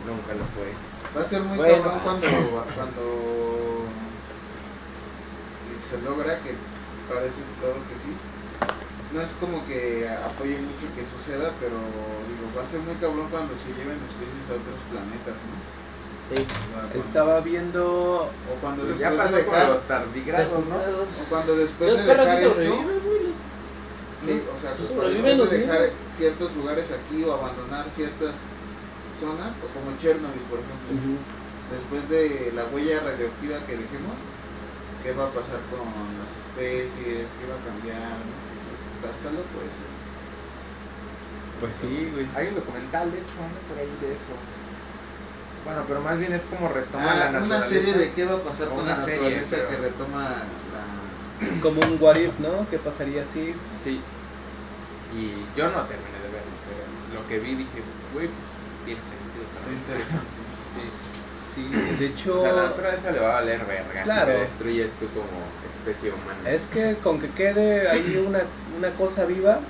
Nunca lo fue. Va a ser muy Bueno. cabrón cuando si se logra, que parece todo que sí. No es como que apoye mucho que suceda, pero digo, va a ser muy cabrón cuando se lleven especies a otros planetas, ¿no? Sí. O sea, cuando- Estaba viendo... o cuando Pues después ya pasó de con dejar, los tardigrados, ¿no? o cuando después Los de perros dejar sí esto, sobreviven, güey. que, o sea, Sí, pues, sobreviven después de los dejar niños. ciertos lugares aquí o abandonar ciertas zonas, o como Chernobyl, por ejemplo, después de la huella radioactiva que dejemos, ¿qué va a pasar con las especies? ¿Qué va a cambiar? ¿No? Pues está loco eso. Pues sí, güey. Hay un documental, de hecho, ¿no? Por ahí de eso. Bueno, pero más bien es como retoma la Una naturaleza. serie de qué va a pasar O con la una serie, naturaleza pero- que retoma la... Como un what if, ¿no? ¿Qué pasaría si? Sí. Y yo no terminé de verlo, pero lo que vi dije, güey, pues tiene sentido. Está Para mí. interesante. Sí. Sí, de hecho... O sea, la naturaleza le va a valer verga Claro. si te destruyes tú como especie humana. Es que con que quede ahí una cosa viva,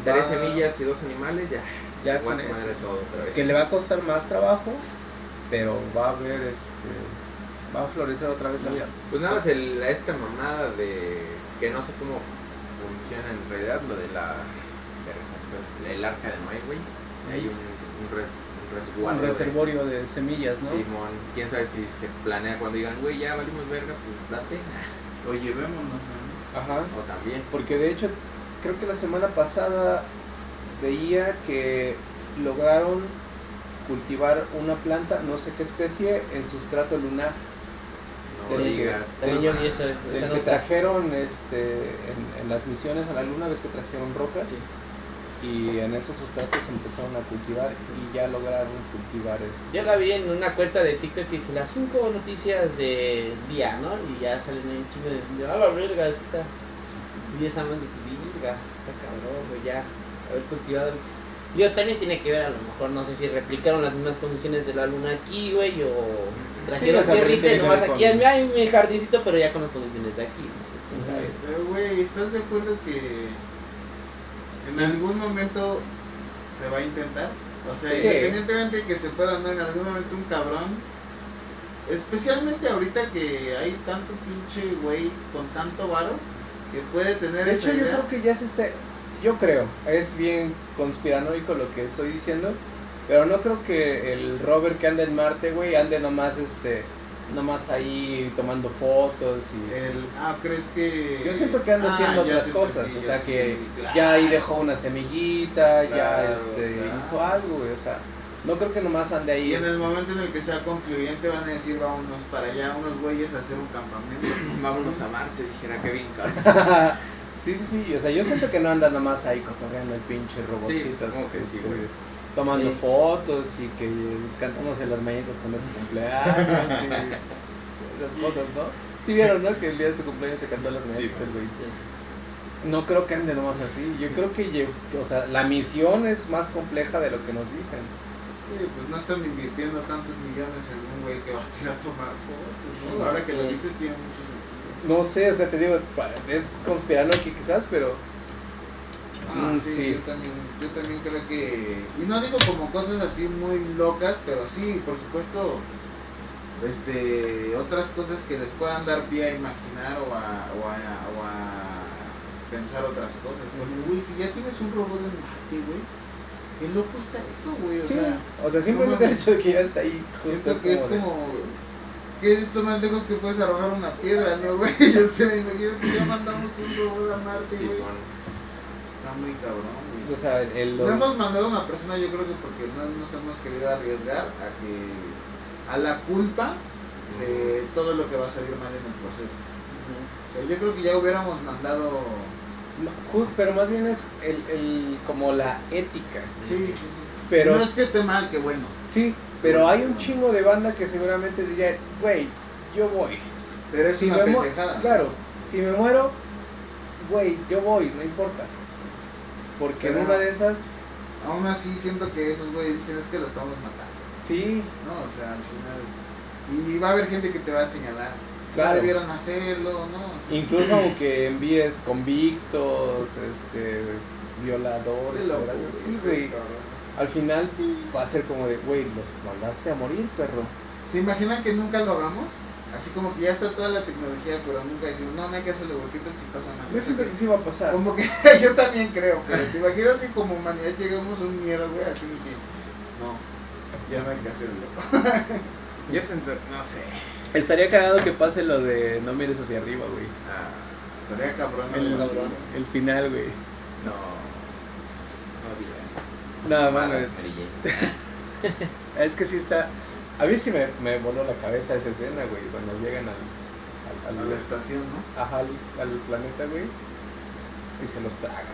3 va- semillas y 2 animales, ya. Ya Igual con su madre eso. todo otra vez. que le va a costar más trabajo, pero va a haber, va a florecer otra vez la vida. Pues nada más esta mamada de que no sé cómo funciona en realidad, lo de el arca de Noé, güey. Hay un resguardo. Un reservorio de semillas, ¿no? Simón, quién sabe si se planea cuando digan, güey, ya valimos verga, pues date. O llevémonos, ¿no? Ajá. O también. Porque de hecho, creo que la semana pasada veía que lograron cultivar una planta, no sé qué especie, en sustrato lunar. No Del que- digas. También yo vi mamá. esa Del que nota. trajeron en las misiones a la luna, ves que trajeron rocas. Sí. Y en esos sustratos empezaron a cultivar y ya lograron cultivar Yo la vi en una cuenta de TikTok que dice las 5 noticias del día, ¿no? Y ya salen ahí un chingo de. ¡Ah, la verga! Así está. Y esa man dije, verga, está cabrón, güey, ya. Haber cultivado. Digo, también tiene que ver, a lo mejor, no sé si replicaron las mismas condiciones de la luna aquí, güey, o trajeron Sí, o sea, porque tierrita tiene y que nomás ver aquí, con- hay mi jardincito, pero ya con las condiciones de aquí. Entonces, quién sabe. Pero, güey, ¿estás de acuerdo que en algún momento se va a intentar? O sea, Sí. independientemente de que se pueda andar en algún momento un cabrón, especialmente ahorita que hay tanto pinche güey con tanto varo que puede tener De esa hecho, yo idea. creo que ya yo creo, es bien conspiranoico lo que estoy diciendo, pero no creo que el rover que anda en Marte, güey, ande nomás ahí tomando fotos y... ¿crees que...? Yo siento que anda haciendo ya otras te cosas, entendí, o ya sea te que entendí, ya ahí claro. dejó una semillita, ya Claro, claro. hizo algo, güey, o sea, no creo que nomás ande ahí. Y en el momento en el que sea concluyente van a decir, vámonos para allá, unos güeyes a hacer un campamento. Vámonos a Marte, dijera Kevin Carter. Sí, o sea, yo siento que no anda nomás ahí cotorreando el pinche robotcito. Sí, supongo que sí, güey. Tomando Sí. fotos y que cantándose las mañanitas cuando es su cumpleaños y esas cosas, ¿no? Sí vieron, ¿no? Que el día de su cumpleaños se cantó las Sí, mañanitas el güey. güey. No creo que ande nomás así. Yo creo que, o sea, la misión es más compleja de lo que nos dicen. Pues no están invirtiendo tantos millones en un güey que va a tirar a tomar fotos, ¿no? Sí, Ahora que lo sí. dices tiene mucho sentido. No sé, o sea, te digo, es conspiranoico quizás, pero... Sí, yo también creo que... Y no digo como cosas así muy locas, pero sí, por supuesto, otras cosas que les puedan dar pie a imaginar o a pensar otras cosas. Porque, güey, si ya tienes un robot en Marte, güey, qué loco está eso, güey. Sí, o sea, simplemente no el hecho de que ya está ahí, justo siento que es de- como... ¿Qué es esto más lejos que puedes arrojar una piedra, no, güey? Yo sé, imagino que ya mandamos un robot a Marte, Sí, güey. con... Está muy cabrón, güey. O sea, No hemos mandado a una persona, yo creo que porque no nos hemos querido arriesgar a la culpa de todo lo que va a salir mal en el proceso. O sea, yo creo que ya hubiéramos mandado... Pero más bien es como la ética. Sí. Pero no es que esté mal, que bueno. sí, pero hay un chingo de banda que seguramente diría, güey, yo voy. Pero es Si una me mu- pendejada. Claro, si me muero, güey, yo voy, no importa. Porque en Pero- una de esas, Aún así siento que esos güeyes dicen es que lo estamos matando. sí, No, o sea, al final... Y va a haber gente que te va a señalar. Claro. No debieron hacerlo, ¿no? O sea, incluso aunque envíes convictos, violadores, qué loco, pedófilos, güey, sí, está güey. cabrón eso. Al final va a ser como de, güey, los mandaste a morir, perro. ¿Se imaginan que nunca lo hagamos? Así como que ya está toda la tecnología, pero nunca decimos, no hay que hacerlo, güey, ¿qué tal si pasa nada? Yo siento que sí va a pasar. Como que yo también creo, pero te imaginas si como humanidad llegamos a un miedo, güey, así de que no, ya no hay que hacerlo. Yo siento, no sé. Estaría cagado que pase lo de no mires hacia arriba, güey. Ah, Estaría cabrón El, algo así. el final, güey. No. No había. No, Malas, mames. Mary Jane. Es que sí está. A mí sí me voló la cabeza esa escena, güey. Cuando llegan A la estación, ¿no? ajá, al planeta, güey. Y se los tragan.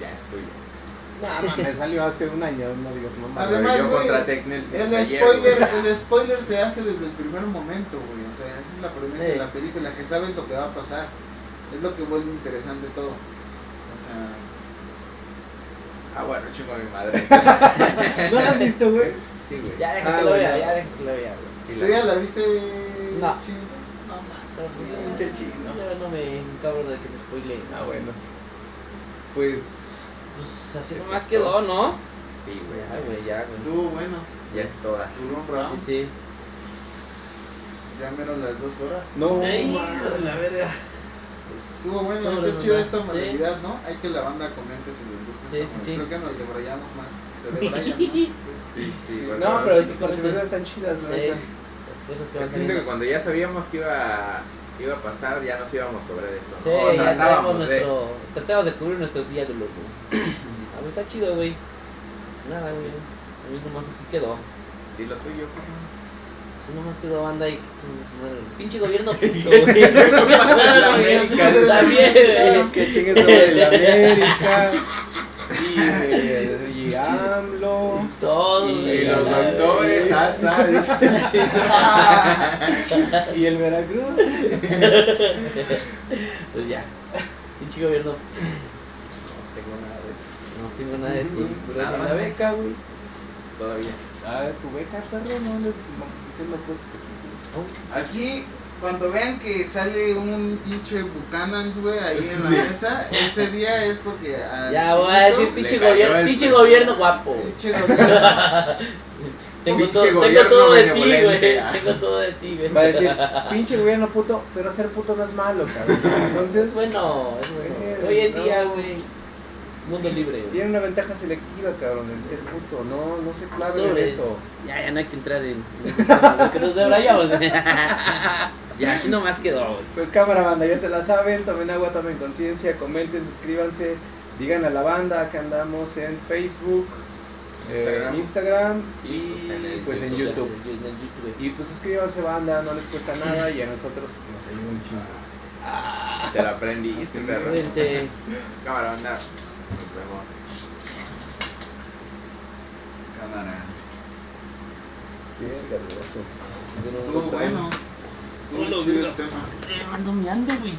Ya spoileaste. No, mames, salió hace un año, no digas mamá. Además, Yo güey, contraté Netflix El ayer, spoiler, güey. el spoiler se hace desde el primer momento, güey. O sea, esa es la premisa Sí. de la película, que sabes lo que va a pasar. Es lo que vuelve interesante todo. O sea, Ah, bueno, chingo a mi madre. ¿No la has visto, güey? Sí, güey. Ya deja Ah, que lo bueno. vea, ya deja que lo vea, güey. Sí, ¿tú ya la viste, No. Chinito? No, man. No, pues, Sí, un chachino. yo no me encabro de que me spoile. Ah, bueno. Pues. Pues así Eso nomás es quedó, todo. ¿no? Sí, güey. Ya, güey, ya, güey. Estuvo bueno. Ya es toda. Duró un round. Sí, sí. Ya menos las 2 horas. No, Ay, mames. hijo de la verga. Pues, Estuvo bueno, sobre, está chida mamá. esta Sí. modalidad, ¿no? Hay que la banda comente si les gusta. Sí, esta sí, sí. Creo que nos debrayamos más. Se debrayan más. Sí, sí, güey. No, pero las participaciones están chidas, ¿no? Sí. Las cosas que Es van que siento que saliendo. cuando ya sabíamos que iba a pasar, ya nos íbamos sobre eso. Sí, ¿no? O ya traemos tratábamos de- tratamos de cubrir nuestro día de loco. Ah, pues está chido, güey. Nada, güey. A mí nomás así quedó. ¿Y lo tuyo, cabrón? Así nomás quedó banda y que chingue su madre. Pinche gobierno puto, La América. güey. También, güey. Que chingues sobre la América. Y AMLO. Todo, Y güey. los doctores, Asa, Y el Veracruz. Pues ya. Pinche gobierno. no tengo nada de ti. No tengo nada de ti. Pues Pero nada, es la ¿no? beca, güey. Todavía. Ah, tu beca, perro, no andes diciendo cosas aquí. Aquí, cuando vean que sale un pinche Buchanan's, güey, ahí en la mesa, ese día es porque. al Ya voy a decir Chinito, pinche le cayó gobierno, el pinche presidente. gobierno guapo. pinche gobierno. Tengo Pinche todo gobierno todo de ti, güey. benevolente. Tengo todo de ti, güey. Va a decir, pinche gobierno puto, pero ser puto no es malo, cabrón. Entonces, Es bueno, es bueno. Bueno, Hoy en no. día, güey. Mundo libre, güey. tiene una ventaja selectiva, cabrón, el ser puto. No se claven en Sobres. eso. Ya no hay que entrar en esos temas, lo que nos debrayamos, güey. Ya, así nomás quedó, güey. Pues cámara, banda, ya se la saben. Tomen agua, tomen conciencia, comenten, suscríbanse. Digan a la banda que andamos en Facebook, Instagram y pues en YouTube. En YouTube. Y pues suscríbanse, banda, no les cuesta nada y a nosotros nos ayuda un chingo. Te la aprendiste, perro. Cuídense. Cámara, banda. Nos vemos. Cámara. Verga, de oso. Estuvo bueno. Estuvo Hola, chido güey. el tema. Se me ando meando, güey.